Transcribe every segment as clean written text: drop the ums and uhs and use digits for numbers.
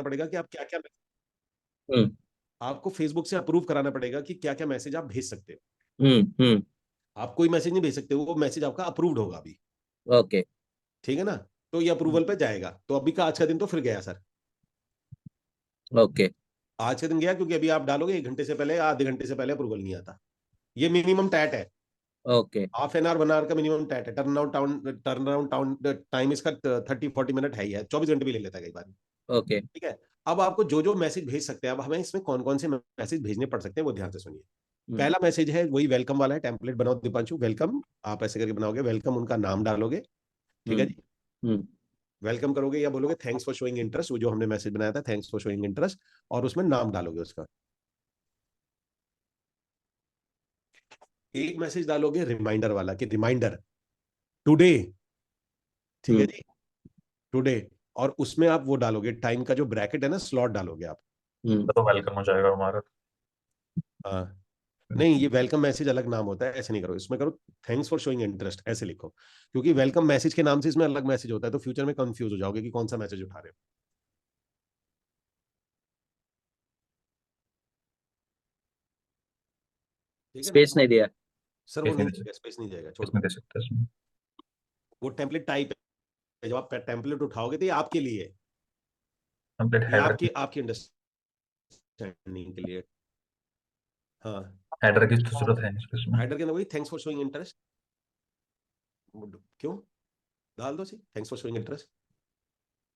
पड़ेगा कि आप क्या क्या, हम्म आपको फेसबुक से अप्रूव कराना पड़ेगा कि क्या क्या मैसेज आप भेज सकते हो। हम्म। आप कोई मैसेज नहीं भेज सकते, वो मैसेज आपका अप्रूव्ड होगा अभी। ओके। ठीक है ना। तो ये अप्रूवल पे जाएगा। तो अभी का आज का दिन तो फिर गया सर। ओके। आज का दिन गया क्योंकि अभी आप डालोगे 1 घंटे से पहले या आधे घंटे से पहले अप्रूवल नहीं आता। ये मिनिमम टैट है। Okay. Half an hour 1 hour का मिनिमम टैट है। टर्न अराउंड टाउन टाइम इसका 30-40 मिनट है ही है, 24 घंटे भी ले लेता है कई बार। ओके। ठीक है। अब आपको जो जो मैसेज भेज सकते हैं, अब हमें इसमें कौन कौन से मैसेज भेजने पड़ सकते हैं वो ध्यान से सुनिए। हम्म पहला मैसेज है वही वेलकम वाला है, टेम्पलेट बनाओ दीपांशु, वेलकम। आप ऐसे करके बनाओगे वेलकम, उनका नाम डालोगे। ठीक है हम्म जी। हम्म। वेलकम करोगे या बोलोगे थैंक्स फॉर शोइंग इंटरेस्ट, वो जो हमने मैसेज बनाया था थैंक्स फॉर शोइंग इंटरेस्ट, और उसमें नाम डालोगे उसका। एक मैसेज डालोगे रिमाइंडर वाला कि रिमाइंडर टुडे। ठीक है हम्म जी। टुडे। और उसमें आप वो डालोगे टाइम का जो ब्रैकेट है ना, स्लॉट डालोगे आप। तो वेलकम हो जाएगा हमारा। हाँ। नहीं, ये वेलकम मैसेज अलग नाम होता है, ऐसे नहीं करो, इसमें करो थैंक्स फॉर शोइंग इंटरेस्ट ऐसे लिखो। क्योंकि वेलकम मैसेज के नाम से इसमें अलग मैसेज होता है, तो फ्यूचर में कंफ्यूज हो जाओगे कि कौन सा मैसेज उठा रहे हो। ठीक है ना। स्पेस नहीं दिया। सर वो स्पेस नहीं नहीं दे जाएगा, सकते, स्पेस नहीं जाएगा, छोड़ स्पेस नहीं दो। दे सकते इसमें। वो टेम्पलेट टाइप है, जब आप टेम्पलेट उठाओगे तो ये आपके लिए है। कंप्लीट ये हेडर आपकी आपकी अंडरस्टैंडिंग के लिए। हाँ। हेडर की तो जरूरत है नहीं इसमें। हेडर के अंदर वही थैंक्स फॉर शोइंग इंटरेस्ट। क्यों डाल दो सी थैंक्स फॉर शोइंग इंटरेस्ट,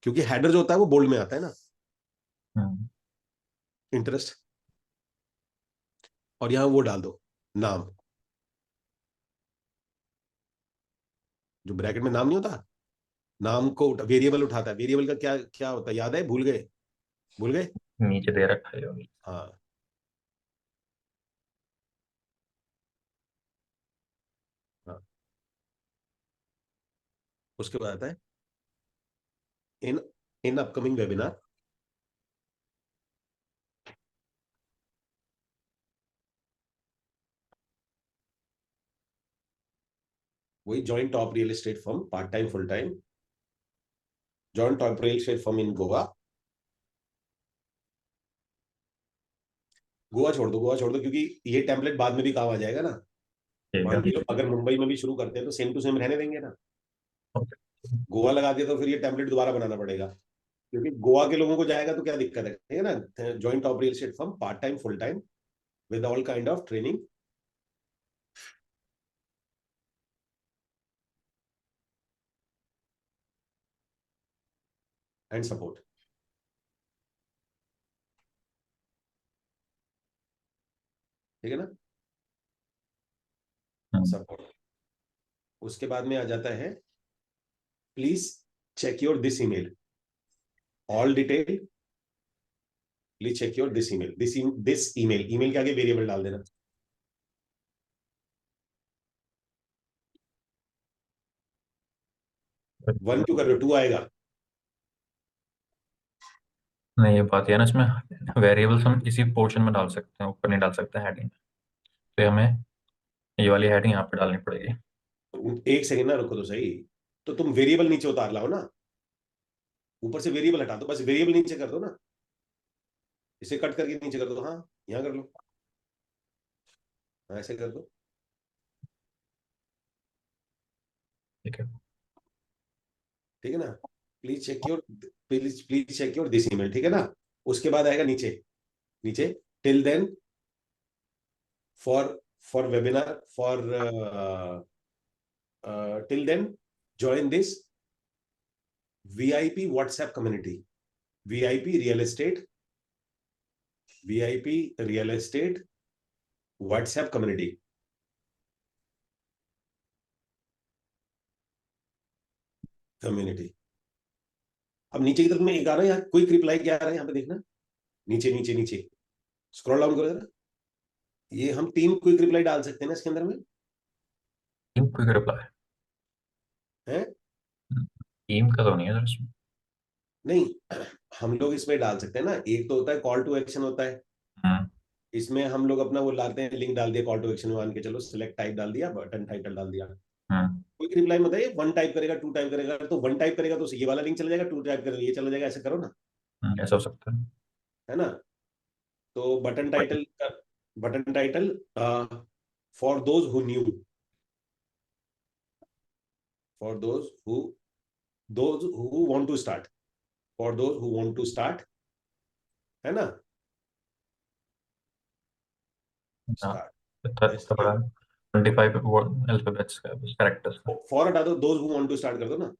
क्योंकि हेडर जो होता है वो बोल्ड में आता है ना, हम्म इंटरेस्ट। और यहां वो डाल दो नाम, जो ब्रैकेट में नाम नहीं होता, नाम को वेरिएबल उठाता है। वेरिएबल का क्या क्या होता है, याद है, भूल गए? भूल गए। नीचे दे रखा है ये। हाँ। हाँ। उसके बाद आता है इन इन अपकमिंग वेबिनार। वही joint top real estate firm, part time full time, joint top real estate firm in Goa. Goa छोड़ दो, गोवा छोड़ दो, क्योंकि ये टेम्पलेट बाद में भी काम आ जाएगा ना। ठीक है। मान लो अगर मुंबई में भी शुरू करते हैं तो सेम टू सेम रहने देंगे ना। ओके। गोवा लगा दिया तो फिर ये टेम्पलेट दोबारा बनाना पड़ेगा, क्योंकि गोवा के लोगों को जाएगा तो क्या दिक्कत है, ठीक है ना। Joint top real estate firm, part time full time, with all kind of training and support. ठीक है ना। Hmm support. उसके बाद में आ जाता है please check your this email, all detail. Please check your this email, this email, email के आगे वेरिएबल डाल देना। वन क्यों कर रहे हो, टू आएगा। नहीं, ये बात है ना, इसमें वेरिएबल्स हम इसी पोर्शन में डाल सकते हैं, ऊपर नहीं डाल सकते हेडिंग। तो हमें ये वाली हेडिंग यहाँ पे डालनी पड़ेगी। एक सेकेंड ना रुको तो सही। तो तुम वेरिएबल नीचे उतार लाओ ना, ऊपर से वेरिएबल हटा दो, बस वेरिएबल नीचे कर दो ना। इसे कट करके नीचे कर दो, हाँ यहाँ कर लो। हाँ, ऐसे कर दो। ठीक है। ठीक है ना। Please check your, please please check your this email, ठीक है ना। उसके बाद आएगा नीचे, नीचे till then, for webinar, for till then join this VIP WhatsApp community, VIP real estate, VIP real estate WhatsApp community. Community. अब नीचे की तरफ में एक आ रहा है, यहाँ क्विक रिप्लाई क्या आ रहा है, यहाँ पे देखना, नीचे नीचे नीचे स्क्रॉल डाउन करो जरा। ये हम 3 क्विक रिप्लाई डाल सकते हैं ना इसके अंदर में, टीम क्विक रिप्लाई। है। टीम का तो नहीं है सर इसमें। नहीं, हम लोग इसमें डाल सकते हैं ना, एक तो होता है कॉल टू एक्शन होता है। हम्म इसमें हम लोग अपना वो लाते हैं, लिंक डाल दिया कॉल टू एक्शन, मान के चलो सिलेक्ट टाइप डाल दिया, बटन टाइटल डाल दिया। हम्म क्विक रिप्लाई में बताइए, वन टाइप करेगा, टू टाइप करेगा, तो वन टाइप करेगा तो ये वाला लिंक चला जाएगा, टू टाइप करेगा ये चला जाएगा, ऐसे करो ना। ऐसा हो सकता है। है ना? तो button title for for those who want to start, for those who want to start, है ना? हाँ, स्टार्ट, इतना एस इतना टी बड़ा 25 वर्ड अल्फाबेट्स का कैरेक्टर्स का। फॉर हटा दो, those who want to start कर दो ना।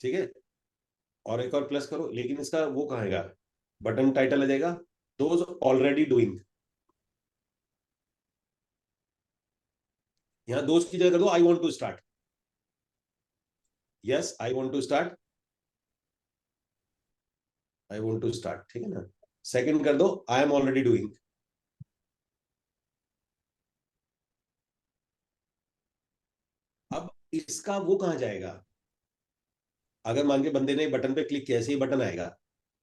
ठीक है, और एक और प्लस करो, लेकिन इसका वो कहाँ आएगा? बटन टाइटल आ जाएगा दोज ऑलरेडी डूइंग। यहां दोस्त की जगह कर दो I want to start. Yes, I want to start, I want to start, ठीक है ना? सेकंड कर दो आई एम ऑलरेडी डूइंग। अब इसका वो कहां जाएगा? अगर मान के बंदे ने बटन पे क्लिक किया, ऐसे ही बटन आएगा,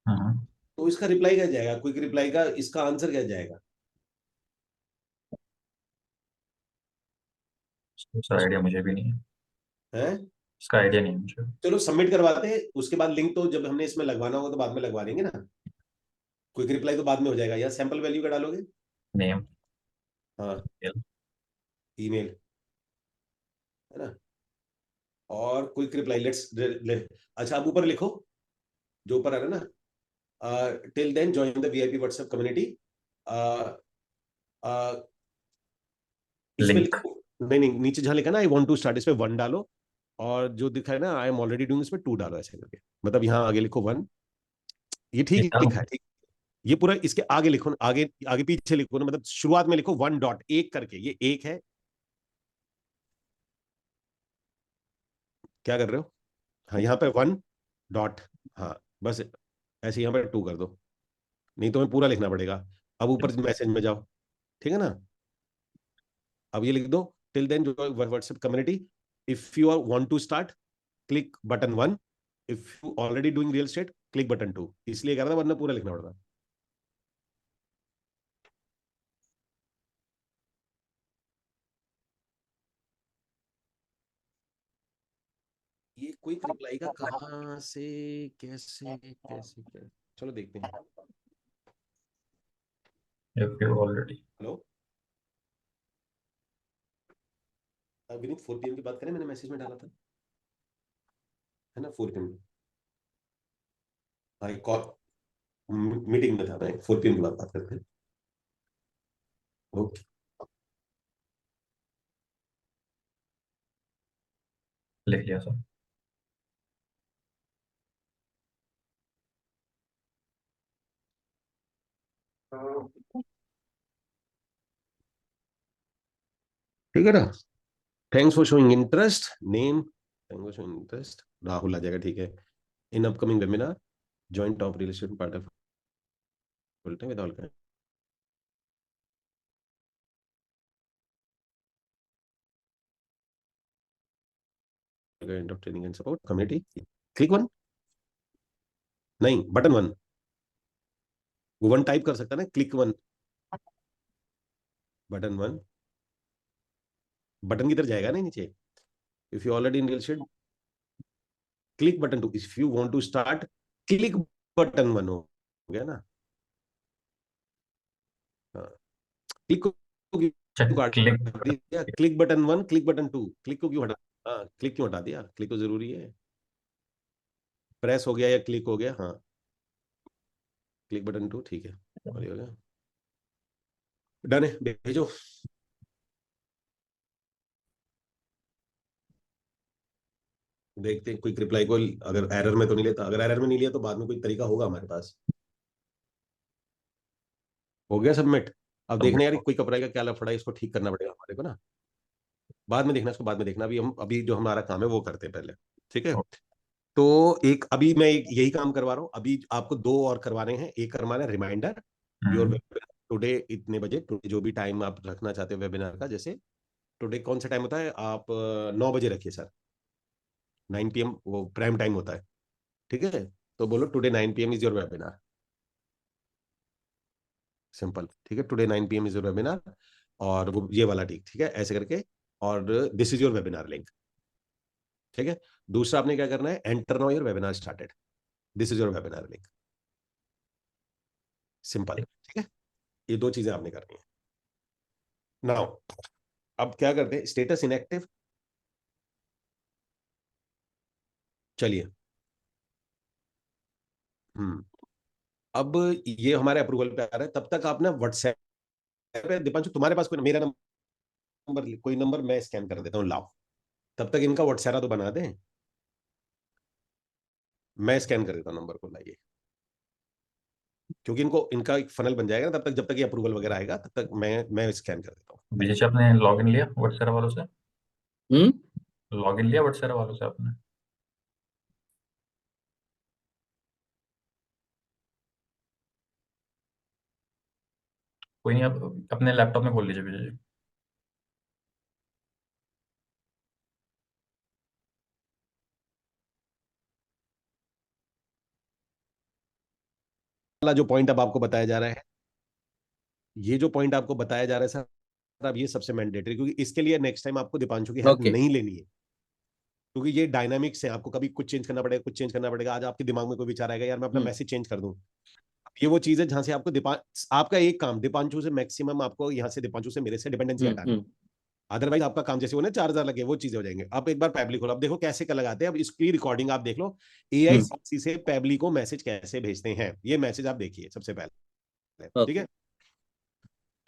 हम्म, तो इसका रिप्लाई क्या जाएगा? क्विक रिप्लाई का इसका आंसर क्या जाएगा? इसका आइडिया मुझे भी नहीं है। है? इसका आइडिया नहीं है मुझे। चलो सबमिट करवाते हैं, उसके बाद लिंक तो जब हमने इसमें लगवाना होगा तो बाद में लगवा लेंगे ना। क्विक रिप्लाई तो बाद में हो जाएगा, या सैंपल वैल्यू का डालोगे? नेम। हाँ, ईमेल, है ना? और क्विक रिप्लाई अच्छा, अब ऊपर लिखो, जो ऊपर आ रहा है ना, till then join the VIP WhatsApp community. इसमें लिंक। लिखो, नहीं नहीं, नीचे जहां लिखा ना आई वांट टू स्टार्ट, इसमें 1 डालो, और जो दिखा है ना आई एम ऑलरेडी डूइंग, इसमें 2 डालो, ऐसे करके। मतलब यहाँ आगे लिखो 1, ये ठीक लिखा है, ठीक। ये पूरा इसके आगे लिखो ना, आगे आगे पीछे लिखो ना, मतलब शुरुआत में लिखो 1 डॉट 1 करके, ये 1 है। क्या कर रहे हो? हाँ, यहाँ पे 1 डॉट, हाँ, बस ऐसे यहाँ पे 2 कर दो, नहीं तो हमें पूरा लिखना पड़ेगा। अब ऊपर मैसेज में जाओ, ठीक है ना? अब ये लिख दो, टिल देन जो WhatsApp community, if you are want to start click button 1, if you already doing real estate click button 2। इसलिए कह रहा था, वरना पूरा लिखना पड़ता। ये क्विक रिप्लाई का कहाँ से, कैसे कैसे क्या, चलो देखते हैं। If you already. Hello, Vineet 4 PM की बात करें, मैंने मैसेज में डाला था, है ना? 4 PM, हाँ, कॉल मीटिंग में था मैं, 4 PM की बात करते हैं। ओके, लिख लिया सर। ठीक है ना? Thanks for showing interest, name, thanks for showing interest, Rahul आ जाएगा, ठीक है। In upcoming webinar join top real estate part of with all kind of training and support community, click 1, नहीं बटन 1, वो 1 टाइप कर सकता है ना, क्लिक 1, बटन 1, बटन की तरफ जाएगा ना नीचे। If you already in real estate click button 2, if you want to start click button 1, हो गया ना? हाँ, क्लिक को क्यों काट क्लिक। दिया? Click button 1, click button 2, click को क्यों हटा? हाँ, क्लिक क्यों हटा दिया? क्लिक तो जरूरी है। प्रेस हो गया या क्लिक हो गया, हाँ, क्लिक बटन 2, ठीक है, और ये हो गया, डन है, भेजो। देखते हैं क्विक रिप्लाई को, अगर एरर में तो नहीं लेता, अगर एरर में नहीं लिया तो बाद में कोई तरीका होगा हमारे पास। हो गया सबमिट। अब देखना यार, क्विक अप्लाई का क्या लफड़ा है, इसको ठीक करना पड़ेगा हमारे को ना। बाद में देखना, इसको बाद में देखना, अभी जो हमारा काम है वो करते हैं पहले, ठीक है? तो एक अभी मैं यही काम करवा रहा हूँ, अभी आपको 2 और करवाने हैं। एक करवाना है रिमाइंडर, योर वेबिनार टुडे इतने बजे, टुडे जो भी टाइम आप रखना चाहते हो वेबिनार का, जैसे टुडे कौन सा टाइम होता है, आप 9 बजे रखिए सर, 9 PM वो प्राइम टाइम होता है, ठीक है? तो बोलो today 9 PM is your webinar, simple, ठीक है? Today 9 PM is your webinar, और वो ये वाला ठीक, ठीक है, ऐसे करके, और this is your webinar link, ठीक है। दूसरा आपने क्या करना है, enter now your webinar started, this is your webinar link, simple. ठीक है, ये दो चीजें आपने करनी है। नाउ अब क्या करते हैं, स्टेटस इनएक्टिव, चलिए। अब ये हमारे अप्रूवल पे आ रहा है, तब तक आप ना व्हाट्सएप पे, दीपांशु तुम्हारे पास कोई मेरा नंबर, कोई नंबर मैं स्कैन कर देता हूँ, लाओ। तब तक इनका व्हाट्सएप तो बना दें, मैं स्कैन कर देता हूँ नंबर को, लाइए। क्योंकि इनको, इनका एक फनल बन जाएगा, तब तक जब तक ये अप्रूवल वगैरह आएगा, तब तक मैं स्कैन कर देता हूँ। विजय जी, आपने लॉगिन लिया व्हाट्सएप वालों से? हम्म लॉगिन लिया व्हाट्सएप वालों से आपने? कोई नहीं, आप अपने लैपटॉप में खोल लीजिए विजय जी। वाला जो पॉइंट अब आपको बताया जा रहा है, ये जो पॉइंट आपको बताया जा रहा है सर, अब ये सबसे मैंडेटरी, क्योंकि इसके लिए नेक्स्ट टाइम आपको दीपांशु की हेल्प ओके नहीं लेनी है, क्योंकि ये डायनामिक्स है, आपको कभी कुछ चेंज करना पड़ेगा, कुछ चेंज करना पड़ेगा। आज आपके दिमाग में कोई विचार आएगा, यार मैं अपना मैसेज चेंज कर दूं, ये वो चीज है जहां से आपको आपका एक काम दीपांशु से मैक्सिमम, आपको यहाँ से दीपांशु से, मेरे से डिपेंडेंसी हटानी। हम्म अदरवाइज आपका काम जैसे वो ना 4,000 लगे, वो चीजें हो जाएंगे। आप एक बार पैबली खोलो, अब देखो कैसे क्या लगाते हैं, अब इसकी रिकॉर्डिंग आप देख लो, एआईसीसी से पैबली को मैसेज कैसे भेजते हैं, ये मैसेज आप देखिए सबसे पहले। ठीक ओके है,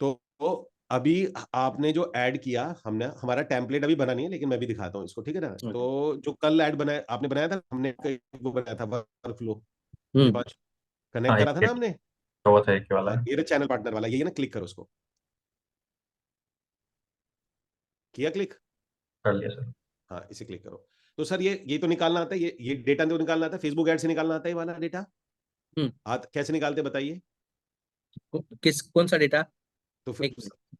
तो अभी आपने जो ऐड किया, हमने हमारा टेम्पलेट अभी बना नहीं है, लेकिन मैं भी दिखाता हूँ इसको, ठीक है ना। ओके तो जो कल ऐड बनाया, आपने बनाया था, हमने वो बनाया था वर्कफ्लो, हम्म दीपांश कनेक्ट हाँ, करा था ना एक हमने। हुआ था, एक ही वाला हाँ, है। ये चैनल पार्टनर वाला, ये ना, क्लिक करो उसको, किया क्लिक? कर लिया सर। हाँ, इसे क्लिक करो। तो सर ये तो निकालना आता है, ये डेटा तो निकालना आता है, फेसबुक ऐड से निकालना आता है, ये वाला डेटा हम्म कैसे निकालते हैं बताइए। कौन सा डेटा? तो एक फिर मिनट।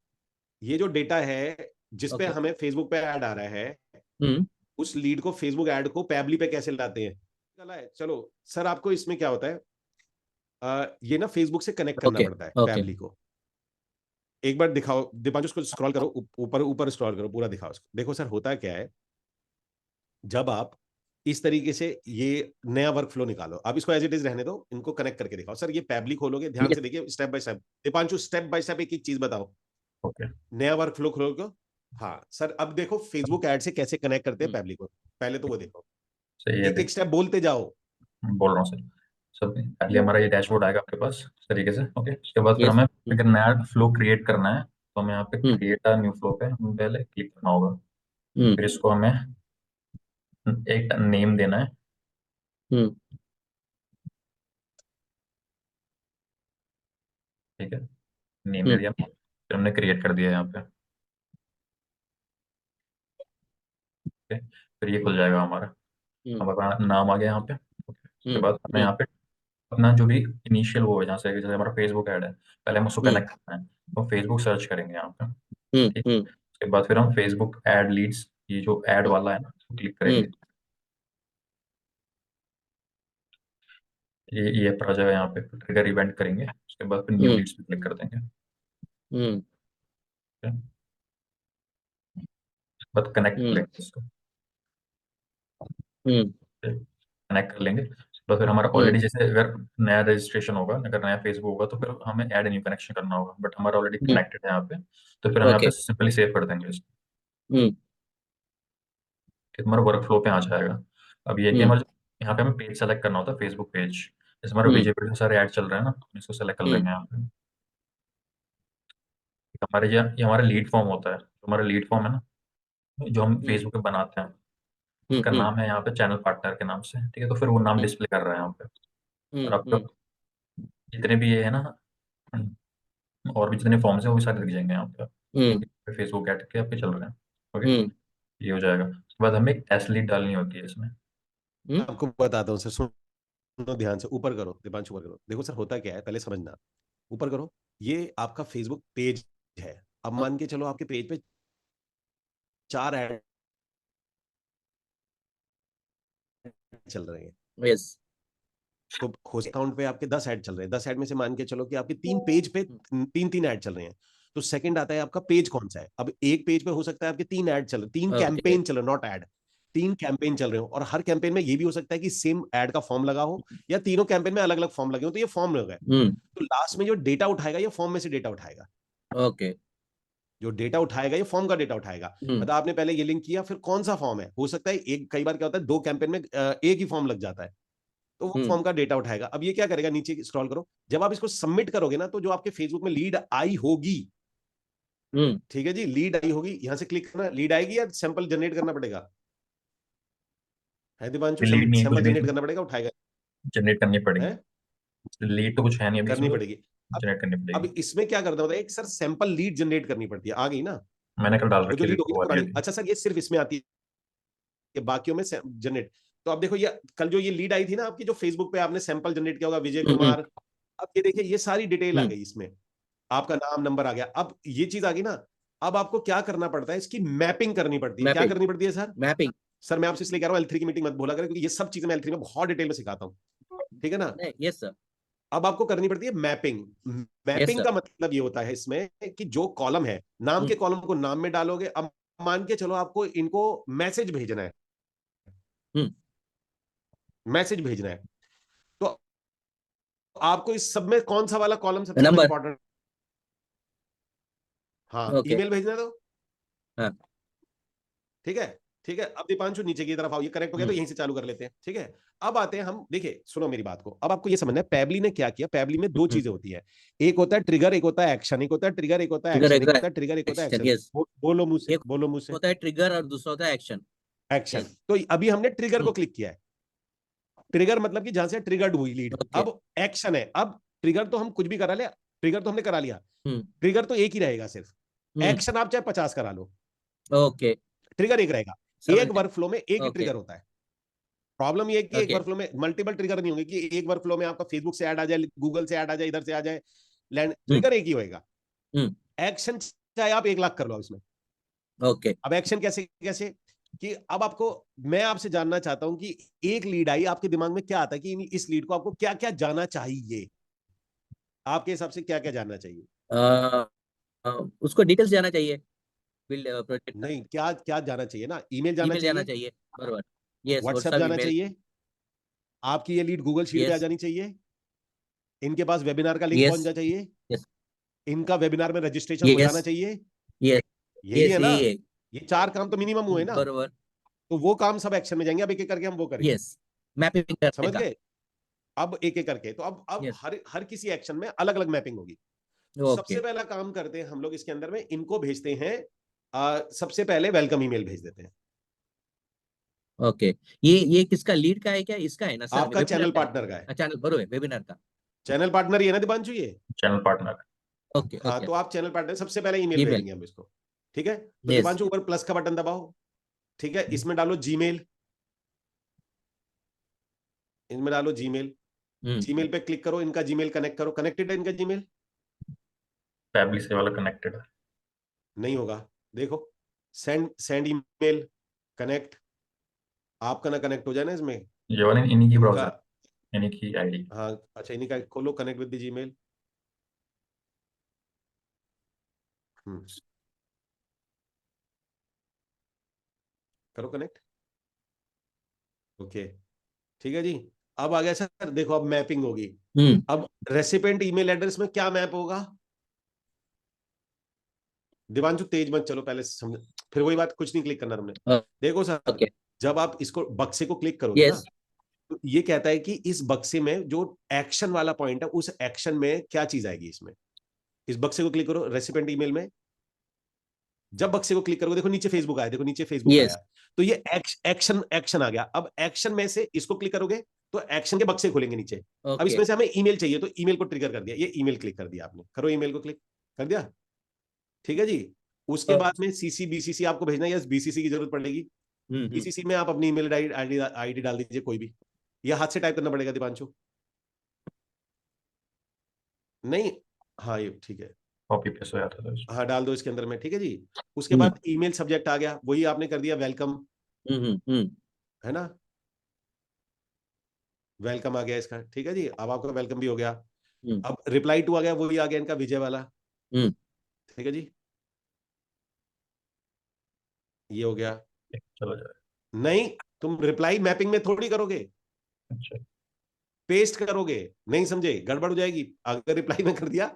ये जो डेटा है जिसपे ओके हमें फेसबुक पे ऐड आ रहा है, हम्म उस लीड को, फेसबुक ऐड को पैबली पे कैसे लाते हैं, चला है। चलो सर, आपको इसमें क्या होता है, ये ना फेसबुक से कनेक्ट करना ओके पड़ता है ओके पैबली को। एक बार दिखाओ दीपांशु, उसको स्क्रॉल करो, ऊपर ऊपर स्क्रॉल करो, पूरा दिखाओ उसको। देखो सर, होता क्या है, जब आप इस तरीके से ये नया वर्क फ्लो निकालो, आप इसको एज इट इज रहने दो, इनको कनेक्ट करके दिखाओ। सर ये पैबली खोलोगे, ध्यान ये से देखिए, step by step. Deepanshu step by step एक एक चीज बताओ। ओके, नया वर्क फ्लो खोलोगे, हाँ सर, अब देखो फेसबुक ऐड से कैसे कनेक्ट करते हैं हम्म पैबली को, पहले तो वो देखो, सही है, एक एक स्टेप बोलते जाओ। बोल रहा हूँ सर। सब पहले हमारा ये डैशबोर्ड आएगा आपके पास इस तरीके से। ओके, उसके बाद फिर यस हमें अगर नया फ्लो क्रिएट करना है तो हमें यहाँ पे हम्म क्रिएट अ न्यू फ्लो पे हमें पहले क्लिक करना होगा। हम्म फिर इसको हमें एक नेम देना है। हम्म ठीक है, नेम दे हम्म दिया, फिर हमने क्रिएट कर दिया यहाँ पे। ओके, फिर ये खुल जाएगा हमारा, हम्म हमारा नाम आ गया यहाँ पे। ओके, उसके हम्म बाद हमें यहाँ पे अपना जो भी इनिशियल वो है, जहाँ से जैसे हमारा फेसबुक ऐड है, पहले हम उसको हम्म कनेक्ट करना है, तो फेसबुक सर्च करेंगे यहाँ पे। हम्म ठीक, हम्म उसके बाद फिर हम फेसबुक ऐड लीड्स, ये जो ऐड वाला है ना, उसको क्लिक हम्म करेंगे। ये पर आ जाएगा यहाँ पे, ट्रिगर इवेंट करेंगे, उसके बाद फिर न्यू हम्म लीड्स पे क्लिक कर देंगे। हम्म ठीक है? उसके बाद कनेक्ट कर हम्म लेंगे इसको। हम्म कनेक्ट कर लेंगे, उसके बाद फिर हमारा हम्म ऑलरेडी, जैसे अगर नया रजिस्ट्रेशन होगा, अगर नया फेसबुक होगा, तो फिर हमें ऐड न्यू कनेक्शन करना होगा, बट हमारा ऑलरेडी हम्म कनेक्टेड है यहाँ पे, तो फिर हम यहाँ ओके पे सिंपली सेव कर देंगे इसको। हम्म फिर हमारा वर्क फ्लो पे आ जाएगा। अब ये है कि हम्म हमारे यहाँ पे हमें पेज सेलेक्ट करना होता है, फेसबुक पेज। जैसे हमारा हम्म विजय पे सारे ऐड चल रहे हैं ना, हम इसको सेलेक्ट कर हम्म लेंगे यहाँ पे। हमारे ये हमारा लीड फॉर्म होता है, तो हमारा लीड फॉर्म है ना, जो हम हम्म फेसबुक पे बनाते हैं, हम्म उसका हम्म नाम है यहाँ पे चैनल पार्टनर के नाम से। ठीक है, तो फिर वो नाम हम्म डिस्प्ले कर रहा है यहाँ पे। और आपका हम्म जितने भी ये है ना, और भी जितने फॉर्म्स हैं वो भी सारे दिख जाएंगे यहाँ पे, हम्म क्योंकि फेसबुक ऐड के आपके चल रहे हैं। ओके, हम्म ये हो जाएगा। उसके बाद हमें एक टेस्ट लीड डालनी होती है इसमें। आपको बताता हूँ सर, सुनो ध्यान से, ऊपर करो दीपांशु, ऊपर करो। देखो सर, होता क्या है, पहले समझना, ऊपर करो। ये आपका फेसबुक पेज है। अब मान के चलो आपके पेज पे 4 ऐड चल रहे हैं, यस तो होस्ट अकाउंट पे आपके 10 ऐड चल रहे हैं, 10 ऐड में से मान के चलो कि आपके 3 पेज पे 3 ऐड चल रहे हैं। तो सेकंड आता है आपका पेज कौन सा है। अब एक पेज पे हो सकता है आपके 3 ऐड चल रहे, 3 ओके कैंपेन चल रहे, नॉट ऐड। 3 कैंपेन चल रहे हो और हर कैंपेन में ये भी हो सकता है कि सेम एड का फॉर्म लगा हो या तीनों कैंपेन में अलग अलग फॉर्म लगे हो, तो ये फॉर्म हो गए। तो लास्ट में जो डेटा उठाएगा ये फॉर्म में से डेटा उठाएगा। ओके। जो डेटा उठाएगा ये फॉर्म का डेटा उठाएगा। मतलब आपने पहले ये लिंक किया, फिर कौन सा फॉर्म है, हो सकता है एक, कई बार क्या होता है 2 कैंपेन में एक ही फॉर्म लग जाता है, तो वो फॉर्म का डेटा उठाएगा। अब ये क्या करेगा, नीचे स्क्रॉल करो, जब आप इसको सबमिट करोगे ना, तो जो आपके फेसबुक में लीड आई होगी, ठीक है जी, लीड आई होगी, यहां से क्लिक करना, लीड आएगी या सैंपल जनरेट करना पड़ेगा? है दीपांशु, लीड नहीं है, कुछ सैंपल भी जनरेट करना पड़ेगा, उठाएगा? जनरेट करनी पड़ेगी। है, लीड तो कुछ है नहीं अभी करनी इसमें, पड़ेगी। जनरेट करनी अब पड़ेगी। इसमें क्या करना होता है, एक सर सैंपल लीड जनरेट करनी पड़ती है, आ गई ना मैंने कल डाल वो रखी जो है लीड लीड, होगी वो ना वाली पुरानी। अच्छा सर, ये सिर्फ इसमें आती है, बाकियों में जनरेट। तो अब देखो, ये कल जो ये लीड आई थी ना आपकी, जो फेसबुक पे आपने सैंपल जनरेट किया होगा, विजय कुमार, अब ये देखिए ये सारी डिटेल आ गई इसमें, आपका नाम नंबर आ गया। अब ये चीज आ गई ना, अब आपको क्या करना पड़ता है, इसकी मैपिंग करनी पड़ती है। क्या मैपिंग, करनी पड़ती है सर? मैपिंग। सर मैं आपसे इसलिए कह रहा हूँ L3 की मीटिंग मत भूला करें, क्योंकि ये सब चीजें मैं L3 में बहुत डिटेल में सिखाता हूँ, ठीक है ना। नहीं, यस सर, अब आपको करनी पड़ती है मैपिंग। Yes mapping sir. का मतलब ये होता है इसमें कि जो कॉलम है, नाम के कॉलम को नाम में डालोगे। अब मान के चलो आपको इनको मैसेज भेजना है, मैसेज भेजना है, तो आपको इस सब में कौन सा वाला कॉलम सबसे ज्यादा नंबर। इंपॉर्टेंट? हाँ, ओके। ईमेल भेजना है तो हाँ। ठीक है। ठीक है, अब दीपांशु नीचे की तरफ आओ, ये करेक्ट हो गया तो यहीं से चालू कर लेते हैं, ठीक है। अब आते हैं हम, देखिए सुनो मेरी बात को, अब आपको ये समझना है पैबली ने क्या किया। पैबली में 2 चीजें होती है, एक होता है ट्रिगर, एक होता है एक्शन। एक होता है ट्रिगर, एक होता है ट्रिगर, एक्शन, एक एक होता है ट्रिगर, एक होता है एक्शन, एक्शन। यस। बोलो मुंह से, एक बोलो मुंह से। होता है ट्रिगर और दूसरा होता है एक्शन। एक्शन। यस। तो अभी हमने ट्रिगर को क्लिक किया है। ट्रिगर मतलब कि जहां से ट्रिगर्ड हुई लीड। ओके। अब एक्शन है, अब ट्रिगर तो हम कुछ भी करा लिया, ट्रिगर तो हमने करा लिया, ट्रिगर तो एक ही रहेगा सिर्फ। एक्शन आप चाहे 50 करा लो, ओके, ट्रिगर एक रहेगा। समझ एक वर्कफ्लो में एक ही ओके, ट्रिगर होता है। प्रॉब्लम ये है कि एक ओके। वर्कफ्लो में मल्टीपल ट्रिगर नहीं होंगे, कि एक वर्कफ्लो में आपका फेसबुक से ऐड आ जाए, गूगल से ऐड आ जाए, इधर से आ जाए, लैंड ट्रिगर एक ही होएगा। एक्शन चाहे आप 1 लाख कर लो इसमें। ओके। अब एक्शन कैसे कैसे, कि अब आपको, मैं आपसे जानना चाहता हूं कि एक लीड आई, आपके दिमाग में क्या आता है कि इस लीड को आपको क्या क्या जानना चाहिए, आपके हिसाब से क्या क्या जानना चाहिए? उसको डिटेल्स जाना चाहिए, बिल्ड प्रोजेक्ट का। नहीं, क्या क्या जाना चाहिए ना, ईमेल जाना ईमेल जाना चाहिए, चाहिए, बरोबर। यस, व्हाट्सएप व्हाट्सएप, जाना ईमेल। चाहिए, आपकी ये लीड गूगल शीट पे आ यस, जानी चाहिए, इनके पास वेबिनार का लिंक यस, पहुंचना चाहिए, यस, इनका वेबिनार में रजिस्ट्रेशन हो यस, जाना चाहिए। यस, यही यस, है ना, यही है। ये 4 काम तो मिनिमम हुए ना। बरोबर। तो वो काम सब एक्शन में जाएंगे, अब एक एक करके हम वो करेंगे, यस, मैपिंग करने समझ का। गए। अब एक एक करके, तो अब यस। हर हर किसी एक्शन में अलग अलग मैपिंग होगी। तो सबसे ओके, पहला काम करते हैं हम लोग इसके अंदर में, इनको भेजते हैं, सबसे पहले वेलकम ईमेल भेज देते हैं। ओके। ये किसका, लीड का है क्या? इसका है ना सर, आपका वेबिनार चैनल का है? पार्टनर का है, चैनल, बरोबर, वेबिनार का। चैनल पार्टनर ही है ना दीपांशु ये। Channel partner. ओके, हाँ, ओके। तो आप चैनल पार्टनर, सबसे पहले ईमेल ईमेल। भेजेंगे हम इसको, ठीक है। तो यस। दीपांशु ऊपर प्लस का बटन दबाओ, ठीक है, इसमें डालो जीमेल, इनमें डालो जीमेल, जीमेल पे क्लिक करो, इनका जीमेल कनेक्ट करो, कनेक्टेड है इनका जीमेल? पैबली से वाला कनेक्टेड है। नहीं होगा, देखो, सेंड सेंड ईमेल, कनेक्ट, आपका ना कनेक्ट हो जाए ना इसमें, ये वाला इन्हीं की इनका। ब्राउजर, इन्हीं की आईडी। हाँ अच्छा, इन्हीं का खोलो, कनेक्ट विद द जीमेल। करो कनेक्ट, ओके, ठीक है जी। अब आ गया सर, देखो अब मैपिंग होगी। अब रेसिपेंट ईमेल एड्रेस में क्या मैप होगा? दिवांशु तेज मत चलो, पहले समझ, फिर वही बात, कुछ नहीं क्लिक करना तुमने। देखो सर, ओके। जब आप इसको बक्से को क्लिक करोगे ना, यस। तो ये कहता है कि इस बक्से में जो एक्शन वाला पॉइंट है, उस एक्शन में क्या चीज आएगी इसमें। इस बक्से को क्लिक करो रेसिपेंट ईमेल में, जब बक्से को क्लिक करोगे देखो नीचे फेसबुक आया, देखो नीचे फेसबुक यस। आया, तो ये एक्शन एक्शन आ गया। अब एक्शन में से इसको क्लिक करोगे तो एक्शन के बक्से खुलेंगे नीचे। अब ओके। इसमें से हमें ईमेल चाहिए, तो ईमेल को ट्रिगर कर दिया, ये ईमेल क्लिक कर दिया आपने, करो ईमेल को क्लिक कर दिया, ठीक है जी। उसके बाद में सीसी बीसीसी आपको भेजना है, या बीसीसी की जरूरत पड़ेगी। बीसीसी में आप अपनी ईमेल आईडी डाल दीजिए कोई भी, या हाथ से टाइप करना पड़ेगा दीपांशु? नहीं, हाँ ये ठीक है, कॉपी पेस्ट हो जाता है। हाँ डाल दो इसके अंदर में, ठीक है जी। उसके बाद ईमेल सब्जेक्ट आ गया, वही आपने कर दिया वेलकम, है ना, वेलकम आ गया इसका, ठीक है जी। अब आपका वेलकम भी हो गया। अब रिप्लाई टू आ गया, वही आ गया इनका विजय वाला, ठीक है जी, ये हो गया। चलो जाए। नहीं, तुम रिप्लाई मैपिंग में थोड़ी करोगे, अच्छा, पेस्ट करोगे। नहीं समझे, गड़बड़ हो जाएगी। अगर रिप्लाई में कर दिया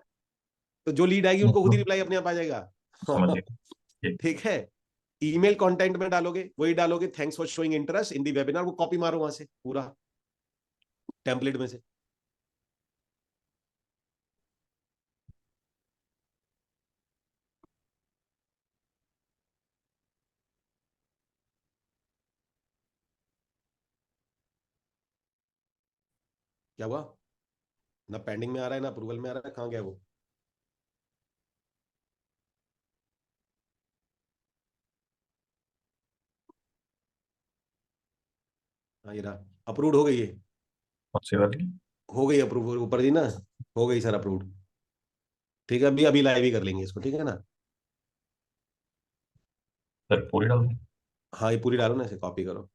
तो जो लीड आएगी उनको खुद ही मतलब रिप्लाई अपने आप आ जाएगा। समझ गया। ठीक। ठीक है। ईमेल कंटेंट में डालोगे, वही डालोगे, thanks for showing interest in the webinar, वो कॉपी मारो वहां से पूरा टेम्पलेट में से। क्या हुआ? ना पेंडिंग में आ रहा है, ना अप्रूवल में आ रहा है, कहाँ गया वो? हाँ, ये रहा, अप्रूव्ड हो गई है। कौन सी वाली? हो गई अप्रूव ऊपर जी ना, हो गई सर अप्रूव्ड। ठीक है, अभी अभी लाइव ही कर लेंगे इसको, ठीक है ना? सर पूरी डाल दूं? हाँ, ये पूरी डालो ना, इसे कॉपी करो।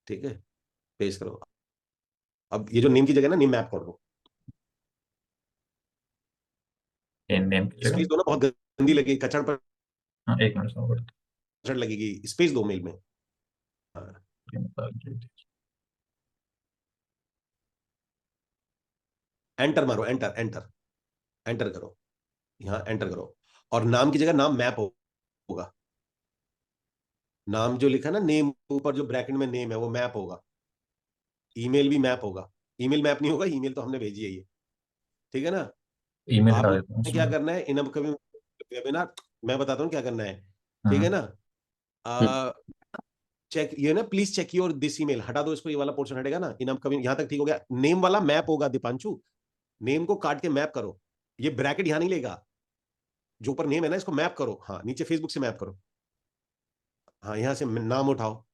ठीक है, पेस्ट करो। अब ये जो नेम की जगह ना, नेम मैप कर दो। नेम की जगह? स्पेस दो ना, बहुत गंदी लगेगी, कचड़ हाँ, एक मिनट समझ पड़ता पचड़ लगेगी, स्पेस दो मेल में। हाँ, है। एंटर मारो, एंटर एंटर, एंटर करो। यहाँ एंटर करो, और नाम की जगह नाम मैप होगा। नाम जो लिखा ना, नेम ऊपर जो ब्रैकेट में नेम है, वो मैप होगा। ईमेल भी मैप होगा। ईमेल मैप नहीं होगा, ईमेल तो हमने भेजी है ये। ठीक है ना? ईमेल हटा देता हूँ आपने क्या उसमें। करना है, इन अपकमिंग वेबिनार, मैं बताता हूँ क्या करना है। ठीक है हम्म। ना? हम्म, चेक ये ना, please check your this email, हटा दो इसको, ये वाला पोर्शन हटेगा ना। इन अपकमिंग, यहां तक ठीक हो गया। नेम वाला मैप होगा दीपांशु, नेम को काट के मैप करो। ये ब्रैकेट यहां नहीं लेगा, जो ऊपर नेम है ना, इसको मैप करो। हाँ, नीचे फेसबुक से मैप करो। हाँ, यहां से नाम उठाओ,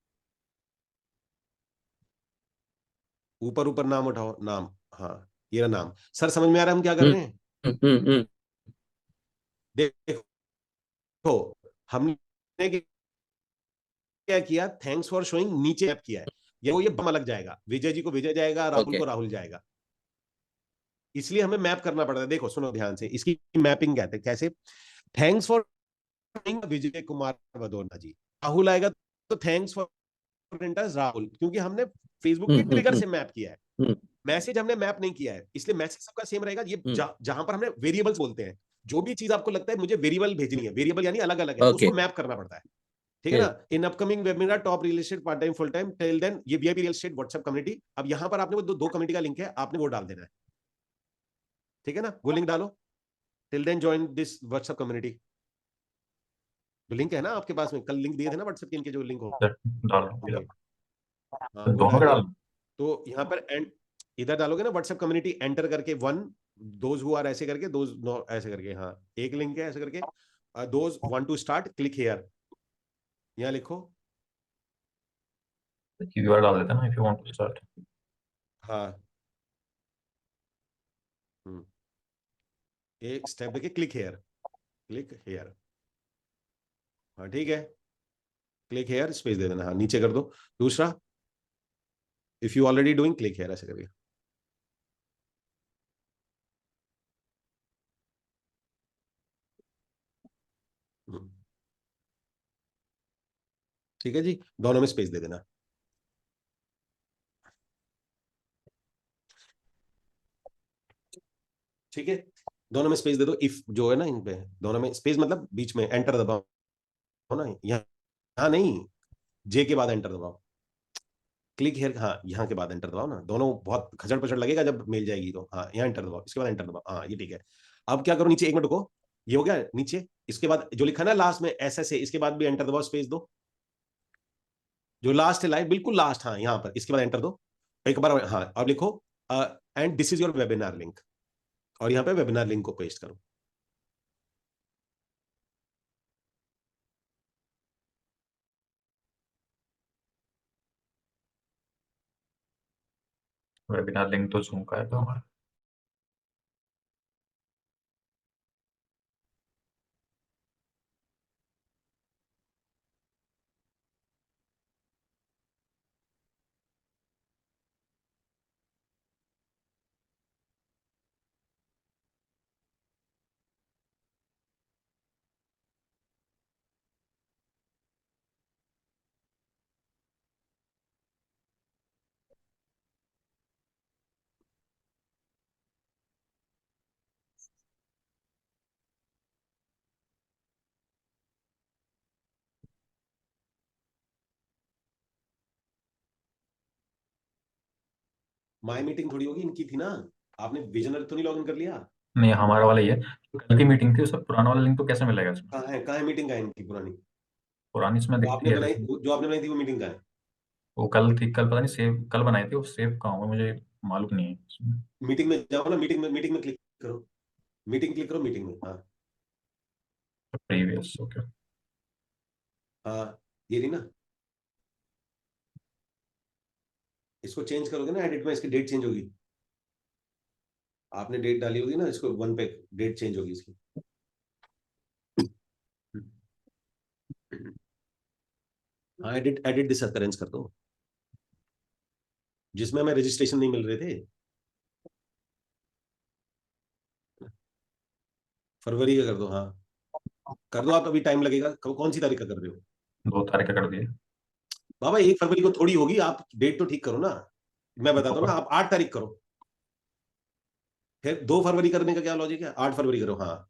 ऊपर ऊपर नाम उठाओ, नाम। हाँ, ये रहा नाम। सर समझ में आ रहा है हम क्या कर हम्म, रहे हैं? हम्म। देखो, हमने क्या किया, थैंक्स फॉर शोइंग नीचे मैप किया है। ये वो, ये बम अलग जाएगा, विजय जी को विजय जाएगा, राहुल ओके। को राहुल जाएगा। इसलिए हमें मैप करना पड़ता है। देखो सुनो ध्यान से, इसकी मैपिंग कहते हैं कैसे। थैंक्स फॉर विजय कुमार भदौरिया जी, राहुल आएगा तो थैंक्स फॉर राहुल, क्योंकि हमने फेसबुक के ट्रिगर से मैप किया है। हम्म, मैसेज हमने मैप नहीं किया है, इसलिए मैसेज सबका सेम रहेगा। ये हम्म, जहां पर हमने वेरिएबल्स बोलते हैं, जो भी चीज आपको लगता है मुझे वेरिएबल भेजनी है, वेरिएबल यानी अलग अलग है, ओके। उसको मैप करना पड़ता है। ठीक है ना? In upcoming webinar top real estate part time full time till then, ये VIP real estate WhatsApp community. अब यहां पर आपने वो दो कम्युनिटी का लिंक है, आपने वो डाल देना है। ठीक है ना? वो लिंक डालो, till then join this WhatsApp community. जो लिंक है ना आपके पास में, कल लिंक दिए थे ना व्हाट्सएप के, इनके जो लिंक सर डाल दूंगी होंगे। आप? हाँ, तो वो दोनों का डालिए। डाल दूं? तो यहाँ पर एंड, इधर डालोगे ना व्हाट्सएप कम्युनिटी, एंटर करके वन, दोज हु आर ऐसे करके, दोज नो ऐसे करके, हाँ, एक लिंक है ऐसे करके, those want to start click here, यहाँ लिखो। एक बार डाल देता ना, if you want to start. हाँ, एक स्टेप देखिए, क्लिक हेयर, क्लिक हेयर। हाँ ठीक है, क्लिक हेयर, स्पेस दे देना, हाँ नीचे कर दो। दूसरा, if you already doing, click here ऐसे करके। हम्म, ठीक है जी, दोनों में स्पेस दे देना। ठीक है, दोनों में स्पेस दे दो। इफ जो है ना, इन पे दोनों में स्पेस, मतलब बीच में एंटर दबाओ ना, यहाँ नहीं, जे के बाद एंटर दबाओ। क्लिक हेयर, हाँ यहाँ के बाद एंटर दबाओ ना, दोनों बहुत खचड़ पचड़ लगेगा जब मिल जाएगी तो। हाँ, यहाँ एंटर दबाओ, इसके बाद एंटर दबाओ, हाँ ये ठीक है। अब क्या करो, नीचे एक मिनट रुको, ये हो गया नीचे। इसके बाद जो लिखा ना लास्ट में एस एस ए, इसके बाद भी एंटर दबाओ, स्पेस दो। जो लास्ट है लाइव, बिल्कुल लास्ट, हाँ यहाँ पर, इसके बाद एंटर दो एक बार। हाँ, अब लिखो and this is your webinar link, और यहाँ पे वेबिनार लिंक को पेस्ट करो। वेबिनार लिंक तो जूम का है तो हमारा। माई मीटिंग थोड़ी होगी, इनकी थी ना, आपने विजनर तो नहीं लॉग इन कर लिया? नहीं, हमारा वाला ही है। तो कल की मीटिंग थी, उसका पुराना वाला लिंक तो कैसे मिलेगा इसमें? कहाँ है मीटिंग, कहाँ है इनकी पुरानी? पुरानी इसमें दिखती है लेकिन जो आपने बनाई थी वो मीटिंग कहाँ है? वो कल थी, कल पता नहीं सेव कल बनाई थी, वो सेव कहाँ हुआ मुझे मालूम नहीं है इसमें। मीटिंग में जाओ ना, मीटिंग में क्लिक करो, मीटिंग क्लिक करो, मीटिंग में, हाँ प्रीवियस, ओके। हाँ, ये रही ना। इसको चेंज करोगे ना एडिट में, इसकी डेट चेंज होगी। आपने डेट डाली होगी ना, इसको 1 पे डेट चेंज होगी इसकी। हाँ, एडिट एडिट दिस अकरेंस कर दो, जिसमें हमें रजिस्ट्रेशन नहीं मिल रहे थे। फरवरी का कर दो, हाँ कर दो आप, अभी टाइम लगेगा। कौन सी तारीख का कर रहे हो? 2 तारीख का कर दिए। बाबा 1 फरवरी को थोड़ी होगी, आप डेट तो ठीक करो ना। मैं बताता हूँ ना, आप 8 तारीख करो, फिर 2 फरवरी करने का क्या लॉजिक है? 8 फरवरी करो, हाँ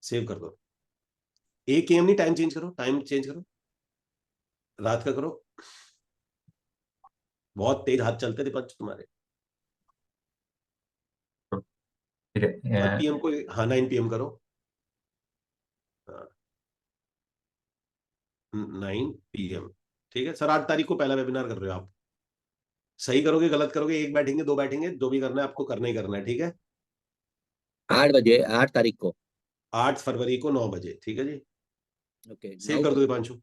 सेव कर दो। 1 AM नहीं, टाइम चेंज करो, टाइम चेंज करो, रात का करो। बहुत तेज हाथ चलते थे पंच तुम्हारे। ठीक है 9 PM को, हाँ 9 PM करो, 9 PM। ठीक है सर, 8 तारीख को पहला वेबिनार कर रहे हो आप। सही करोगे गलत करोगे, एक बैठेंगे दो बैठेंगे, जो भी करना है आपको करना ही करना है, ठीक है। 8 बजे, 8 तारीख को। 8 फरवरी को 9 बजे, ठीक है जी। ओके, सेव 9 कर दो बजे। दीपांशु।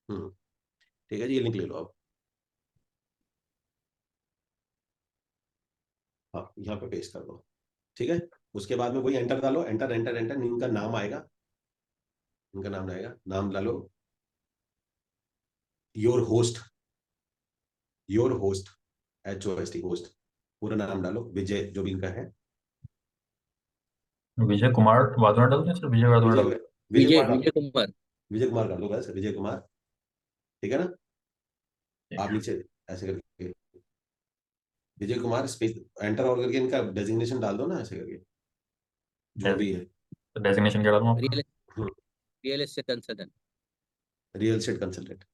हम्म, ठीक है जी, ये लिंक ले लो आप। हाँ यहाँ पे पेस्ट कर दो, ठीक है। उसके बाद में वही एंटर डालो, एंटर एंटर एंटर, इनका नाम आएगा, इनका नाम आएगा, नाम डालो। Your host, your host, HOST host, पूरा नाम डालो, विजय जो भी इनका है। विजय कुमार वाधवान डाल दें सर, विजय वाधवान विजय, डाल दें? विजय विजय कुमार डाल विजय दो, कुमार। विजय कुमार कर दो बस, विजय कुमार, ठीक है ना। ठीक आप है। नीचे ऐसे करके विजय कुमार स्पेस एंटर और करके इनका डेजिग्नेशन डाल दो ना, ऐसे करके जो भी है। डेजिग्नेशन क्या डालूं आपका? Real real estate consultant. Real estate consultant.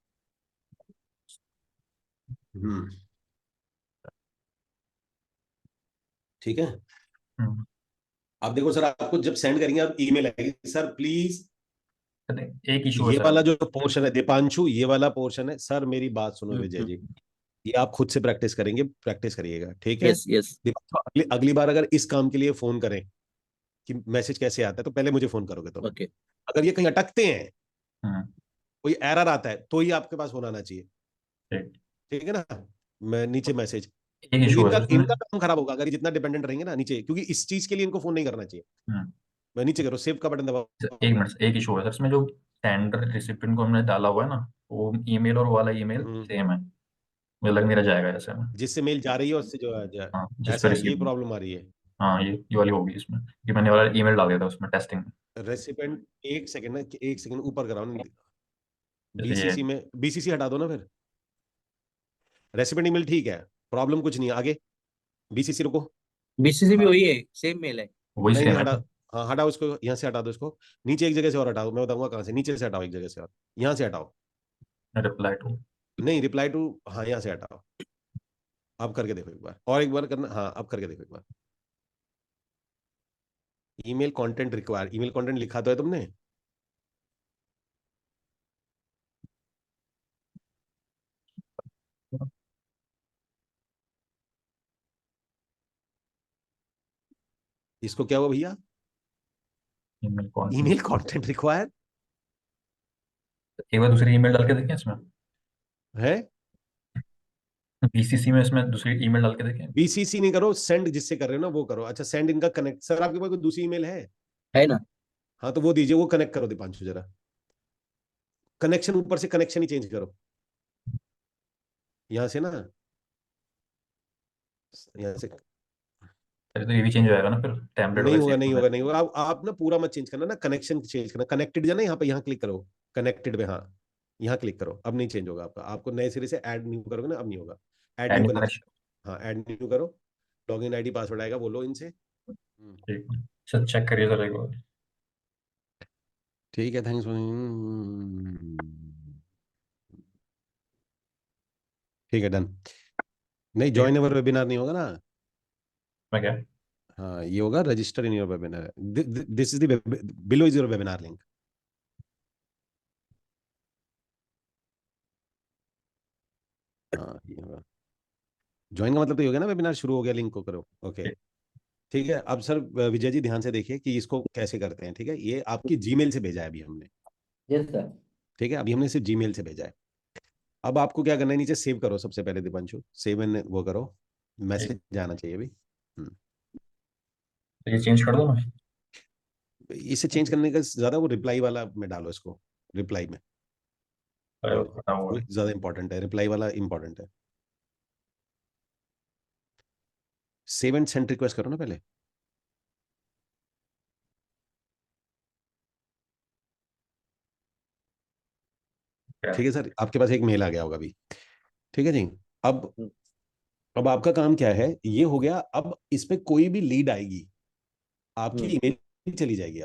Hmm, ठीक है। हम्म, आप देखो सर, आपको जब सेंड करेंगे आप ईमेल आएगी, सर प्लीज एक इशू है ये सर। वाला जो पोर्शन है दीपांशु, ये वाला पोर्शन है सर, मेरी बात सुनो विजय हम्म। जी, ये आप खुद से प्रैक्टिस करेंगे, प्रैक्टिस करिएगा, ठीक है। Yes yes. दीपांशु, अगली बार अगर इस काम के लिए फोन करें कि मैसेज कैसे आता है, तो पहले मुझे फोन करोगे तुम। ओके। अगर ये कहीं अटकते हैं, हम्म, कोई एरर आता है, तो ही आपके पास फोन आना चाहिए, ठीक। ठीक है ना। मैं नीचे मैसेज, एक क्योंकि इशू है इनका सर इसमें। इनका काम खराब होगा अगर ये जितना डिपेंडेंट रहेंगे ना नीचे, क्योंकि इस चीज के लिए इनको फोन नहीं करना चाहिए। हम्म, मैं नीचे करो, सेव का बटन दबाओ एक अपना। मिनट, एक इशू है सर इसमें, जो सेंडर रिसिपिएंट को हमने डाला हुआ है ना, वो ईमेल और वो वाला ईमेल हम्म, सेम है। मुझे लग नहीं रहा जाएगा ऐसे में। जिससे मेल जा रही है उससे जो हाँ, जिस पे ऐसा ये रिसीव। प्रॉब्लम आ रही है। हाँ, ये वाली होगी इसमें, कि मैंने वाला ईमेल डाल दिया था उसमें टेस्टिंग में। रेसिपेंट, एक सेकंड ना, एक सेकंड ऊपर कराओ ना। जैसे ये। BCC में, BCC हटा दो ना फिर। रेसिपेंट ईमेल ठीक है, प्रॉब्लम कुछ नहीं है आगे। BCC रुको, बीसीसी भी वही है, सेम मेल है। वही नहीं नहीं सेम है हटा। सर। हाँ हटाओ इसको, यहाँ से हटा दो इसको। नीचे एक जगह से और हटाओ, मैं बताऊंगा कहाँ से, नीचे से हटाओ एक जगह से और, यहाँ से हटाओ। Reply to. नहीं रिप्लाई टू, हाँ यहाँ से हटाओ। अब करके देखो एक बार, और एक बार करना, हाँ अब करके देखो एक बार। Email content require, email content लिखा तो है तुमने? इसको क्या हुआ भैया? Email content. Email content require एक बार दूसरी ईमेल डाल के देखें इसमें। है। बीसीसी में इसमें दूसरी ईमेल डाल के देखें। BCC नहीं करो, सेंड जिससे कर रहे हो ना वो करो। अच्छा सेंड इनका कनेक्ट, सर आपके पास कोई दूसरी ईमेल है? है ना। हाँ तो वो दीजिए, वो कनेक्ट करो दीपांशु जरा। कनेक्शन ऊपर से कनेक्शन ही चेंज करो, यहाँ से ना, यहाँ से। अरे तो ये भी चेंज हो जाएगा ना फिर, टेम्पलेट नहीं वगैरह होगा नहीं सेम होगा है। नहीं होगा, आप ना पूरा मत चेंज करना ना, कनेक्शन चेंज करना, कनेक्टेड जाना यहाँ पे, यहाँ क्लिक करो, कनेक्टेड पे, हाँ यहाँ क्लिक करो, अब नहीं चेंज होगा आपका, आपको नए सिरे से ऐड न्यू करोगे ना, अब नहीं होगा। Add add new new connection, connection. हाँ ऐड न्यू करो। लॉगिन ID पासवर्ड आएगा, बोलो इनसे। ठीक है सर, चेक करिए सर एक बार। ठीक है, थैंक्स। ठीक है, डन। नहीं, ज्वाइन अवर वेबिनार नहीं होगा ना। मैं क्या? हाँ, ये होगा register in your webinar. This is the below is your webinar link. हाँ, ये होगा। ज्वाइन का मतलब तो ये हो गया ना, वेबिनार शुरू हो गया, लिंक को करो। ओके, ठीक है। अब सर विजय जी ध्यान से देखिए कि इसको कैसे करते हैं। ठीक है, ये आपकी जीमेल से भेजा है अभी हमने। Yes sir. ठीक है, अभी हमने सिर्फ जीमेल से भेजा है। अब आपको क्या करना है, नीचे सेव करो सबसे पहले दीपांशु, सेव एंड वो करो, मैसेज जाना चाहिए अभी। तो ये चेंज कर दो मैं। इसे चेंज करने का ज्यादा वो रिप्लाई वाला में डालो इसको, रिप्लाई में। अरे वो वो फटा हुआ वो है। ज्यादा इंपॉर्टेंट है, रिप्लाई वाला इंपॉर्टेंट है। सेव एंड सेंड रिक्वेस्ट करो ना पहले। क्या? ठीक है सर, आपके पास एक मेल आ गया होगा अभी। ठीक है जी। अब अब आपका काम क्या है, ये हो गया। अब इस पे कोई भी लीड आएगी, आपकी ईमेल चली जाएगी।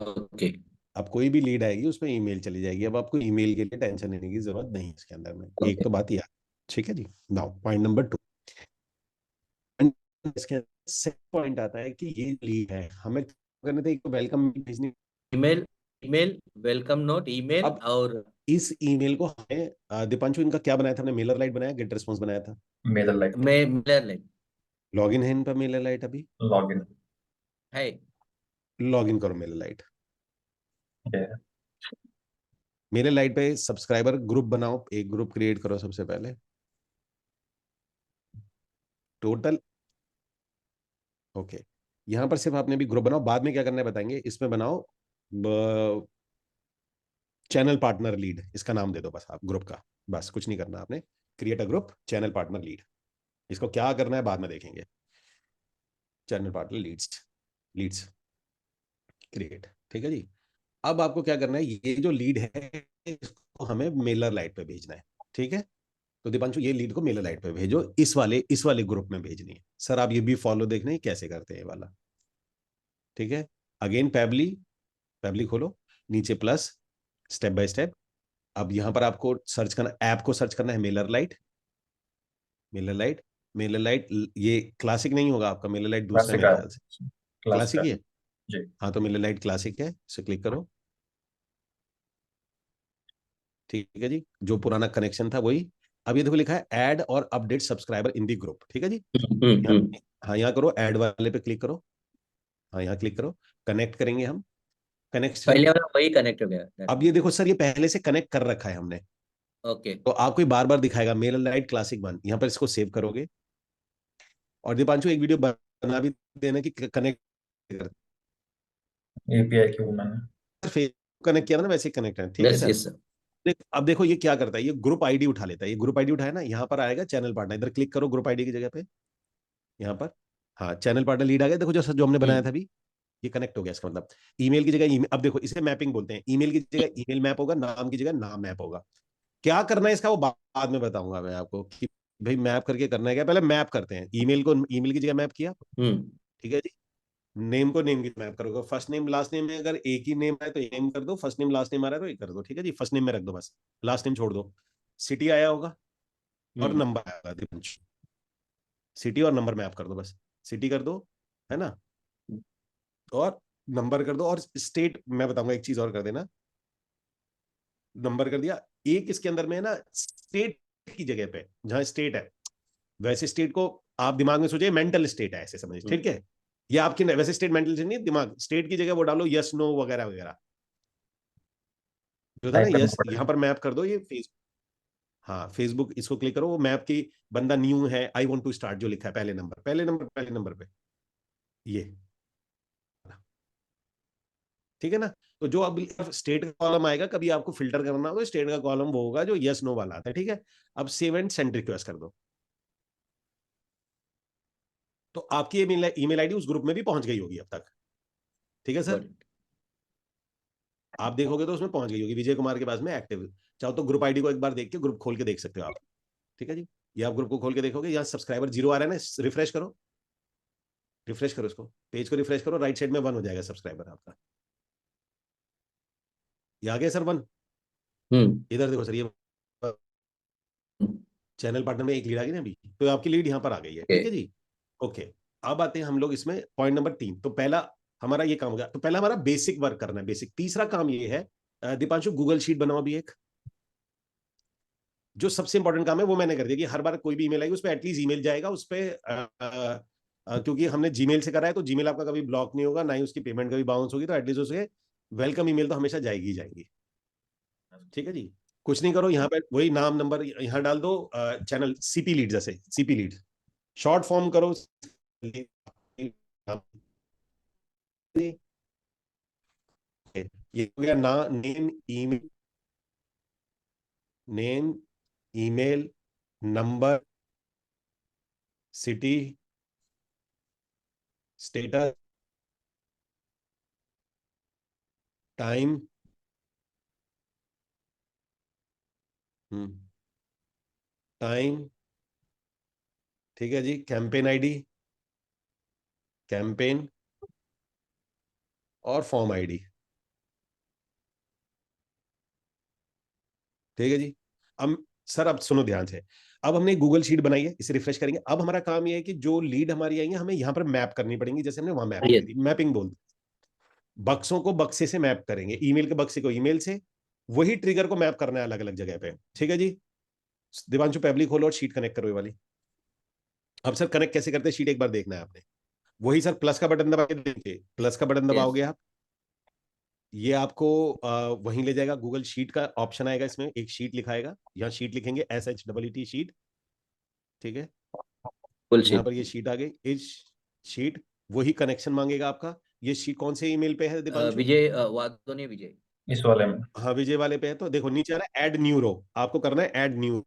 ओके। अब कोई भी लीड आएगी उस पर ईमेल चली जाएगी। अब आपको ईमेल के लिए टेंशन लेने की जरूरत नहीं है इसके अंदर में। एक ओके। तो बात याद। ठीक है जी। Now point number 2। इसके सेकंड पॉइंट आता है कि ये लीड है, हमें करने थे, एक तो वेलकम भेजनी। Email, email welcome note email अब और इस ईमेल को हमें दीपांशु इनका क्या बनाया था हमने, मेलर लाइट बनाया, गेट रिस्पॉन्स बनाया था। मेदर लाइट। मैं मेलर लाइन लॉगिन है इन पर मेलर लाइट अभी। Log in. है। लॉगिन करो मेलर लाइट। ये मेलर लाइट पे सब्सक्राइबर ग्रुप बनाओ, एक ग्रुप क्रिएट करो सबसे पहले। टोटल। ओके, यहाँ पर सिर्फ आपने भी ग्रुप बनाओ, बाद में क्या करना है बताएंगे। इसमें बनाओ चैनल पार्टनर लीड, इसका नाम दे दो बस आप ग्रुप का। बस कुछ नहीं करना आपने। Create a group channel partner lead. इसको क्या करना है बाद में देखेंगे। Channel partner leads, leads create. ठीक है जी। अब आपको क्या करना है, ये जो लीड है इसको हमें मेलर लाइट पे भेजना है। ठीक है, तो दीपांशु ये लीड को मेलर लाइट पे भेजो, इस वाले ग्रुप में भेजनी है। सर आप ये भी फॉलो देखना है कैसे करते हैं ये वाला। ठीक है, अगेन पैबली, पैबली खोलो, नीचे प्लस, स्टेप बाय स्टेप। अब यहां पर आपको सर्च करना, ऐप को सर्च करना है Mailer light. Mailer light, Mailer light, ये क्लासिक नहीं होगा आपका, मेलर लाइट दूसरा है क्लासिक मेरे है। ख्याल से। क्लासिक क्लासिक है। ही है। जी। हाँ, तो मेलर लाइट क्लासिक है, इसे क्लिक करो। ठीक है जी, जो पुराना कनेक्शन था वही। अब ये देखो लिखा है ऐड और अपडेट सब्सक्राइबर इन दी ग्रुप। ठीक है जी। यहाँ, हम्म। हाँ यहाँ करो, ऐड वाले पे क्लिक करो। हाँ यहाँ क्लिक करो, कनेक्ट करेंगे हम। कनेक्ट करो। पहले वाला वही कनेक्ट हो गया। अब ये देखो सर, ये पहले से कनेक्ट कर रखा है हमने, ओके। तो आपको ये बार बार दिखाएगा मेलर लाइट क्लासिक वन। यहाँ पर इसको सेव करोगे। और दीपांशु एक वीडियो बना भी देना कि कनेक्ट कर, एपीआई क्यों मैंने। फेसबुक कनेक्ट किया था ना वैसे ही कनेक्ट है। ठीक है यस सर। Yes sir. अब देखो ये क्या करता है, ये ग्रुप आईडी उठा लेता है। ये ग्रुप आईडी उठाया ना, यहाँ पर आएगा चैनल पार्टनर, इधर क्लिक करो ग्रुप आईडी की जगह पे, यहाँ पर। हाँ, चैनल पार्टनर लीड आ गया, देखो जो हमने बनाया था अभी, ये कनेक्ट हो गया। इसका मतलब ईमेल की जगह ईमेल, अब देखो इसे मैपिंग बोलते हैं। ईमेल की जगह ईमेल मैप होगा, नाम की जगह नाम मैप होगा। क्या करना है इसका वो बाद में बताऊंगा मैं आपको कि भाई मैप करके करना है क्या। पहले मैप करते हैं, ईमेल को ईमेल की जगह मैप किया। हम्म। ठीक है जी। नेम को नेम की मैप करोगे, फर्स्ट नेम लास्ट नेम में अगर एक ही नेम है तो नेम कर दो, फर्स्ट नेम लास्ट नेम आ रहा है तो ये कर दो। ठीक है जी, फर्स्ट नेम में रख दो बस, लास्ट नेम छोड़ दो। सिटी आया होगा और हम्म। नंबर आएगा दीपांशु। सिटी और नंबर मैप कर दो बस। सिटी कर दो, है ना, और नंबर कर दो। और स्टेट मैं बताऊंगा, एक चीज और कर देना। नंबर कर दिया। एक इसके अंदर में है ना, स्टेट की जगह पे जहां स्टेट है, वैसे स्टेट को आप दिमाग में सोचिए मेंटल स्टेट है, ऐसे समझिए। ठीक है, ये आपकी वैसे स्टेट मेंटल स्टेट नहीं, दिमाग स्टेट की जगह वो डालो यस नो वगैरह वगैरह, जो था ना टाइप करना यस। पड़ेगा। यहाँ पर मैप कर दो ये फेस। हाँ, फेसबुक, इसको क्लिक करो, वो मैप की बंदा न्यू है, आई वांट टू स्टार्ट जो लिखा है पहले नंबर, पहले नंबर पे ये। ठीक है ना। तो जो अब स्टेट का कॉलम आएगा, कभी आपको फिल्टर करना हो तो स्टेट का कॉलम वो होगा जो यस नो वाला आता है। ठीक है, अब सेव एंड सेंड रिक्वेस्ट कर दो, तो आपकी ईमेल आईडी उस ग्रुप में भी पहुंच गई होगी अब तक। ठीक है सर, गॉट आप देखोगे तो उसमें पहुंच गई होगी, विजय कुमार के पास में एक्टिव। चाहो तो ग्रुप आईडी को एक बार देख के ग्रुप खोल के देख सकते हो आप। ठीक है जी, ये आप ग्रुप को खोल के देखोगे, यहाँ सब्सक्राइबर 0 आ रहा है ना, रिफ्रेश करो, रिफ्रेश करो इसको, पेज को रिफ्रेश करो, राइट साइड में 1 हो जाएगा सब्सक्राइबर आपका। ये आ गया सर 1। हम्म। इधर देखो सर, ये चैनल पार्टनर में एक लीड आ गई ना अभी, तो आपकी लीड यहाँ पर आ गई है, ठीक है जी। ओके, अब आते हैं हम लोग इसमें पॉइंट नंबर 3। तो पहला हमारा ये काम हो गया, तो पहला हमारा बेसिक वर्क करना है, बेसिक। तीसरा काम ये है दीपांशु, गूगल शीट बनाओ अभी एक। जो सबसे इंपॉर्टेंट काम है वो मैंने कर दिया कि हर बार कोई भी ईमेल आएगी उस पर एटलीस्ट ईमेल जाएगा उस पर, क्योंकि हमने जीमेल से करा है तो जीमेल आपका कभी ब्लॉक नहीं होगा, ना ही उसकी पेमेंट कभी बाउंस होगी, तो एटलीस्ट उसके वेलकम ईमेल तो हमेशा जाएगी ही जाएगी, ठीक है जी। कुछ नहीं करो, यहाँ पे वही नाम नंबर यहाँ डाल दो, चैनल सीपी लीड, जैसे सीपी लीड शॉर्ट फॉर्म करो। ये हो गया ना, name email, name email number city status time, time, ठीक है जी। कैंपेन आईडी, कैंपेन और फॉर्म आईडी, ठीक है जी। अब सर अब सुनो ध्यान से, अब हमने गूगल शीट बनाई है, इसे रिफ्रेश करेंगे। अब हमारा काम ये है कि जो लीड हमारी आई है हमें यहाँ पर मैप करनी पड़ेंगी, जैसे हमने वहां मैप Yes. की थी, मैपिंग बोलते। बक्सों को बक्से से मैप करेंगे, ईमेल के बक्से को ईमेल से, वही ट्रिगर को मैप करना है अलग अलग जगह पे, ठीक है जी। दिवांशु पैबली खोलो और शीट कनेक्ट करो ये वाली। अब सर कनेक्ट कैसे करते हैं शीट एक बार देखना है आपने। वही सर प्लस का बटन दबा के देखिए, प्लस का बटन दबाओगे आप, ये आपको वहीं ले जाएगा, गूगल शीट का ऑप्शन आएगा, इसमें एक शीट लिखाएगा, यहाँ शीट लिखेंगे SHEET शीट, ठीक है। फुल यहाँ शीट। पर ये शीट आ गई, इस शीट, वही कनेक्शन मांगेगा आपका। ये शीट कौन से ईमेल पे है दीपांशु? विजय वाधवानी विजय। इस वाले में। हाँ विजय वाले पे है, तो देखो नीचे आ रहा है ऐड न्यू रो, आपको करना है ऐड न्यू,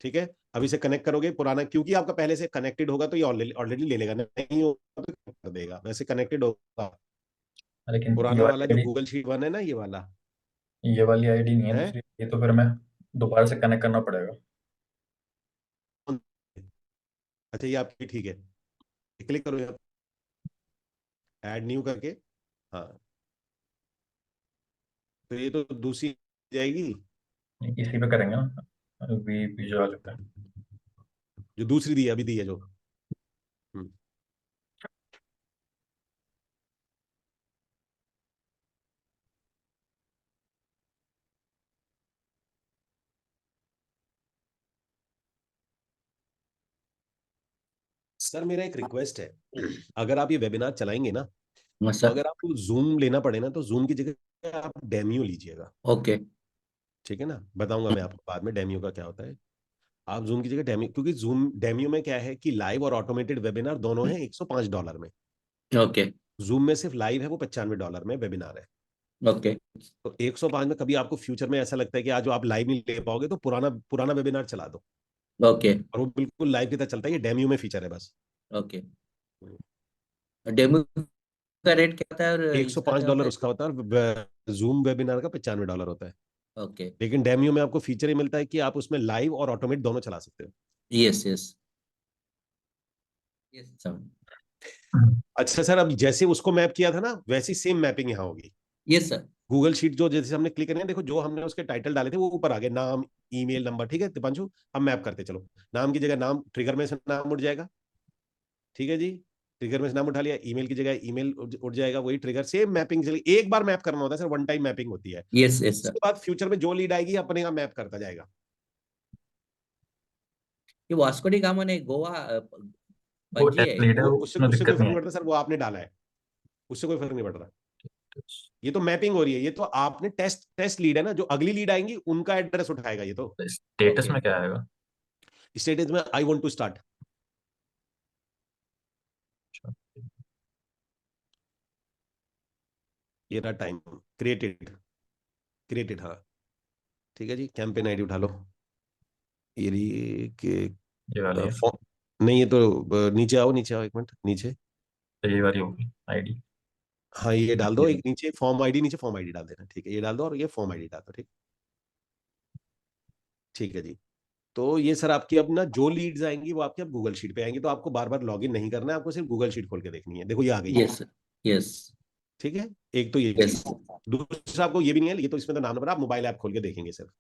ठीक है। अब इसे कनेक्ट करोगे पुराना, क्योंकि आपका पहले से कनेक्टेड होगा तो ये ऑलरेडी ले लेगा, नहीं होगा तो कर देगा, वैसे कनेक्टेड होगा। लेकिन पुराना वाला जो गूगल शीट 1 है ना, ये वाला ये वाली आईडी नहीं है है। दूसरी, ये तो फिर मैं दोबारा से कनेक्ट करना पड़ेगा। अच्छा ये आपकी ठीक है, क्लिक करो यहाँ, ऐड न्यू करके। हाँ तो ये तो दूसरी जाएगी, इसी पे करेंगे ना, वी विजुअल पे। जो दूसरी दी है अभी, दी है जो। हम्म। सर मेरा एक रिक्वेस्ट है, अगर आप ये वेबिनार चलाएंगे ना, हाँ तो सर। अगर आपको जूम लेना पड़े ना, तो जूम की जगह आप डेमियो लीजिएगा, ओके। ठीक है ना। बताऊंगा मैं आपको बाद में डेमियो का क्या होता है। आप जूम की जगह डेमियो, क्योंकि जूम डेमियो में क्या है कि लाइव और ऑटोमेटेड वेबिनार दोनों है $105 में। ओके। जूम में सिर्फ लाइव है, वो $95 में वेबिनार है। ओके। तो 105 में कभी आपको फ्यूचर में ऐसा लगता है कि आज जो आप लाइव नहीं ले पाओगे, तो पुराना पुराना वेबिनार चला दो, ओके। और वो बिल्कुल लाइव की तरह चलता है। ये डेमियो में फीचर है बस। ओके। डेमो का रेट क्या होता है और इसका क्या होता $105 है? उसका होता है, जूम वेबिनार का $95 होता है। ओके। लेकिन डेमियो में आपको फीचर ही मिलता है कि आप उसमें लाइव और ऑटोमेट दोनों चला सकते हो। Yes yes yes sir. अच्छा सर, अब जैसे उसको मैप किया था ना, वैसी सेम मैपिंग यहाँ होगी। Yes sir. गूगल शीट जो जैसे हमने क्लिक करें, देखो जो हमने उसके टाइटल डाले थे वो ऊपर आ गए, नाम ईमेल नंबर, ठीक है दीपांशु। हम मैप करते चलो, नाम की जगह नाम, ट्रिगर में से नाम उठ जाएगा, ठीक है जी। ट्रिगर में से नाम उठा लिया, ईमेल की जगह ईमेल उठ जाएगा, वही ट्रिगर, सेम मैपिंग चलेगी। एक बार मैप करना होता है सर, वन टाइम मैपिंग होती है। Yes yes sir. उसके बाद फ्यूचर में जो लीड आएगी अपने आप मैप करता जाएगा। ये वास्को डी गामा ने गोवा वो पणजी है। टेस्ट लीड है, वो वो उससे उसमें उससे कोई दिक्कत फर्क नहीं नहीं है। पड़ता सर, वो आपने डाला है, उससे कोई फर्क नहीं पड़ रहा। ये तो मैपिंग हो रही है, ये तो आपने टेस्ट टेस्ट लीड है ना, जो अगली लीड आएंगी उनका एड्रेस उठाएगा ये तो। Status okay. में क्या आएगा? स्टेटस में आई वांट टू स्टार्ट, ये रहा टाइम, क्रिएटेड, क्रिएटेड, हाँ ठीक है जी। कैंपेन आईडी उठा लो, ये रही कि ये वाली है, नहीं, ये तो नीचे आओ, नीचे आओ, एक मिनट नीचे। तो ये वाली होगी आईडी। हाँ ये डाल दो, एक नीचे फॉर्म आईडी, नीचे फॉर्म आईडी डाल देना, ठीक है, ये डाल दो और ये फॉर्म आईडी डाल दो, ठीक, ठीक है जी। तो ये सर आपकी अब ना जो लीड्स आएंगी वो आपके अब गूगल शीट पे आएंगी, तो आपको बार बार लॉगिन नहीं करना है, आपको सिर्फ गूगल शीट खोल के देखनी है। देखो ये आ गई है, यस यस ठीक है। एक तो ये यस। चीज, दूसरा आपको ये भी नहीं है, ये तो इसमें तो नाम नंबर, आप मोबाइल ऐप खोल के देखेंगे सिर्फ,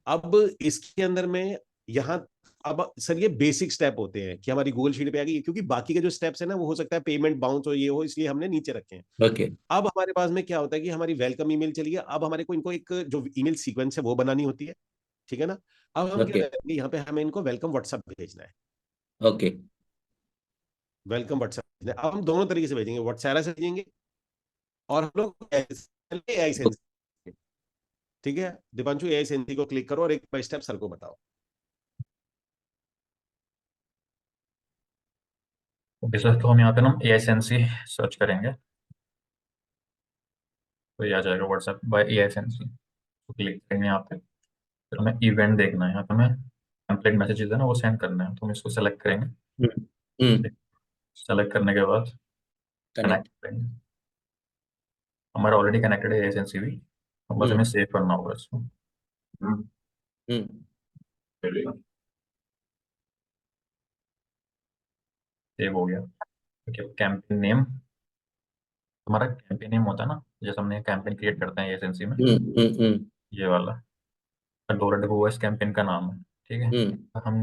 अब इसके अंदर में यहाँ, अब सर ये बेसिक स्टेप होते हैं कि हमारी गूगल शीट पे आ गई, क्योंकि बाकी के जो स्टेप्स है ना वो हो सकता है पेमेंट बाउंस हो, ये हो, इसलिए हमने नीचे रखे हैं। ओके अब हमारे पास में क्या होता है कि हमारी वेलकम ईमेल चली है, अब हमारे को इनको एक जो ईमेल सीक्वेंस है वो बनानी होती है, ठीक है ना। अब हम क्या ओके करेंगे, यहाँ पे हमें इनको वेलकम व्हाट्सएप भेजना है, ओके वेलकम व्हाट्सएप भेजना है। अब हम दोनों तरीके से भेजेंगे, व्हाट्सएप से भेजेंगे और हम लोग एआई सेंस, ठीक है दीपांशु, एआई सेंस को क्लिक करो और एक बाय स्टेप सर को बताओ। ओके सर, तो हम यहाँ पे ना AISNC सर्च करेंगे तो ये आ जाएगा व्हाट्सएप बाय AISNC, तो क्लिक करेंगे यहाँ पे। फिर हमें इवेंट देखना है, यहाँ पे हमें टेम्पलेट मैसेजेस है ना वो सेंड करना है, तो हम इसको सेलेक्ट करेंगे। हम्म सेलेक्ट करने के बाद कनेक्ट कनेक्ट करेंगे। हमारा ऑलरेडी कनेक्टेड है AISNC भी, तो बस हमें सेव करना होगा इसको। हम्म सेव हो गया। ओके, कैंपेन नेम, हमारा कैंपेन नेम होता है ना, जैसे हमने कैंपेन क्रिएट करते हैं AISNC में, हम्म ये वाला डोरा डब्बू इस कैंपेन का नाम है, ठीक है। तो हम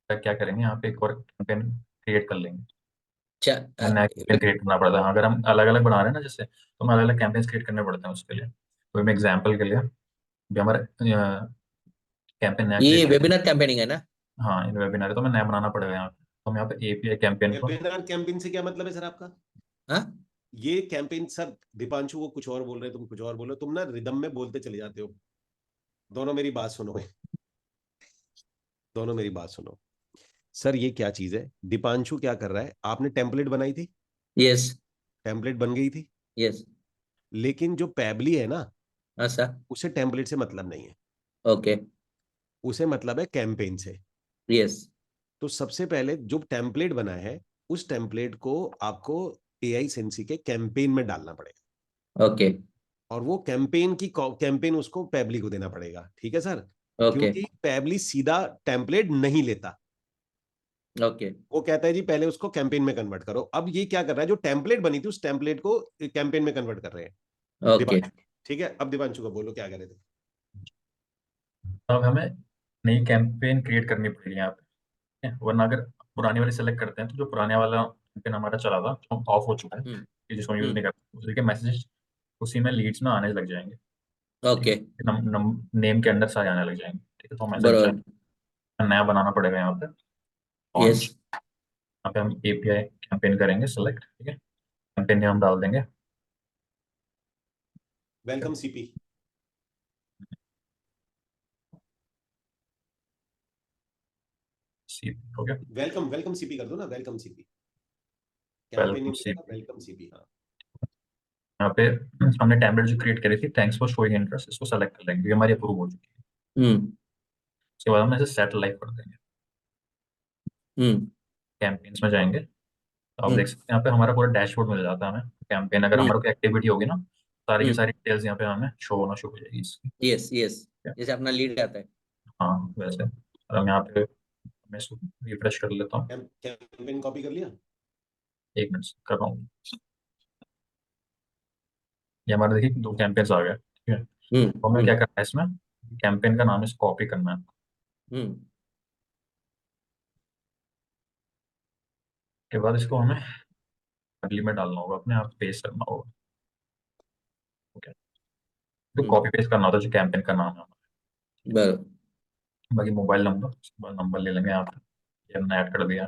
क्या करेंगे, यहाँ पे एक और कैंपेन क्रिएट कर लेंगे। हमें नया कैंपेन क्रिएट करना पड़ता है, अगर हम अलग अलग बना रहे हैं ना जैसे, तो हमें अलग अलग कैंपेन क्रिएट करने पड़ते हैं उसके लिए। तो मैं एग्जाम्पल के लिए भी हमारा कैंपेन नया ये क्रिएट कर, वेबिनार कैंपेनिंग है ना? हाँ इन वेबिनार है तो मैं नया बनाना पड़ेगा यहाँ पे। तो हम यहाँ पे API कैंपेन को, वेबिनार कैंपेन से क्या मतलब है सर आपका? हाँ ये कैंपेन सर, दीपांशु वो कुछ और बोल रहे हैं, तुम कुछ और बोलो, तुम ना रिदम में बोलते चले जाते हो। दोनों मेरी बात सुनो, दोनों मेरी बात सुनो। सर ये क्या चीज है, दीपांशु क्या कर रहा है, आपने टेम्पलेट बनाई थी, यस टेम्पलेट बन गई थी, यस लेकिन जो पैबली है ना, हाँ सर उसे टेम्पलेट से मतलब नहीं है, ओके उसे मतलब है कैंपेन से। यस तो सबसे पहले जो टेम्पलेट बना है, उस टेम्पलेट को आपको एआई सेंसी के कैंपेन में डालना पड़ेगा, ओके और वो कैंपेन उसको पैबली को देना पड़ेगा, ठीक है सर। ओके क्योंकि पैबली सीधा टेम्पलेट नहीं लेता, ओके वो कहता है जी पहले उसको कैंपेन में कन्वर्ट करो। अब ये क्या कर रहा है, जो टेम्पलेट बनी थी उस टेम्पलेट को कैंपेन में कन्वर्ट कर रहे हैं ओके दीपांशु, ठीक है। अब दीपांशु को बोलो क्या करे थे। अब हमें नई कैंपेन क्रिएट करनी पड़ेगी यहाँ पे, ठीक है? वरना अगर पुरानी वाली सेलेक्ट करते हैं तो जो पुराने वाला कैंपेन हमारा चला था जो ऑफ हो चुका है, कि जिसको यूज नहीं हम्म करते, उसी के मैसेज उसी में लीड्स में आने लग जाएंगे, ठीक ओके है, नेम के अंदर सारे आने लग जाएंगे, ठीक है। तो हमें ऐसा बराबर नया बनाना पड़ेगा यहाँ पे। यस लॉन्च, यहाँ पे हम API कैंपेन करेंगे सेलेक्ट, ठीक है। कैंपेन नेम हम डाल देंगे, वेलकम सीपी, हो गया वेलकम वेलकम सीपी कर दो ना, वेलकम सीपी, कैंपेन वेलकम नहीं सी। मिलेगा, वेलकम सीपी, हाँ। यहाँ पे हमने टेम्पलेट जो क्रिएट करी थी, थैंक्स फॉर शोइंग इंटरेस्ट, इसको सेलेक्ट कर लेंगे, ये हमारी अप्रूव हो चुकी है। हम्म उसके बाद हम इसे सेट लाइव कर देंगे, हम्म कैंपेन्स में जाएंगे, तो आप देख हम्म सकते हैं यहाँ पे हमारा पूरा डैशबोर्ड मिल जाता है हमें। कैंपेन अगर हमारा कोई एक्टिविटी होगी ना, सारी की सारी डिटेल्स यहाँ पे हमें शो होना शुरू हो जाएगी इसकी, यस यस ठीक है? जैसे अपना लीड आता है। हाँ वैसे, और हम यहाँ पे, मैं इसको रिफ्रेश कर लेता हूँ, कैंपेन कॉपी कर लिया। एक मिनट कर रहा हूँ। ये हमारे देखिए 2 कैंपेन्स आ गए, ठीक है। तो हमें क्या हम्म करना है इसमें, कैंपेन का नाम इसको कॉपी करना है, हम्म के बाद इसको हमें अगली में डालना होगा, अपने आप पेस्ट करना होगा, ओके। तो हम्म कॉपी पेस्ट करना होता है जो कैंपेन का नाम है हमारा। बराबर बाकी मोबाइल नंबर, उसके बाद नंबर ले लेंगे यहाँ पे, ये हमने ऐड कर दिया।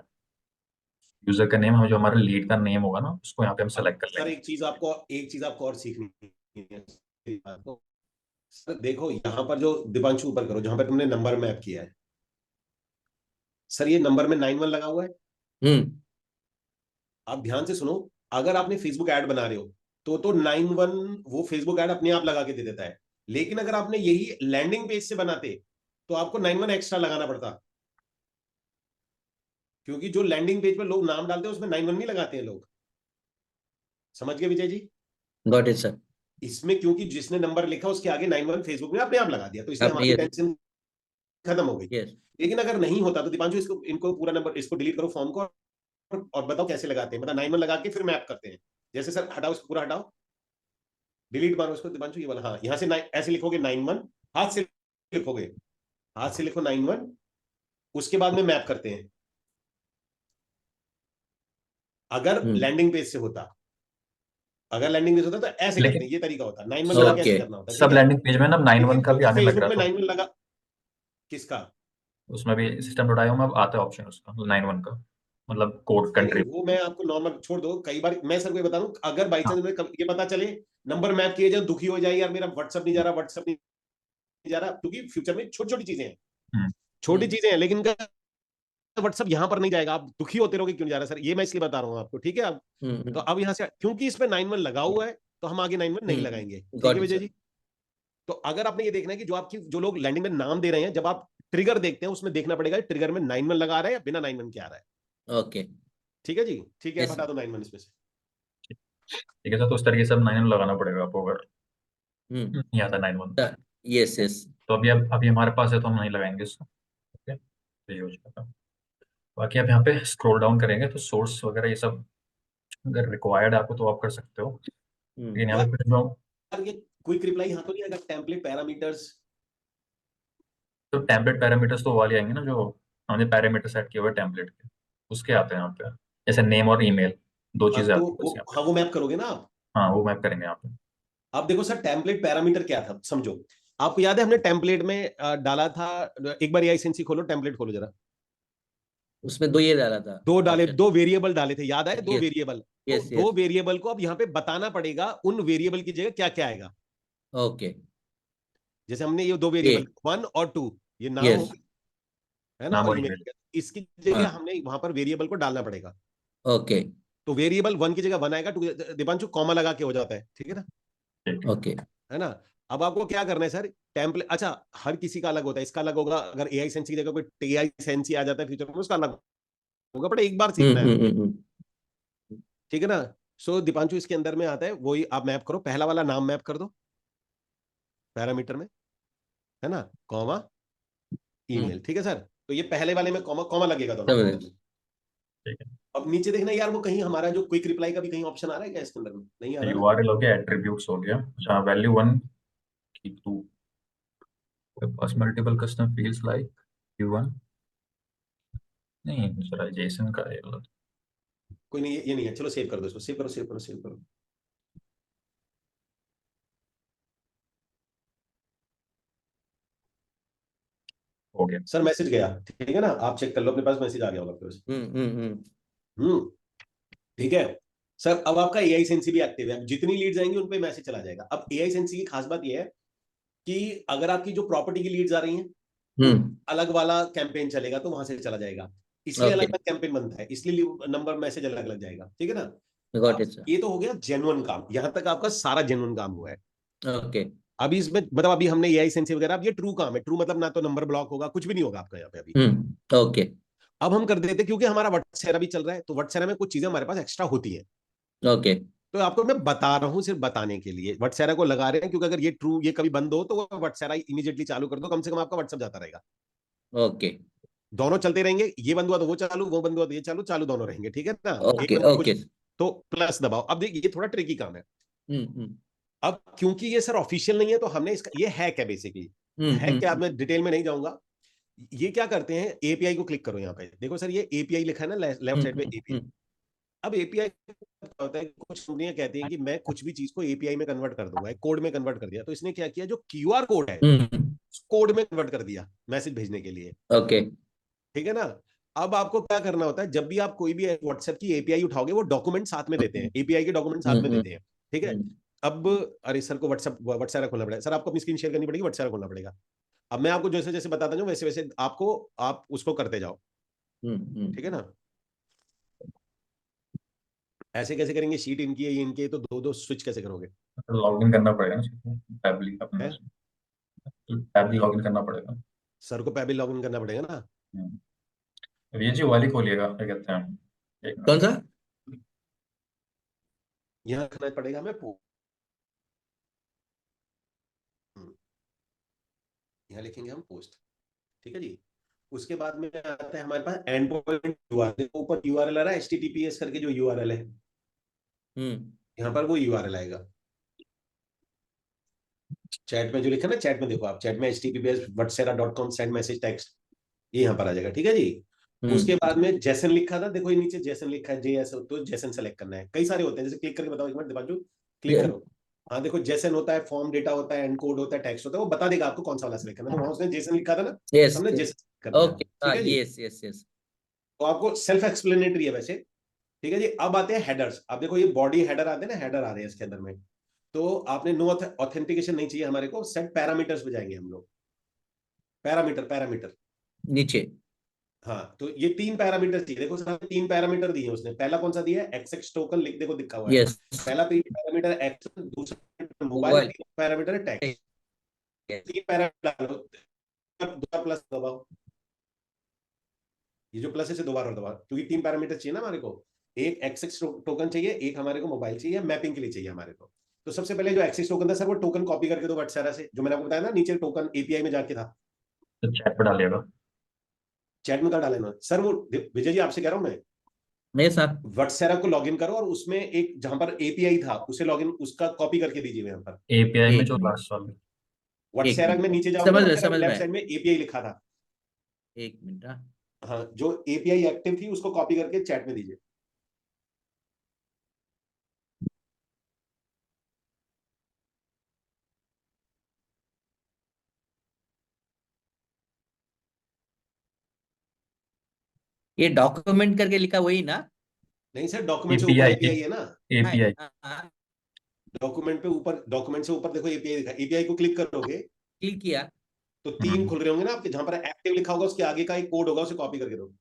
यूजर का नेम, हम जो हमारा लीड का नेम होगा ना उसको यहाँ पे हम अब सेलेक्ट कर सर लेंगे। एक चीज आपको और सीखनी है आपको। सर देखो यहाँ पर जो दीपांशु ऊपर करो, जहां पर तुमने नंबर मैप किया है, सर ये नंबर में 91 लगा हुआ है। हम्म आप ध्यान से सुनो, अगर आपने फेसबुक ऐड बना रहे हो तो 91 वो फेसबुक ऐड अपने आप लगा के दे देता है। लेकिन अगर आपने यही लैंडिंग पेज से बनाते तो आपको 91 एक्स्ट्रा लगाना पड़ता, क्योंकि जो लैंडिंग पेज पर लोग नाम डालते हैं उसमें 91 नहीं लगाते हैं लोग। समझ गए Vijay ji? Got it sir. इसमें क्योंकि जिसने नंबर लिखा उसके आगे 91 फेसबुक ने अपने आप लगा दिया, तो इसलिए आपने हमारी ये टेंशन खत्म हो गई। यस लेकिन अगर नहीं होता तो दीपांशु इसको इनको पूरा नंबर इसको डिलीट करो फॉर्म को, और बताओ कैसे लगाते हैं, मतलब 91 लगा के फिर मैप करते हैं। जैसे सर हटाओ, इसको पूरा हटाओ, डिलीट मारो इसको दीपांशु, ये वाला, हाँ यहाँ से ऐसे लिखोगे 91, हाथ से लिखोगे हाथ से लिखो 91, उसके बाद में मैप करते हैं। अगर लैंडिंग पेज से होता, अगर लैंडिंग पेज होता तो ऐसे करते लेकिन हैं, ये तरीका होता, 91 लगा के ऐसे ओके करना होता, सब ठीक है। लैंडिंग पेज में ना 91 लेकिन का भी क्योंकि आने लग फेसबुक रहा में था, 91 लगा, किसका? उसमें भी system.io में अब आता है ऑप्शन उसका 91 का, मतलब कोड नहीं कंट्री। वो मैं आपको नॉर्मल छोड़ दो, कई बार मैं सर को ये बता रहा हूँ, अगर बाई चांस में ये पता चले नंबर मैप किए जाए, दुखी हो जाए यार मेरा व्हाट्सअप नहीं जा रहा, व्हाट्सअप नहीं जा रहा, क्योंकि फ्यूचर में छोटी छोटी चीजें हैं, छोटी चीजें हैं, लेकिन व्हाट्सअप यहां पर नहीं जाएगा, आप दुखी होते रहोगे क्यों नहीं जा रहा सर, ये मैं इसलिए बता रहा हूँ आपको, ठीक है। अब तो अब यहाँ से क्योंकि इसमें 91 लगा हुआ है तो हम आगे 91 नहीं लगाएंगे, ठीक है गॉट इट विजय सर। जी। तो अगर आपने ये देखना है कि जो आपकी जो लोग लैंडिंग में नाम दे रहे हैं, जब आप ट्रिगर देखते हैं उसमें देखना पड़ेगा ट्रिगर में 91 लगा रहे हैं या बिना 91 के आ रहा है। ओके ठीक है जी, ठीक है, Yes, हटा दो 91 इसमें से। ठीक है सर, तो उस तरीके से अब 91 लगाना पड़ेगा आपको, अगर नहीं आता 91। यस यस तो अभी हमारे पास है तो हम नहीं लगाएंगे इसको। ओके, तो ये हो जाएगा। बाकी आप यहाँ पे स्क्रॉल डाउन करेंगे तो सोर्स वगैरह ये सब अगर रिक्वायर्ड है आपको तो आप कर सकते हो, लेकिन यहाँ पे कुछ जो यार ये क्विक रिप्लाई यहाँ तो नहीं आएगा, टेम्पलेट पैरामीटर्स? तो टेम्पलेट पैरामीटर्स तो वाले आएंगे ना, जो हमने पैरामीटर सेट किए हुए टेम्पलेट के, उसके आते हैं यहाँ पे, जैसे नेम और ईमेल, दो चीजें तो आती है बस यहाँ पे। हाँ वो मैप करोगे ना आप। हाँ, वो मैप करेंगे यहाँ पे। अब देखो सर टेम्पलेट पैरामीटर क्या था समझो, आपको याद है हमने टेम्पलेट में डाला था, एक बार एआईसेंसी खोलो, टेम्पलेट खोलो जरा, उसमें दो ये डाला था दो डाले, ऑप्शन। दो वेरिएबल डाले थे, याद है, दो यस वेरिएबल। तो यस दो यस वेरिएबल को अब यहाँ पे बताना पड़ेगा, उन वेरिएबल की जगह क्या क्या आएगा। ओके जैसे हमने ये दो ए वेरिएबल 1 और 2, ये नाम हो यस गया, है ना, नाम और और ईमेल ईमेल। हो गया, इसकी जगह हाँ हमने वहां पर वेरिएबल को डालना पड़ेगा। ओके तो वेरिएबल 1 की जगह 1 आएगा, दीपांशु कॉमा लगा के हो जाता है, ठीक है ना, ठीक है। ओके है ना। अब आपको क्या करना है सर, टेम्पलेट, अच्छा हर किसी का अलग होता है, इसका अलग होगा, अगर एआई सेंसी की जगह कोई टीआई सेंसी आ जाता है फ्यूचर में उसका अलग होगा, बट एक बार सीखना है आपको, हम्म। ठीक है ना। सो दीपांशु इसके अंदर में आता है, वही आप मैप करो, पहला वाला नाम मैप कर दो पैरामीटर में, है ना, कॉमा ईमेल, ठीक है सर। तो ये पहले वाले में कॉमा कॉमा लगेगा दोनों समझ में। गए। ठीक है, अब नीचे देखना यार, वो कहीं हमारा जो क्विक रिप्लाई का भी कहीं ऑप्शन आ रहा है क्या इसके अंदर में, नहीं आ रहा ना। यूआरएल हो गया, एट्रीब्यूट्स हो गया, अच्छा वैल्यू 1 की 2, pass multiple custom fields like U1, नहीं दूसरा जेसन का है अलग। कोई नहीं, ये नहीं है, चलो सेव कर दो इसको, सेव करो सेव करो सेव करो। हो गया। सर मैसेज गया, ठीक है ना, आप चेक कर लो अपने पास, मैसेज आ गया होगा आपके पास। हम्म, ठीक है सर। अब आपका एआई सेंसी भी एक्टिव है, अब जितनी लीड्स आएंगी उन पे मैसेज चला जाएगा। अब एआई सेंसी की खास बात यह है कि अगर आपकी जो प्रॉपर्टी की लीड्स आ रही हैं तो अलग वाला कैंपेन चलेगा, तो वहां से चला जाएगा, इसलिए अलग ओके अलग कैंपेन बनता है, इसलिए नंबर मैसेज अलग अलग जाएगा, ठीक है ना। गॉट अब इट सर। ये तो हो गया जेन्युइन काम, यहां तक आपका सारा जेन्युइन काम हुआ है। ओके अभी इसमें मतलब अभी हमने एआई सेंसी वगैरह, अब ये ट्रू काम है, ट्रू मतलब ना तो नंबर ब्लॉक होगा, कुछ भी नहीं होगा आपका यहाँ पे अभी। ओके अब हम कर देते, क्योंकि हमारा व्हाट्सएप भी चल रहा है, तो व्हाट्सएप में कुछ चीजें हमारे पास एक्स्ट्रा होती है, ओके तो आपको मैं बता रहा हूं सिर्फ बताने के लिए, व्हाट्सएप को लगा रहे हैं, क्योंकि अगर ये ट्रू ये कभी बंद हो तो व्हाट्सएप इमीडिएटली चालू कर दो, कम से कम आपका व्हाट्सएप जाता रहेगा। ओके दोनों चलते रहेंगे, ये बंद हुआ तो वो चालू, वो बंद हुआ तो ये चालू, चालू दोनों रहेंगे, ठीक है ना। एक ओके बंद कुछ ओके तो प्लस दबाओ। अब देखिए ये थोड़ा ट्रिकी काम है। हम्म अब क्योंकि ये सर ऑफिशियल नहीं है, तो हमने इसका, ये हैक है बेसिकली, हैक क्या, मैं डिटेल में नहीं जाऊंगा। ये क्या करते हैं, एपीआई को क्लिक करो, यहाँ पे देखो सर ये एपीआई लिखा है ना, लेफ्ट साइड पे एपीआई। अब एपीआई होता है, कुछ कंपनियां कहती हैं कि मैं कुछ भी चीज को एपीआई में कन्वर्ट कर दूंगा, एक कोड में कन्वर्ट कर दिया, तो इसने क्या किया, जो क्यूआर कोड है कोड में कन्वर्ट कर दिया मैसेज भेजने के लिए, ओके ठीक है ना। अब आपको क्या करना होता है, जब भी आप कोई भी व्हाट्सएप की एपीआई उठाओगे, वो डॉक्यूमेंट साथ में देते हैं, एपीआई के डॉक्यूमेंट साथ में देते हैं, ठीक है। अब अरे सर को व्हाट्सएप खोलना पड़ेगा, सर आपको अपनी स्क्रीन शेयर करनी पड़ेगी, व्हाट्सएप खोलना पड़ेगा। अब मैं आपको जैसे जैसे बताता जाऊं वैसे वैसे आपको, आप उसको करते जाओ, ठीक है ना। ऐसे कैसे करेंगे, शीट इनकी है ये इनकी है, तो दो दो स्विच कैसे करोगे, लॉग इन करना पड़ेगा ना टैबली अपने है उसमें, टैबली लॉग इन करना पड़ेगा। सर को पैबिल लॉग इन करना पड़ेगा ना। अब ये जी वाली खोलिएगा, क्या कहते हैं, एक कौन मिनट। सा यहाँ रखना पड़ेगा, मैं यहाँ लिखेंगे हम पोस्ट, ठीक है जी। उसके बाद में आता है हमारे पास एंड पॉइंट यूआरएल, ऊपर यूआरएल आ रहा है https करके, जो यूआरएल है यहाँ पर वो यूआरएल आएगा, चैट में जो लिखा ना, चैट में देखो आप, चैट में https://whatsera.com सेंड मैसेज टेक्स्ट, ये यहाँ पर आ जाएगा, ठीक है जी। उसके बाद में जैसन लिखा था, देखो ये नीचे जैसन लिखा है, JS, तो जैसन सेलेक्ट करना है। कई सारे होते हैं, जैसे क्लिक करके बताओ एक मिनट दीपांशु, क्लिक करो। हाँ देखो, जैसन होता है, फॉर्म डेटा होता है, एनकोड होता है, टेक्स्ट होता है, वो बता देगा आपको कौन सा वाला सेलेक्ट करना है। तो वहां उसने जैसन लिखा था ना, हमने जैसन कर दिया, ओके, ठीक है जी। Yes yes yes. तो आपको सेल्फ एक्सप्लेनेटरी है वैसे, ठीक है जी। अब आते हैं हेडर्स। अब देखो ये बॉडी हेडर आते हैं ना, हेडर आ रहे हैं इसके अंदर में। तो आपने नो ऑथेंटिकेशन नहीं चाहिए हमारे को, सेट पैरामीटर्स पे जाएंगे हम लोग। पैरामीटर, पैरामीटर नीचे। हाँ, तो ये 3 पैरामीटर चाहिए। देखो सर, 3 पैरामीटर दिए उसने। पहला कौन सा दिया है? एक्सएक्स टोकन, लिख देखो दिखा हुआ है। यस। पहला पैरामीटर एक्स, दूसरा मोबाइल, मोबाइल। तीसरा पैरामीटर है टेक्स्ट। 3 पैरामीटर डालो, दो प्लस दबाओ। ये जो प्लस है, दो बार और दबाओ, क्योंकि 3 पैरामीटर चाहिए ना हमारे को। एक एक्सएक्स टोकन चाहिए, एक हमारे को मोबाइल चाहिए, मैपिंग के लिए चाहिए हमारे को। तो सबसे पहले जो एक्सेस टोकन था सर, वो टोकन कॉपी करके दो व्हाट्सएप से, जो मैंने आपको बताया ना, नीचे टोकन एपीआई में जाके था। तो चैट पे डालिएगा। चैट में कर डालेना सर। वो विजय जी आपसे कह रहा हूं मैं, मेरे साथ व्हाट्सएप को लॉगिन करो और उसमें एक जहां पर एपीआई था उसे लॉगिन, उसका कॉपी करके दीजिए यहाँ पर। एपीआई में एक जो मिनट, लास्ट वाला। एक व्हाट्सएप में मिनट, नीचे जाओगे ना, व्हाट्सएप समझ लेफ्ट में। साइड में एपीआई लिखा था। एक मिनट, हाँ। हाँ, जो एपीआई एक्टिव थी उसको कॉपी करके चैट में दीजिए। ये डॉक्यूमेंट करके लिखा वही ना? नहीं सर, डॉक्यूमेंट से ऊपर एपीआई, एपीआई है ना। हाँ एपीआई। हाँ हाँ, डॉक्यूमेंट पे ऊपर, डॉक्यूमेंट से ऊपर देखो एपीआई लिखा, एपीआई को क्लिक करोगे क्लिक किया। तो 3 खुल रहे होंगे ना आपके, जहां पर एक्टिव लिखा होगा उसके आगे का एक कोड होगा, उसे कॉपी करके दो।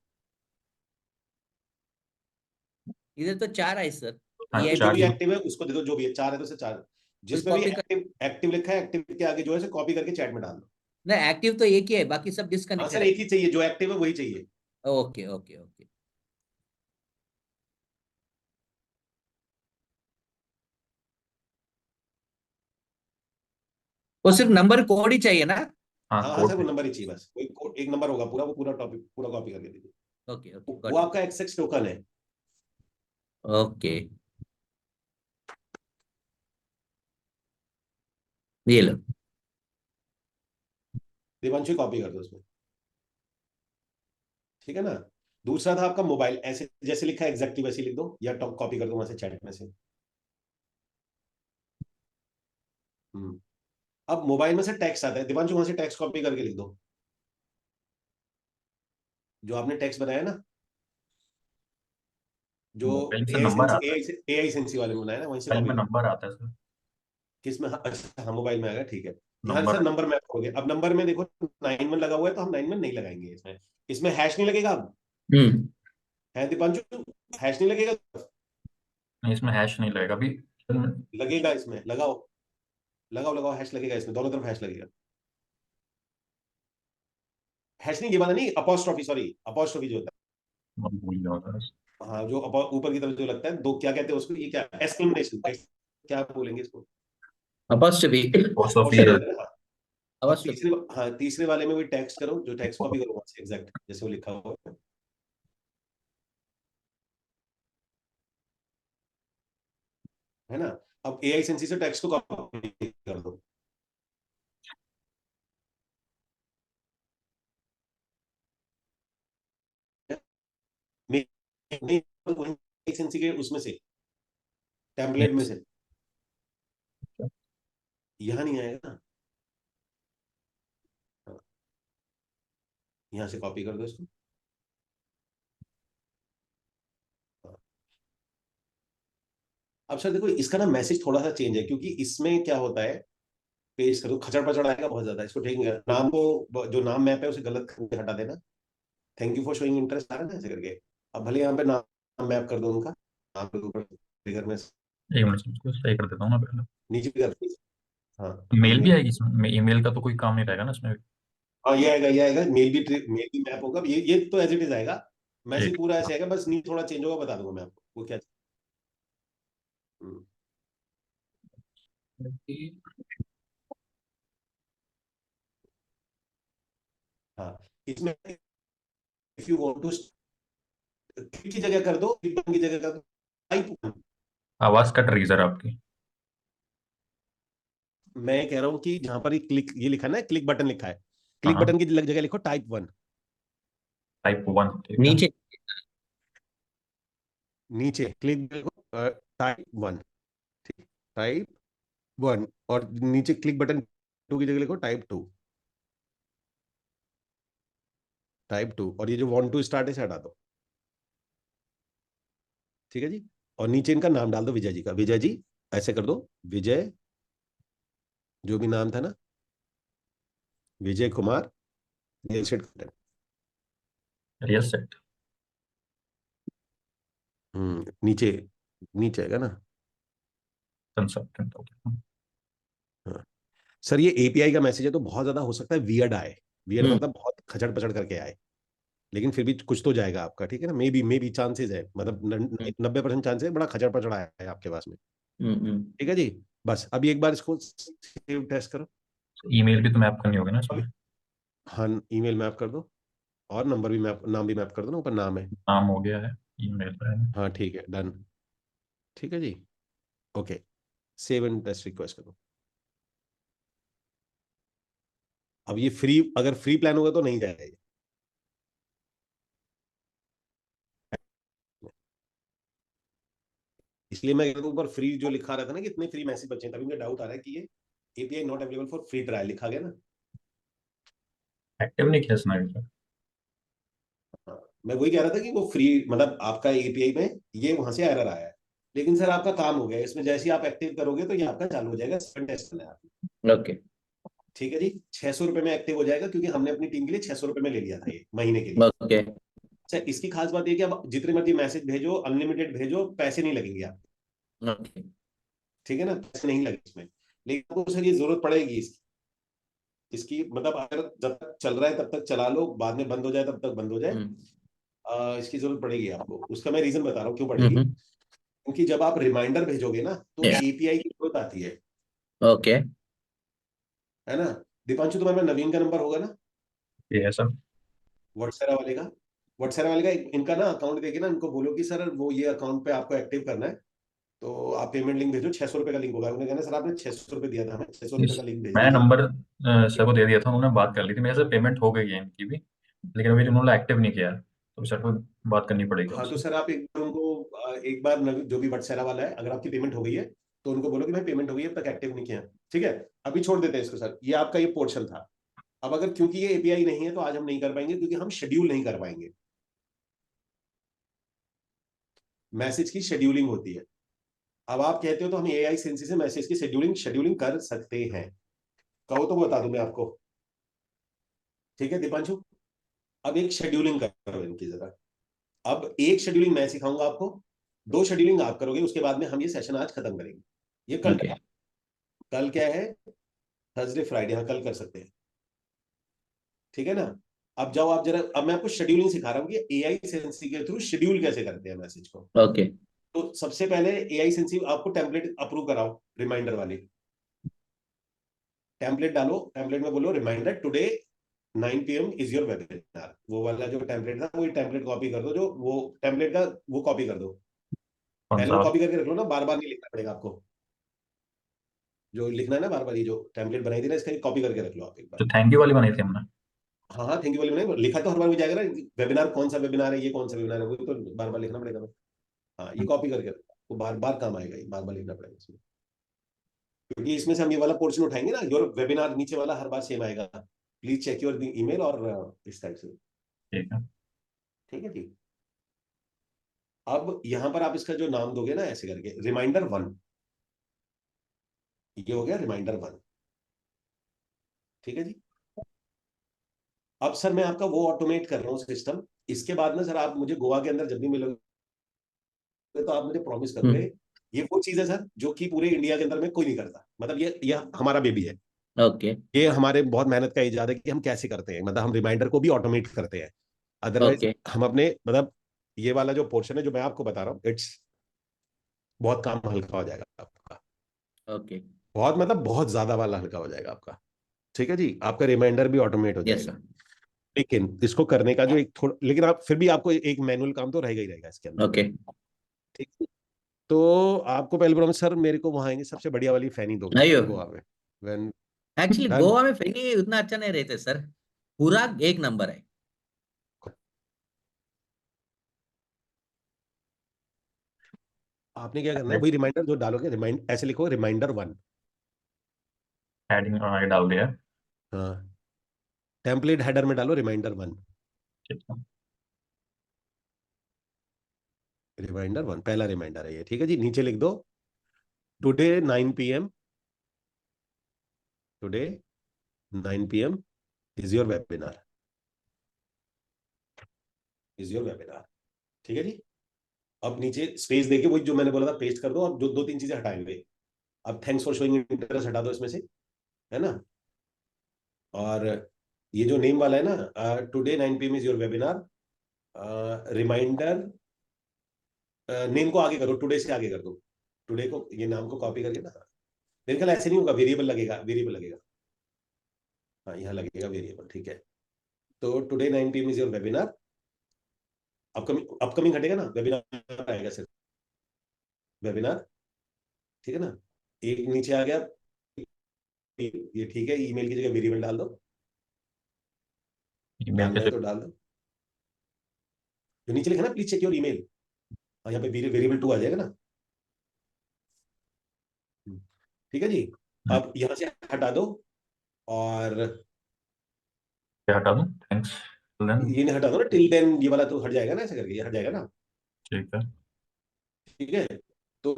इधर तो 4 है सर। हाँ, हाँ, तो जो चार भी ही। एक्टिव है उसको दे दो, जो भी है 4 है तो उसे 4। फिर जिसमें भी कॉपी कर। एक्टिव एक्टिव लिखा है, एक्टिव के आगे जो है कॉपी करके चैट में डाल दो। नहीं, एक्टिव तो एक ही है, बाकी सब हाँ सर, डिस्कनेक्टेड है। एक ही चाहिए, जो एक्टिव है वही चाहिए। Okay okay okay. वो सिर्फ नंबर कोड ही चाहिए ना? हाँ, हाँ हाँ सर, कोड वो पे। नंबर ही चाहिए बस, कोई एक नंबर होगा पूरा, वो पूरा टॉपिक पूरा कॉपी करके दीजिए। ओके ओके, वो गॉट इट। आपका एक्सेस टोकन है। ओके, ये लो। देवांशु कॉपी कर दो उसमें, ठीक है ना। दूसरा था आपका मोबाइल, ऐसे जैसे लिखा है एग्जैक्टली वैसे लिख दो, या टॉप कॉपी कर दो वहां से चैट में से। अब मोबाइल में से टेक्स्ट आता है, दिवांशु वहां से टेक्स्ट कॉपी करके लिख दो, जो आपने टेक्स्ट बनाया ना, जो मोबाइल से एआई नंबर सेंसी, आता है। एआई सेंसी वाले में बनाया ना, वहीं से मोबाइल कॉपी में कर दो। नंबर आता है सर। किसमें? हाँ, अच्छा हाँ, मोबाइल में आएगा, ठीक है। यहाँ नंबर। सर नंबर में हो गया। अब नंबर में देखो 9 1 लगा हुआ है, तो हम 9 1 नहीं लगाएंगे इसमें। इसमें हैश नहीं लगेगा अब, हम्म। है दीपांशु? हैश नहीं लगेगा? नहीं, इसमें हैश नहीं लगेगा अभी। लगेगा, इसमें लगाओ, लगाओ लगाओ, हैश लगेगा इसमें, दोनों तरफ हैश लगेगा। हैश नहीं, ये वाला नहीं, अपॉस्ट्रॉफी, सॉरी, अपॉस्ट्रॉफी जो होता भूल जाओ। है, हाँ, जो ऊपर की तरफ जो लगता है दो, क्या कहते हैं उसको, ये क्या, एक्सक्लेमेशन, क्या बोलेंगे इसको? अपॉस्ट्रोफी। पोस्टोफी। क्वेश्चन होता है ना, हाँ। और अपॉस्ट्रोफी। तीसरे, हाँ, तीसरे वाले में भी टेक्स्ट करो, जो टेक्स्ट कॉपी करो वहां से एग्जैक्ट जैसे वो लिखा हुआ है ना। अब एआई सेंसी से टेक्स्ट को कॉपी कर दो। नहीं नहीं, एआई सेंसी के उसमें से, टेम्पलेट में से, यहाँ नहीं आएगा ना। हाँ, यहाँ से कॉपी कर दो इसको। हाँ। अब सर देखो, इसका ना मैसेज थोड़ा सा चेंज है, क्योंकि इसमें क्या होता है, पेस्ट करो, खचड़ पचड़ आएगा बहुत ज्यादा, इसको ठीक है, नाम को, जो नाम मैप है उसे गलत करके हटा देना। Thank you for showing interest आ रहा है ना, ऐसे करके। अब भले यहाँ पे नाम मैप कर दो उनका, नाम के ऊपर फिगर में एक मिनट से इसको सही कर देता हूँ ना पहले। नीचे भी कर दो। हाँ, मेल भी ईमेल। आएगी इसमें? ईमेल का तो कोई काम नहीं रहेगा ना इसमें? हाँ, ये आएगा, ये आएगा, मेल भी मैप होगा, ये तो एज इट इज आएगा। मैसेज ठीक पूरा ऐसे आएगा, बस नीचे थोड़ा चेंज होगा, बता दूंगा मैं आपको वो क्या। हम्म, है। हाँ, इसमें इफ यू वांट टू, की जगह कर दो, की जगह कर दो, टाइप। आवाज कट रही है सर आपकी। मैं कह रहा हूँ कि जहां पर ये क्लिक ये लिखा ना, क्लिक बटन लिखा है, क्लिक हाँ बटन की जगह लिखो टाइप 1। टाइप 1 ठीक है। नीचे नीचे क्लिक टाइप 1, ठीक, टाइप 1, और नीचे क्लिक बटन 2 की जगह लिखो टाइप 2, टाइप 2, और ये जो वांट टू स्टार्ट है इसे हटा दो। ठीक है जी। और नीचे इनका नाम डाल दो विजय जी का, विजय जी ऐसे कर दो, विजय जो भी नाम था ना, Vijay Kumar real estate consultant. Real set. नीचे नीचे आएगा ना। कंसल्टेंट हो गया। हाँ। सर ये एपीआई का मैसेज है तो बहुत ज्यादा हो सकता है वियर्ड आए, वियर्ड मतलब बहुत खचड़ पचड़ करके आए, लेकिन फिर भी कुछ तो जाएगा आपका, ठीक है ना। मे बी चांसेस है, मतलब 90% चांसेस है, बड़ा खचड़ पचड़ आया है आपके पास में। ठीक है जी। बस अभी एक बार इसको सेव टेस्ट करो। ईमेल भी तो मैप करनी होगी ना अभी इसमें। हाँ, ईमेल मैप कर दो, और नंबर भी मैप, नाम भी मैप कर दो ना, ऊपर नाम है। नाम हो गया है, ईमेल पे है। हाँ ठीक है, डन। ठीक है जी। Okay, save and test request करो। अब ये फ्री, अगर फ्री प्लान होगा तो नहीं जाएगा ये। इसलिए मैं ऊपर फ्री जो लिखा रहा था ना कि इतने फ्री मैसेज बचे हैं, तभी मुझे डाउट आ रहा है कि ये API not available for free trial लिखा गया ना। एक्टिव नहीं किया इसने अभी तक। हाँ, मैं वही कह रहा था कि वो फ्री, मतलब आपका एपीआई में ये वहां से एरर आया है, लेकिन सर आपका काम हो गया इसमें, जैसे ही आप एक्टिव करोगे तो ये आपका चालू हो जाएगा, टेस्ट करना है आपको। ओके ठीक है जी। 600 रुपये में एक्टिव हो जाएगा, क्योंकि हमने अपनी टीम के लिए 600 रुपये में ले लिया था ये महीने के लिए। ओके अच्छा, इसकी खास बात ये कि अब जितने मर्जी मैसेज भेजो, अनलिमिटेड भेजो, पैसे नहीं लगेंगे आप। ओके ठीक है ना, पैसे नहीं लगे इसमें। लेकिन आपको सर ये जरूरत पड़ेगी इसकी, इसकी मतलब अगर जब तक चल रहा है तब तक चला लो, बाद में बंद हो जाए तब तक बंद हो जाए। इसकी जरूरत पड़ेगी आपको, उसका मैं रीजन बता रहा हूँ क्यों पड़ेगी। क्योंकि जब आप रिमाइंडर भेजोगे ना तो एपीआई की जरूरत आती ओके है ना। दीपांशु तुम्हारे पास नवीन का नंबर होगा ना, ये है सब। व्हाट्सएप वाले का। व्हाट्सएप वाले का इनका ना अकाउंट देके ना इनको बोलो कि सर वो ये अकाउंट पे आपको एक्टिव करना है, तो आप पेमेंट लिंक भेजो, 600 रुपये का लिंक होगा। उन्होंने कहना सर आपने 600 रुपये दिया था, हमें 600 रुपये का लिंक भेज मैं दीजिए। नंबर सर को दे दिया था, उन्होंने बात कर ली थी मेरे से, पेमेंट हो गई है इनकी भी, लेकिन अभी उन्होंने एक्टिव नहीं किया है, तो सर को बात करनी पड़ेगी हाँ तो उनसे। सर आप एक बार उनको एक बार जो भी व्हाट्सएप वाला है, अगर आपकी पेमेंट हो गई है तो उनको बोलो कि भाई पेमेंट हो गई है, अब तक एक्टिव नहीं किया। ठीक है, अभी छोड़ देते हैं इसको सर, ये आपका ये पोर्शन था। अब अगर क्योंकि ये एपीआई नहीं है तो आज हम नहीं कर पाएंगे, क्योंकि हम शेड्यूल नहीं कर पाएंगे। मैसेज की शेड्यूलिंग होती है। अब आप कहते हो तो हम एआई सेंसी से मैसेज की शेड्यूलिंग शेड्यूलिंग कर सकते हैं, कहो तो बता दूं मैं आपको। ठीक है दीपांशु, अब एक शेड्यूलिंग करो इनकी जरा। अब एक शेड्यूलिंग मैं सिखाऊंगा आपको, 2 शेड्यूलिंग आप करोगे, उसके बाद में हम ये सेशन आज खत्म करेंगे। ये कल ओके कल क्या है, थर्सडे फ्राइडे, हाँ कल कर सकते हैं। ठीक है ना। अब जाओ आप जरा, अब मैं आपको शेड्यूलिंग सिखा रहा हूँ कि एआई सेंसी के थ्रू शेड्यूल कैसे करते हैं मैसेज को। ओके तो सबसे पहले एआई सेंसी आपको टेम्पलेट अप्रूव कराओ, रिमाइंडर वाली टेम्पलेट डालो, टेम्पलेट में बोलो reminder today 9 PM is your webinar, वो वाला जो टेम्पलेट था वो टेम्पलेट कॉपी कर दो, जो वो टेम्पलेट का वो कॉपी कर दो। कौन पहले सा वो वाला? कॉपी करके रख लो ना, बार बार नहीं लिखना पड़ेगा आपको। जो लिखना है ना बार बार, ये जो टेम्पलेट बनाई थी ना, इसका कॉपी करके रख लो आप एक बार। जो थैंक यू वाली बनाई थी हमने। हाँ हाँ, थैंक यू वाली बनाई, लिखा तो हर बार हो जाएगा ना, वेबिनार कौन सा वेबिनार है, ये कौन सा वेबिनार है, वो तो बार बार लिखना पड़ेगा ना। हाँ, ये कॉपी करके रखो, वो बार बार काम आएगा, ये बार बार लिखना पड़ेगा इसमें। क्योंकि इसमें से हम ये वाला पोर्शन उठाएंगे ना, योर वेबिनार नीचे वाला हर बार सेम आएगा, प्लीज चेक योर ईमेल, और इस टाइप से। ठीक है। ठीक है जी। अब यहां पर आप इसका जो नाम दोगे ना ऐसे करके, रिमाइंडर 1, ये हो गया रिमाइंडर 1। ठीक है जी। अब सर मैं आपका वो ऑटोमेट कर रहा हूँ सिस्टम। इसके बाद में सर आप मुझे गोवा के अंदर जब भी मिलोगे तो आप मुझे प्रॉमिस करोगे, ये वो चीज है सर जो कि पूरे इंडिया के अंदर में कोई नहीं करता, मतलब ये हमारा बेबी है। ओके ये हमारे बहुत मेहनत का इजाद है कि हम कैसे करते हैं, मतलब हम रिमाइंडर को भी ऑटोमेट करते हैं। अदरवाइज ओके हम अपने, मतलब ये वाला जो पोर्शन है जो मैं आपको बता रहा हूँ, इट्स बहुत काम हल्का हो जाएगा आपका, ओके बहुत मतलब बहुत ज्यादा वाला हल्का हो जाएगा आपका। ठीक है जी, आपका रिमाइंडर भी ऑटोमेट हो यस जाएगा। लेकिन इसको करने का जो एक थोड़ा, लेकिन आप फिर भी आपको एक मैनुअल काम तो रहेगा ही रहेगा इसके अंदर। ओके ठीक है। तो आपको पहले प्रॉमिस सर, मेरे को वहां आएंगे सबसे बढ़िया वाली फैनी दोगे आइयो गोवा में। When actually done. गोवा में फेनी उतना अच्छा नहीं रहते सर, पूरा एक नंबर है। आपने क्या करना है, वही रिमाइंडर जो डालोगे, रिमाइंड ऐसे लिखो, रिमाइंडर 1। हेडिंग ये डाल दिया। हाँ, टेम्पलेट हेडर में डालो रिमाइंडर 1। ठीक है। रिमाइंडर 1 पहला रिमाइंडर है ये, ठीक है जी। नीचे लिख दो today 9 PM, today 9 PM is your webinar, is your webinar. ठीक है जी। अब नीचे स्पेस देके वही जो मैंने बोला था पेस्ट कर दो, और जो 2-3 चीजें हटाए हुए, अब थैंक्स फॉर शोइंग इंटरेस्ट हटा दो इसमें से, है ना। और ये जो नेम वाला है ना, today 9 PM is your webinar, reminder, name को आगे करो, टुडे से आगे कर दो। टुडे को, ये नाम को कॉपी करके ना, मेरे ख्याल ऐसे नहीं होगा, वेरिएबल लगेगा, वेरिएबल लगेगा। हाँ, यहाँ लगेगा वेरिएबल, ठीक है। तो today 9 PM is your webinar, upcoming upcoming हटेगा ना, वेबिनार आएगा सिर्फ, वेबिनार। ठीक है ना। एक नीचे आ गया ये, ठीक है। ईमेल की जगह वेरिएबल डाल दो, ईमेल डालना है कैसे? तो डाल दो। जो नीचे लिखा ना प्लीज चेक योर ईमेल, हाँ यहाँ पे वेरिएबल 2 आ जाएगा ना। ठीक है जी। अब यहाँ से हटा दो, और क्या हटा दूं? Thanks then. ये नहीं हटा दो ना, टिल देन ये वाला तो हट जाएगा ना, ऐसे करके ये हट जाएगा ना। ठीक है। ठीक है। तो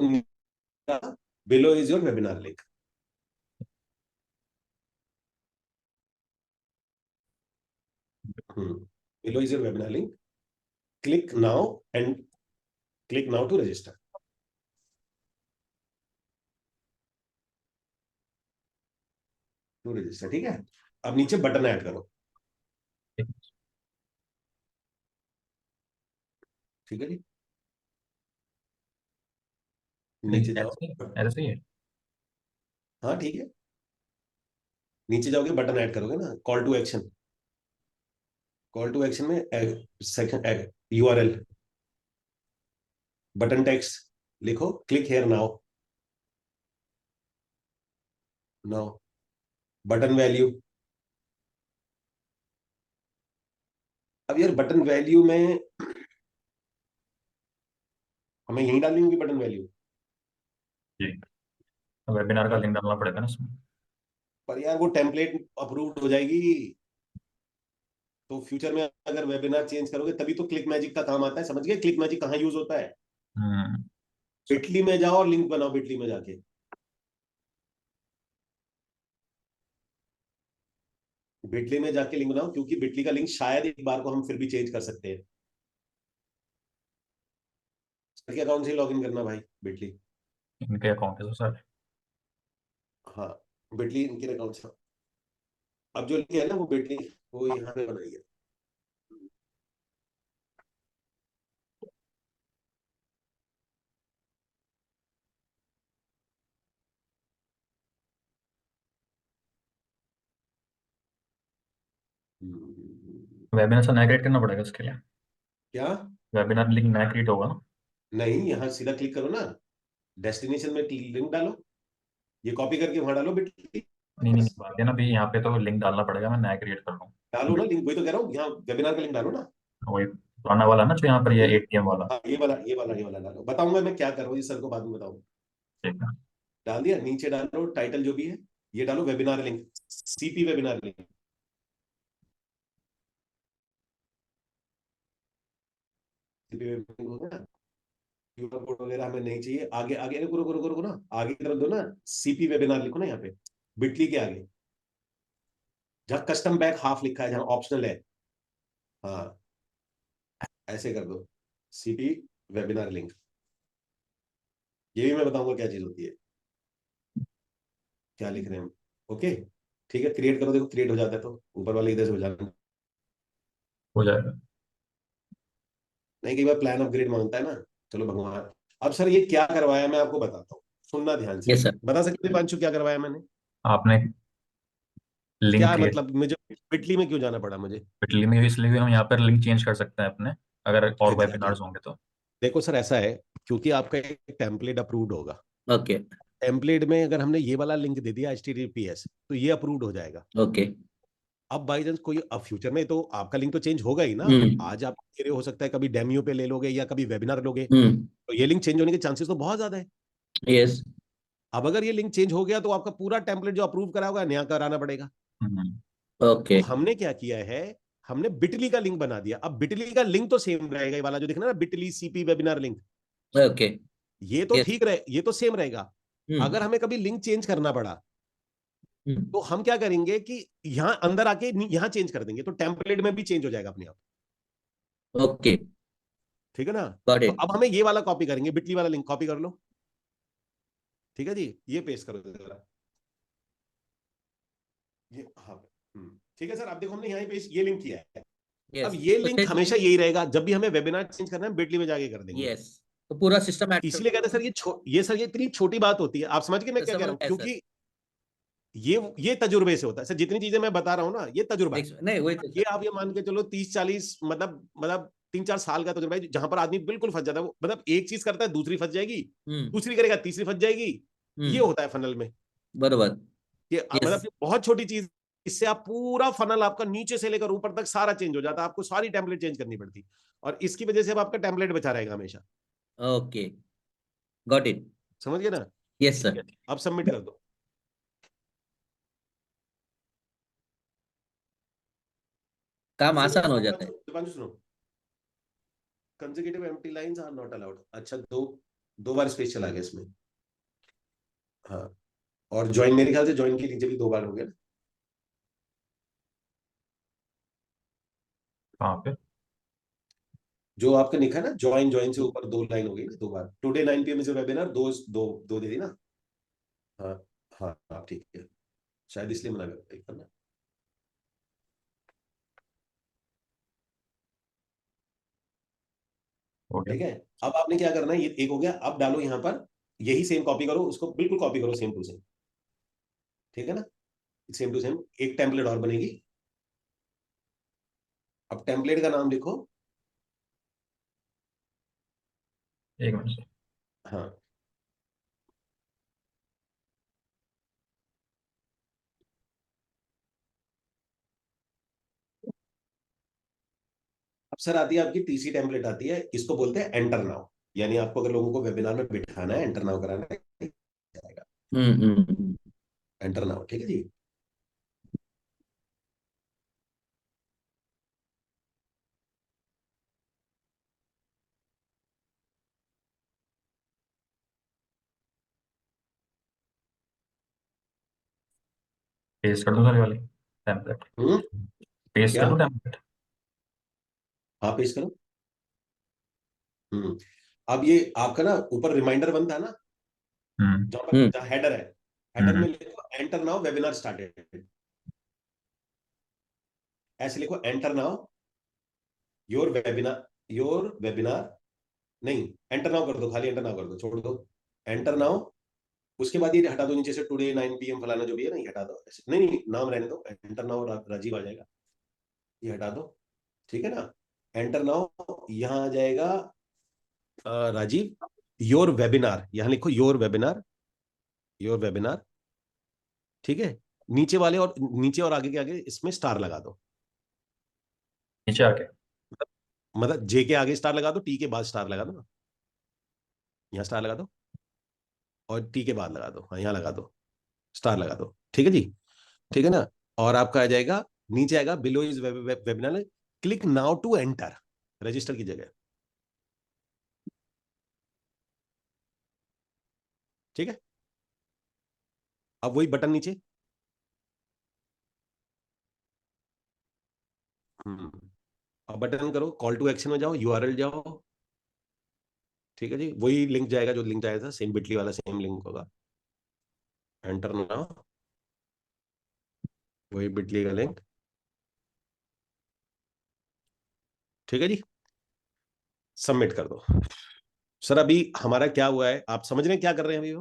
below is your webinar link. Below is your webinar link, click now and click now to register, to register. ठीक है। अब नीचे बटन ऐड करो। ठीक है जी। नीचे जाओ। ऐसे सही है। हाँ ठीक है। नीचे जाओगे, बटन ऐड करोगे ना, call to action, call to action में सेकंड URL, बटन टेक्स्ट लिखो, click here now, now button value. अब यार बटन वैल्यू में हमें यही डालनी होगी बटन वैल्यू, ठीक। वेबिनार का लिंक डालना पड़ेगा ना इसमें। पर यार वो टेम्पलेट अप्रूव्ड हो जाएगी, तो फ्यूचर में अगर वेबिनार चेंज करोगे तभी तो क्लिक मैजिक का काम आता है, समझ गए क्लिक मैजिक कहाँ यूज होता है। हम्म। बिटली में जाओ और लिंक बनाओ, बिटली में जाके, बिटली में जाके लिंक बनाओ, क्योंकि बिटली का लिंक शायद एक बार को हम फिर भी चेंज कर सकते हैं। सर अकाउंट से लॉग इन करना भाई, बिटली। इनके अकाउंट है तो सर। हाँ, बिटली इनके अकाउंट से। अब जो लिंक है ना वो बिटली, वो यहाँ पे बनाई है। वेबिनार से नया क्रिएट करना पड़ेगा इसके लिए। क्या? वेबिनार लिंक नया क्रिएट होगा ना? नहीं, यहाँ सीधा क्लिक करो ना, डेस्टिनेशन में लिंक डालो, ये कॉपी करके वहां डालो बिटली, नहीं नहीं बस। नहीं, बात है ना अभी यहाँ पे तो लिंक डालना पड़ेगा, मैं नया क्रिएट कर लूँ। डालो ना लिंक, वही तो कह रहा हूँ, यहाँ वेबिनार का लिंक डालो ना। वही पुराना वाला ना जो यहाँ पर ये ATM वाला। हाँ, ये वाला डालो, बताऊंगा मैं क्या करूँ, ये सर को बाद में बताऊंगा। ठीक है। डाल दिया, नीचे डालो टाइटल जो भी है, ये डालो webinar link, CP webinar link. CP webinar हो गया। QR कोड वगैरह हमें नहीं चाहिए, आगे आगे रुको रुको रुको रुको ना, आगे की तरफ दो ना, CP वेबिनार लिखो ना यहाँ पे, बिटली के आगे, जहाँ कस्टम बैक हाफ लिखा है, जहाँ ऑप्शनल है, हाँ ऐसे कर दो, CP वेबिनार लिंक। ये भी मैं बताऊंगा क्या चीज होती है, क्या लिख रहे हैं हम। ओके, ठीक है, क्रिएट करो, देखो क्रिएट हो जाता है, तो ऊपर वाले इधर से हो जाना। हो जाएगा। नहीं, कई बार प्लान अपग्रेड मांगता है ना, चलो भगवान। अब सर ये क्या करवाया मैं आपको बताता हूँ, सुनना ध्यान से। Yes sir. बता सकते हैं पांचू क्या करवाया मैंने? आपने लिंक क्या क्रिएट मतलब मुझे बिटली में क्यों जाना पड़ा मुझे? बिटली में, इसलिए भी हम यहाँ पर लिंक चेंज कर सकते हैं अपने, अगर और एग्जैक्टली वेबिनार्स exactly. होंगे तो। देखो सर ऐसा है, क्योंकि आपका एक टेम्पलेट अप्रूव्ड होगा, ओके। टेम्पलेट में अगर हमने ये वाला लिंक दे दिया HTTPS, तो ये अप्रूव्ड हो जाएगा। ओके। अब बाई चांस कोई अब फ्यूचर में तो आपका लिंक तो चेंज होगा ही ना। आज आप कह रहे हो सकता है कभी डेमियो पे ले लोगे या कभी वेबिनार लोगे, तो ये लिंक चेंज होने के चांसेस तो बहुत ज्यादा है। यस। अब अगर ये लिंक चेंज हो गया तो आपका पूरा टेम्पलेट जो अप्रूव करा होगा नया कराना पड़ेगा। ओके। तो हमने क्या किया है, हमने बिटली का लिंक बना दिया। अब बिटली का लिंक तो सेम रहेगा, ये वाला जो दिखना ना Bitly CP webinar link, okay. ये तो Yes. ठीक रहे, ये तो सेम रहेगा। अगर हमें कभी लिंक चेंज करना पड़ा तो हम क्या करेंगे कि यहां अंदर आके यहां चेंज कर देंगे, तो टेम्पलेट में भी चेंज हो जाएगा अपने आप। ओके। ठीक है ना। गॉट तो इट। अब हमें ये वाला कॉपी करेंगे, बिटली वाला लिंक कॉपी कर लो। ठीक है जी, ये पेस्ट करो जरा, ये हाँ। ठीक है सर, आप देखो हमने यहाँ पेस्ट ये लिंक किया है। अब ये लिंक हमेशा यही रहेगा, जब भी हमें वेबिनार चेंज करना है बिटली में जाके कर देंगे। यस, तो पूरा सिस्टम इसलिए कहते हैं सर ये सर ये इतनी छोटी बात होती है, आप समझ गए मैं क्या कह रहा हूँ, क्योंकि ये तजुर्बे से होता है सर। जितनी चीजें मैं बता रहा हूँ ना, ये तजुर्बा है। नहीं वही ये आप ये मान के चलो 30-40 मतलब 3-4 साल का तजुर्बा है, जहां पर आदमी बिल्कुल फंस जाता है। वो मतलब एक चीज करता है, दूसरी फंस जाएगी, दूसरी करेगा, तीसरी फंस जाएगी। ये होता है फनल में। बरोबर। ये मतलब बहुत छोटी चीज, इससे आप पूरा फनल आपका नीचे से लेकर ऊपर तक सारा चेंज हो जाता है। आपको सारी टेम्पलेट चेंज करनी पड़ती, और इसकी वजह से अब आपका टेम्पलेट बचा रहेगा हमेशा। Okay, got it. समझ गए ना। Yes sir. अब सबमिट कर दो। काम आसान हो जाता है। दीपांशु सुनो, consecutive empty lines are not allowed. अच्छा, दो बार स्पेस चला गया इसमें। हाँ, और ज्वाइन मेरे ख्याल से ज्वाइन के नीचे भी 2 बार हो गया ना। कहाँ पे? जो आपका लिखा है ना ज्वाइन, ज्वाइन से ऊपर 2 लाइन हो गई ना 2 बार। टुडे 9 PM इज वेबिनार, दो दे दी ना। हाँ हाँ हाँ, ठीक है, शायद इसलिए मना करना। हो गया। ठीक है, अब आपने क्या करना है, ये एक हो गया। अब डालो यहाँ पर, यही सेम कॉपी करो, उसको बिल्कुल कॉपी करो सेम टू सेम। ठीक है ना, सेम टू सेम एक टेम्पलेट और बनेगी। अब टेम्पलेट का नाम लिखो। एक मिनट। हाँ, अब सर आती है आपकी TC टेम्पलेट आती है, इसको बोलते हैं एंटर नाउ। यानी आपको अगर लोगों को वेबिनार में बिठाना है, एंटर नाउ कराना है, जाएगा एंटर नाउ। ठीक है जी। पेस्ट कर दूं सारी वाली टेम्पलेट? पेस्ट क्या? कर दूं टेम्पलेट? हाँ, पेस्ट करो। अब ये आपका ना ऊपर रिमाइंडर बनता है ना, जहाँ हेडर है, हेडर में लिखो एंटर नाउ वेबिनार स्टार्टेड। ऐसे लिखो एंटर नाउ योर वेबिनार नहीं, एंटर नाउ कर दो, खाली एंटर नाउ कर दो, छोड़ दो एंटर नाउ। उसके बाद ये हटा दो नीचे से, टुडे 9 PM फलाना जो भी है ना, ये हटा दो। ऐसे नहीं नहीं, नाम रहने दो, एंटर नाउ राजीव आ जाएगा, ये हटा दो। ठीक है ना, एंटर नाउ यहाँ आ जाएगा राजीव। योर वेबिनार यहाँ लिखो, योर वेबिनार। ठीक है, नीचे और आगे के आगे इसमें स्टार लगा दो। नीचे आके? मतलब जे के आगे स्टार लगा दो, टी के बाद स्टार लगा दो ना, यहाँ स्टार लगा दो, और टी के बाद लगा दो, हाँ यहाँ लगा दो, स्टार लगा दो। ठीक है जी, ठीक है ना। और आपका आ जाएगा, नीचे आएगा below is webinar, click now to enter, register की जगह। ठीक है, अब वही बटन नीचे। अब बटन करो, कॉल टू एक्शन में जाओ, URL जाओ। ठीक है जी, वही लिंक जाएगा जो लिंक आया था, सेम बिटली वाला सेम लिंक होगा। एंटर नाउ, वही बिटली का लिंक। ठीक है जी, सबमिट कर दो। सर अभी हमारा क्या हुआ है, आप समझ रहे हैं क्या कर रहे हैं अभी?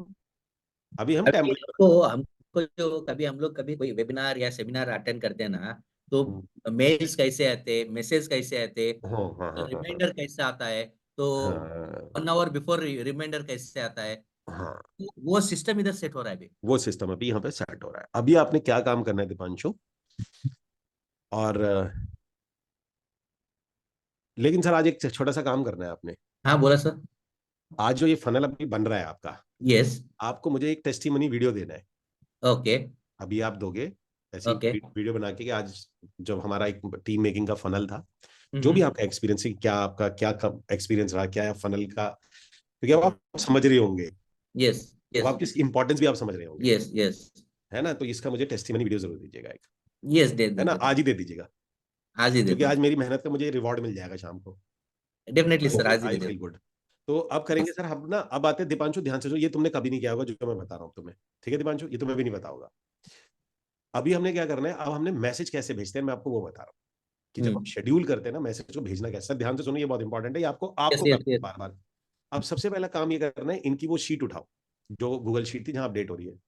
अभी हम अभी टेम्पलेट हमको जो कभी हम लोग कभी कोई वेबिनार या सेमिनार अटेंड करते हैं ना, तो हाँ मेल्स कैसे आते, मैसेज कैसे आते, हाँ हाँ हाँ रिमाइंडर कैसे आता है, तो हाँ 1 hour बिफोर रिमाइंडर कैसे आता है, हाँ, वो सिस्टम इधर सेट हो रहा है अभी। वो सिस्टम अभी यहाँ पे सेट हो रहा है। अभी आपने क्या काम करना है दीपांशु, और लेकिन सर आज एक छोटा सा काम करना है आपने। हाँ बोला सर। आज जो ये फनल अभी बन रहा है आपका, यस। आपको मुझे एक टेस्टिमनी वीडियो देना है। ओके। अभी आप दोगे ऐसी ओके। वीडियो बना के कि आज जब हमारा एक टीम मेकिंग का फनल था, जो भी आपका एक्सपीरियंस है, क्या आपका क्या एक्सपीरियंस रहा, क्या है फनल का, क्योंकि अब आप समझ रहे होंगे, यस तो यस आपकी इंपॉर्टेंस भी आप समझ रहे होंगे, यस यस है ना। तो इसका मुझे टेस्टिमनी वीडियो जरूर दीजिएगा एक, यस, दे है ना, देते, आज ही दे दीजिएगा, आज ही क्योंकि देता आज हूँ। मेरी मेहनत का मुझे रिवॉर्ड मिल जाएगा शाम को। डेफिनेटली सर, आज ही दे आई फील देता गुड। तो अब करेंगे सर हम ना, अब आते हैं दीपांशु, ध्यान से सुनो, ये तुमने कभी नहीं किया होगा जो मैं बता रहा हूँ तुम्हें, ठीक है दीपांशु, ये तुम्हें भी नहीं पता होगा। अभी हमने क्या करना है, अब हमने मैसेज कैसे भेजते हैं मैं आपको वो बता रहा हूँ, कि जब हूँ। हम शेड्यूल करते हैं ना मैसेज को भेजना कैसे, ध्यान से सुनो ये बहुत इंपॉर्टेंट है, ये आपको यस आपको यस करना है यस। बार बार। अब सबसे पहला काम ये करना है, इनकी वो शीट उठाओ जो गूगल शीट थी जहां अपडेट हो रही है।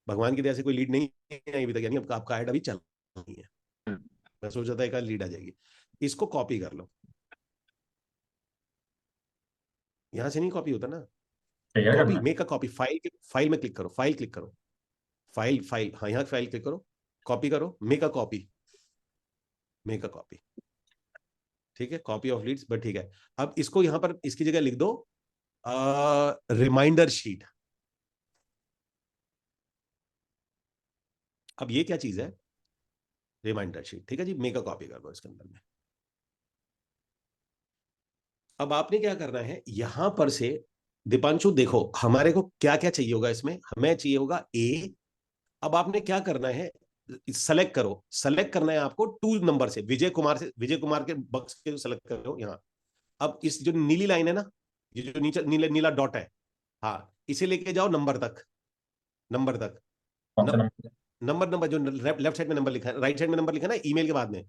भगवान की दया से कोई लीड नहीं आई अभी तक, यानी आपका ऐड अभी चल नहीं है। मैं सोच रहा था एक लीड आ जाएगी। इसको कॉपी कर लो, यहां से नहीं कॉपी होता ना, शेयर कॉपी, करना है। मेक अ कॉपी, फाइल में क्लिक करो, फाइल क्लिक करो, फाइल फाइल, हाँ यहाँ फाइल क्लिक करो, कॉपी करो, make a copy, make a copy, ठीक है, कॉपी ऑफ लीड्स, बट ठीक है। अब इसको यहां पर इसकी जगह लिख दो रिमाइंडर शीट। अब ये क्या चीज है, रिमाइंडर शीट, ठीक है जी, मेक अ कॉपी कर दो इसके अंदर में। अब आपने क्या करना है यहां पर से, दीपांशु देखो हमारे को क्या क्या चाहिए होगा इसमें, हमें चाहिए होगा ए। अब आपने क्या करना है, सेलेक्ट करो, सेलेक्ट करना है आपको 2 नंबर से, विजय कुमार से, विजय कुमार के बक्स के सेलेक्ट करो यहाँ। अब इस जो नीली लाइन है ना, ये जो नीचे नीला नीला डॉट है, हाँ, इसे लेके जाओ नंबर तक, नंबर तक, कौन सा नंबर? नंबर नंबर जो लेफ्ट साइड में नंबर लिखा है, राइट साइड में नंबर लिखा है ना ईमेल के बाद में,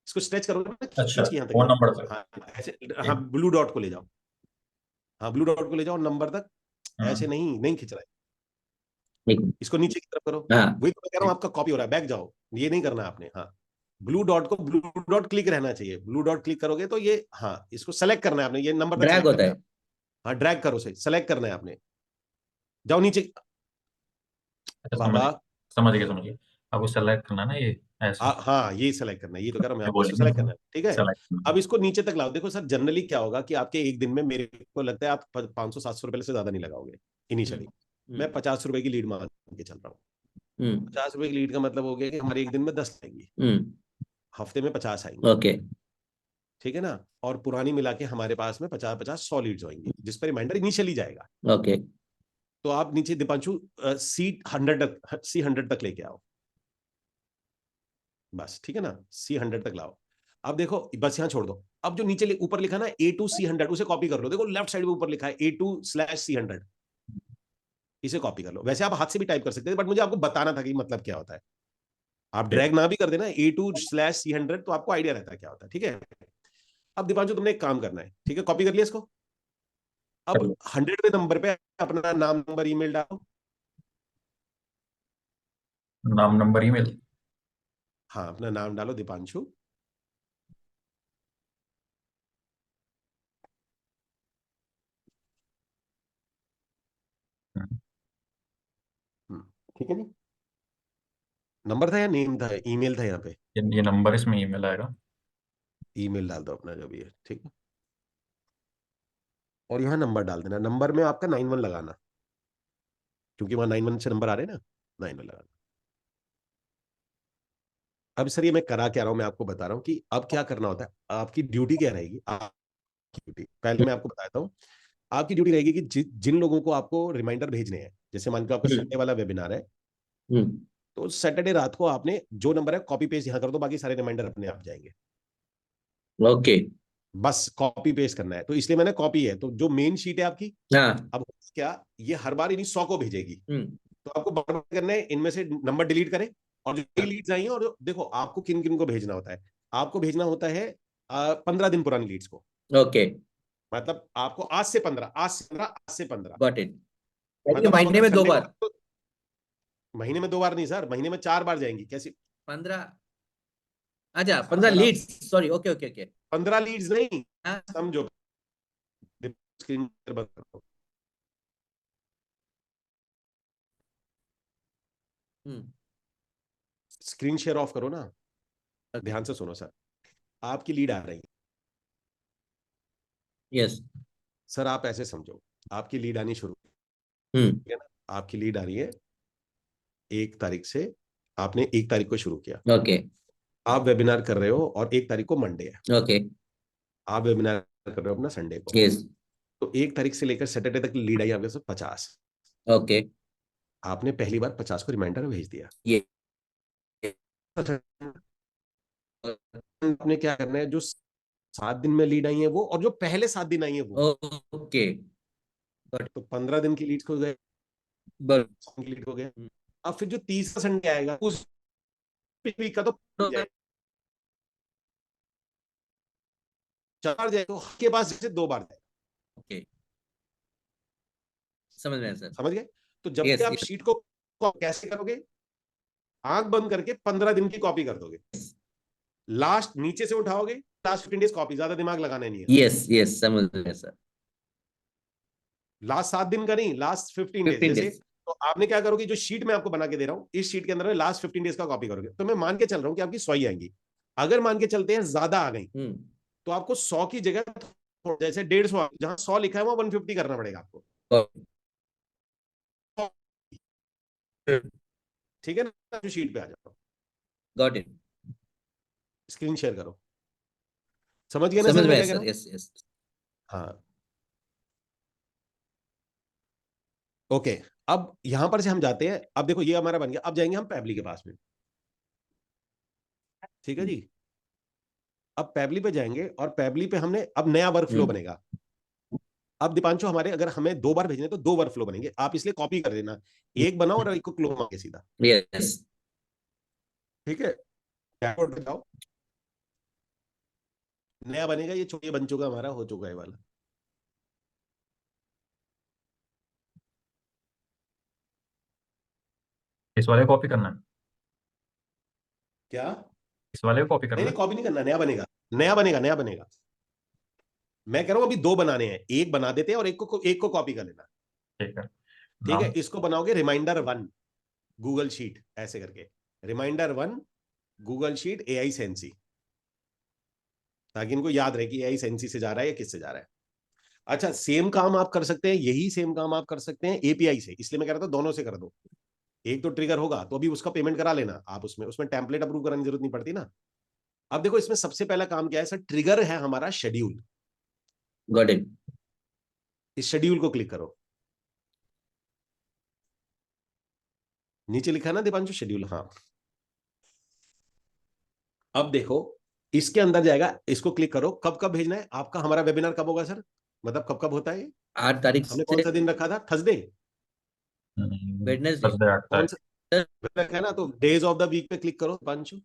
इसको स्ट्रेच करो ना, अच्छा, खींच के यहाँ तक ले फोन जाओ। नंबर तक। हाँ ऐसे, हाँ ठीक। ब्लू डॉट को ले जाओ, हाँ ब्लू डॉट को ले जाओ नंबर तक, ऐसे हम्म। नहीं नहीं खींच रहा है, ठीक। इसको नीचे की तरफ करो। हाँ। वही तो मैं कह रहा हूँ ठीक। आपका कॉपी हो रहा है, बैक जाओ, ये नहीं करना आपने, हाँ ब्लू डॉट को, ब्लू डॉट क्लिक रहना चाहिए, ब्लू डॉट क्लिक करोगे तो ये, हाँ इसको सेलेक्ट करना है आपने, ये नंबर तक ड्रैग सेलेक्ट होता करना है। है। हाँ ड्रैग करो, से सेलेक्ट करना है आपने, जाओ नीचे। अच्छा, बाबा, समझ गया, समझ गया। अब वो सेलेक्ट करना ना, ये ऐसे हाँ ये सेलेक्ट करना है, ये तो कह रहा हूँ मैं ये आपको, इसको बोलेंगे सेलेक्ट तो करना है, ठीक है। सेलेक्ट करना। अब इसको नीचे तक लाओ, देखो सर जनरली क्या होगा कि आपके एक दिन में मेरे को लगता है आप 500-700 रुपए से ज्यादा नहीं लगाओगे इनिशियली। मैं 50 रुपए की लीड मान के चल रहा हूँ। 50 रुपए की लीड का मतलब हो गया कि हमारे एक दिन में 10 आएंगी, हफ्ते में 50 आएंगी, ओके। ठीक है ना। और पुरानी मिला के हमारे पास में 50-50 100 लीड्स होंगी, जिस पर रिमाइंडर इनिशियली जाएगा। ओके। तो आप नीचे दीपांशु C100 तक लेके आओ, बस ठीक है ना, C100 तक लाओ। अब देखो बस यहाँ छोड़ दो, अब जो नीचे ऊपर लिखा ना A2C100, उसे कॉपी कर लो, देखो लेफ्ट साइड में ऊपर लिखा है A2/C100, इसे कॉपी कर लो। वैसे आप हाथ से भी टाइप कर सकते थे, बट मुझे आपको बताना था कि मतलब क्या होता है। आप ड्रैग ना भी कर देना A2/C100, तो आपको आइडिया रहता है क्या होता है, ठीक है। अब दीपांशु तुमने एक काम करना है, ठीक है, कॉपी कर लिया इसको। अब 100वें नंबर पे अपना नाम, नंबर, ईमेल डालो। नाम, नंबर, ईमेल। हाँ अपना नाम डालो दीपांशु, ठीक है जी। नंबर था या नेम था, ईमेल था यहाँ पे, ये नंबर, इसमें ईमेल आएगा। ईमेल डाल दो अपना जो भी है, ठीक है। और यहाँ नंबर डाल देना, नंबर में आपका 91 लगाना, क्योंकि वहां 91 से नंबर आ रहे हैं ना, 91 लगाना। अब सर ये मैं करा क्या रहा हूं, मैं आपको बता रहा हूँ कि अब क्या करना होता है, आपकी ड्यूटी क्या रहेगी, आपकी ड्यूटी पहले मैं आपको बताता हूँ। आपकी ड्यूटी रहेगी कि जिन लोगों को आपको रिमाइंडर भेजने हैं, जैसे मान लो आपका संडे वाला वेबिनार है, तो सैटरडे रात को आपने जो नंबर है कॉपी पेस्ट यहाँ कर दो, बाकी सारे रिमाइंडर अपने आप जाएंगे। ओके। बस कॉपी पेस्ट करना है, तो इसलिए मैंने कॉपी है, तो जो मेन शीट है आपकी, हाँ। अब क्या, ये हर बार इन्हीं 100 को भेजेगी। हम्म। तो आपको बार बार करना है, इनमें से नंबर डिलीट करें, और जो नई लीड्स आई हैं, और देखो आपको किन किन को भेजना होता है, आपको भेजना होता है 15 दिन पुरानी लीड्स को, ओके। मतलब आपको आज से 15 गॉट इट। मतलब आप महीने अगर में दो संडे बार। को, महीने में 2 बार नहीं सर, महीने में 4 बार जाएंगी, कैसी, 15। अच्छा, सर 15 अगर आप leads, sorry, okay okay okay. 15 leads नहीं, हाँ। समझो, स्क्रीन बंद करो, स्क्रीन शेयर ऑफ करो ना, ध्यान से सुनो सर। आपकी लीड आ रही है। यस। सर आप ऐसे समझो, आपकी लीड आनी शुरू, हम्म। ठीक है ना? आपकी लीड आ रही है 1 तारीख से, आपने 1 तारीख को शुरू किया, ओके। आप वेबिनार कर रहे हो और 1 तारीख को मंडे है, ओके। आप वेबिनार कर रहे हो अपना संडे को, यस। तो 1 तारीख से लेकर सैटरडे तक लीड आई आपके पास 50। ओके। आपने पहली बार 50 को रिमाइंडर भेज दिया। ये आपने क्या करना है, जो 7 दिन में लीड आई है वो, और जो पहले 7 दिन आई है वो, ओके। तो 15 दिन की लीड हो गए, बट की लीड हो गए। अब फिर जो तीसरा संडे आएगा उस वीक का तो जाए, 4 जाए तो के पास जैसे 2 बार जाए। ओके, समझ में सर। समझ गए? तो जब भी यस। आप शीट को कैसे करोगे, आंख बंद करके 15 दिन की कॉपी कर दोगे, लास्ट नीचे से उठाओगे, लास्ट 15 डेज कॉपी, ज्यादा दिमाग लगाना नहीं है। यस यस, समझ में सर। लास्ट 7 दिन का नहीं, लास्ट 15 डेज। 15 जैसे डेज। तो आपने क्या करोगे, जो शीट मैं आपको बना के दे रहा हूं, इस शीट के अंदर में लास्ट 15 डेज का कॉपी करोगे, तो मैं मान के चल रहा हूं कि आपकी 100 ही आएंगी। अगर मान के चलते हैं ज्यादा आ गई, तो आपको 100 की जगह जैसे 150, जहां 100 लिखा है वहां 150 करना पड़ेगा आपको। ठीक है ना? जो शीट पे आ जाओ, गॉट इट। स्क्रीन शेयर करो। समझ गए ना समझ सर मैं में क्या कह रहा सर। हूँ? Yes yes. हाँ, ओके। अब यहां पर से हम जाते हैं, अब देखो ये हमारा बन गया, अब जाएंगे हम पैबली के पास में। ठीक है जी। अब पैबली पे जाएंगे और पैबली पे हमने अब नया वर्क फ्लो बनेगा। अब दीपांशु, हमारे अगर हमें 2 बार भेजने तो 2 वर्क फ्लो बनेंगे, आप इसलिए कॉपी कर देना, एक बनाओ और एक को क्लोन मांगे सीधा। यस। ठीक है, डैशबोर्ड पे जाओ, नया बनेगा, ये छोटे बन चुका, हमारा हो चुका है वाला। इस वाले को कॉपी करना है, क्या? इस वाले को कॉपी नहीं करना नहीं, है। कॉपी नहीं करना, नया बनेगा, नया बनेगा, नया बनेगा। मैं कह रहा हूं अभी 2 बनाने हैं, एक बना देते हैं और एक को कॉपी कर लेना। ठीक है, ठीक है, नाम। इसको बनाओगे रिमाइंडर 1 गूगल शीट ऐसे करके, reminder 1 Google sheet AI Sensy, ताकि इनको याद रहे कि एआई सेंसी से जा रहा है या किससे जा रहा है। अच्छा, सेम काम आप कर सकते हैं, यही सेम काम आप कर सकते हैं एपीआई से, इसलिए मैं कह रहा था दोनों से कर दो। एक तो ट्रिगर होगा तो अभी उसका पेमेंट करा लेना आप, उसमें उसमें टेम्पलेट अप्रूव कराने की जरूरत नहीं पड़ती ना। अब देखो इसमें सबसे पहला काम क्या है सर, ट्रिगर है हमारा शेड्यूल। Got it. इस शेड्यूल को क्लिक करो, नीचे लिखा है ना दीपांशु शेड्यूल, हाँ। अब देखो इसके अंदर जाएगा, इसको क्लिक करो, कब कब भेजना है आपका, हमारा वेबिनार कब होगा सर, मतलब कब कब होता है ये? 8 तारीख हमने कौन से सा दिन रखा था, थर्सडे? वेडनेसडे। थर्सडे 8 कौन तारीख। सा रखा है ना, तो डेज ऑफ द वीक पे क्लिक करो Deepanshu,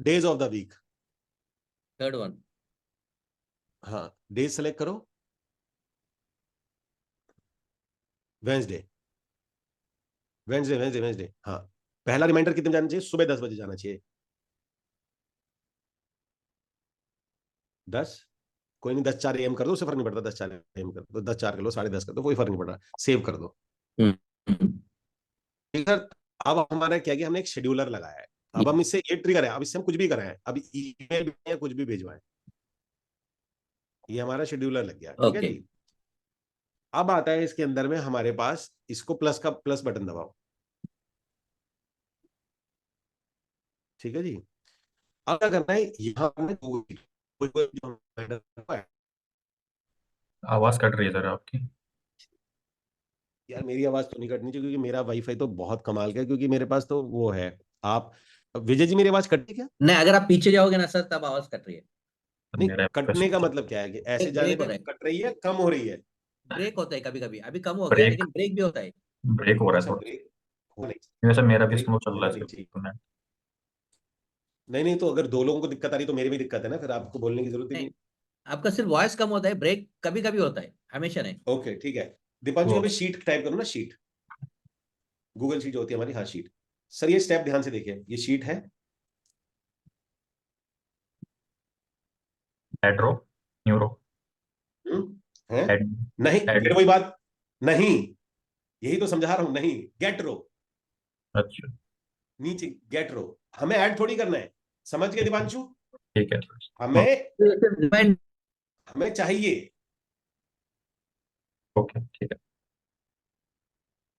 days of the week. Third one. हाँ, डेज सेलेक्ट करो, वेंसडे, वेंसडे वेंसडे वेंसडे, हाँ। पहला रिमाइंडर कितने जाना चाहिए, सुबह 10 बजे जाना चाहिए। 10, कोई नहीं, 10:04 AM कर दो, उससे फर्क नहीं पड़ता, 10:04 AM कर दो, 10:04 कर लो, 10:30 कर दो, कोई फर्क नहीं पड़ रहा, सेव कर दो। ठीक है सर। अब हमारा क्या किया, हमने एक शेड्यूलर लगाया है, अब हम इससे ये ट्रिगर है, अब इससे हम कुछ भी कराएं, अब ईमेल या कुछ भी भिजवाएं, ये हमारा शेड्यूलर लग गया। ठीक है ओके। जी। अब आता है इसके अंदर में हमारे पास, इसको प्लस का प्लस बटन दबाओ। ठीक है जी। अब क्या करना है, यहाँ पे आवाज कट रही है सर आपकी। यार मेरी आवाज तो नहीं कटनी चाहिए, क्योंकि मेरा वाईफाई तो बहुत कमाल का है, क्योंकि मेरे पास तो वो है। आप, विजय जी, मेरी आवाज कटती क्या? नहीं, अगर आप पीछे जाओगे ना सर तब आवाज कट रही है। नहीं, मेरा कटने का मतलब क्या है, कि ऐसे जाने ब्रेक पे हो रहा है। कट रही है, कम हो रही है? ब्रेक होता है कभी कभी, अभी कम हो गया ब्रेक, लेकिन ब्रेक भी होता है। ब्रेक हो रहा है अच्छा, थोड़ा। ब्रेक होना नहीं, वैसे मेरा भी ब्रेक स्लो चल रहा होना है नहीं सिर्फ चाहिए। सुनने। नहीं नहीं, तो अगर 2 लोगों को दिक्कत आ रही तो मेरी भी दिक्कत है ना, फिर आपको बोलने की जरूरत ही नहीं, नहीं। आपका सिर्फ वॉइस कम होता है, ब्रेक कभी कभी होता है, हमेशा नहीं। ओके ठीक है। दीपांशु वो यहाँ पे शीट टाइप करो ना, शीट, गूगल शीट जो होती है हमारी, हाँ शीट। सर ये स्टेप ध्यान से देखिए, ये शीट है, एड्रो, न्यूरो, है? एड, नहीं, एड, फिर वही बात, नहीं, यही तो समझा रहा हूं। नहीं, गेट रो, अच्छा नीचे गेट रो, हमें ऐड थोड़ी करना है। समझ गए दिवांशु? ठीक है। हमें रिमाइंड हमें चाहिए। ओके ठीक है।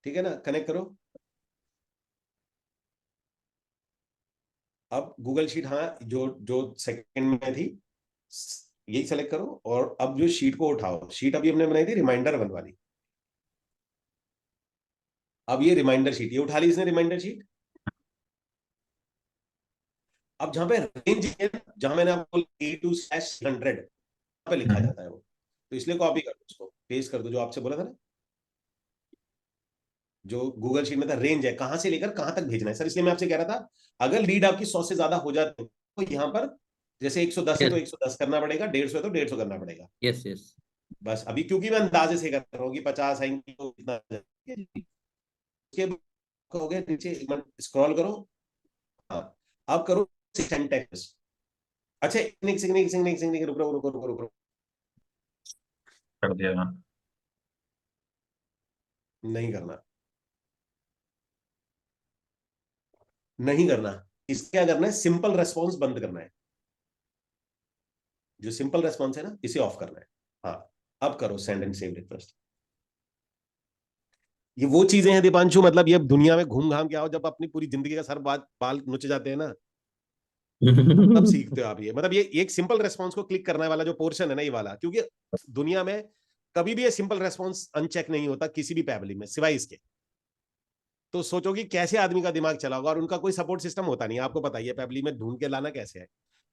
ठीक है ना, कनेक्ट करो। अब गूगल शीट, हाँ, जो जो सेकंड में थी यही सेलेक्ट करो, और अब जो शीट को उठाओ, शीट अभी हमने बनाई थी रिमाइंडर वन वाली, अब ये रिमाइंडर शीट, ये उठा ली इसने रिमाइंडर शीट। अब जहां पे रेंज है, जहां मैंने आपको A2/100 पे लिखा जाता है वो, तो इसलिए कॉपी कर दो, उसको पेस्ट कर दो, जो आपसे बोला था ना, जो गूगल शीट में था, रेंज है कहां से लेकर कहां तक भेजना है सर। इसलिए मैं आपसे कह रहा था, अगर लीड आपकी 100 से ज्यादा हो जाती है तो यहाँ पर जैसे 110 है तो 110 करना पड़ेगा, 150 है तो 150 करना पड़ेगा। यस यस बस अभी क्योंकि मैं अंदाजे से कर रहा हूँ कि 50 आएंगे तो इतना, उसके बाद हो गया नीचे, स्क्रॉल करो। हाँ, अब करो सिंटैक्स। अच्छा, रुक रुक रुक रुक रुक रुक, कर दिया हाँ। नहीं करना, नहीं करना। इसके क्या करना है, सिंपल रेस्पॉन्स बंद करना है। जो सिंपल रेस्पॉन्स है ना, इसे ऑफ करना है। हाँ, अब करो सेंड एंड सेव रिक्वेस्ट। ये वो चीजें हैं दीपांशु, मतलब ये दुनिया में घूम घाम के आओ, जब अपनी पूरी जिंदगी का सर बाल नुच जाते हैं ना, तब सीखते हो आप ये। मतलब ये एक सिंपल रेस्पॉन्स को क्लिक करने वाला जो पोर्शन है ना, ये वाला, क्योंकि दुनिया में कभी भी ये सिंपल रेस्पॉन्स अनचेक नहीं होता किसी भी पैबली में सिवाय इसके। तो सोचो कि कैसे आदमी का दिमाग चला होगा, और उनका कोई सपोर्ट सिस्टम होता नहीं, आपको पता ही है पैबली में ढूंढ के लाना कैसे है,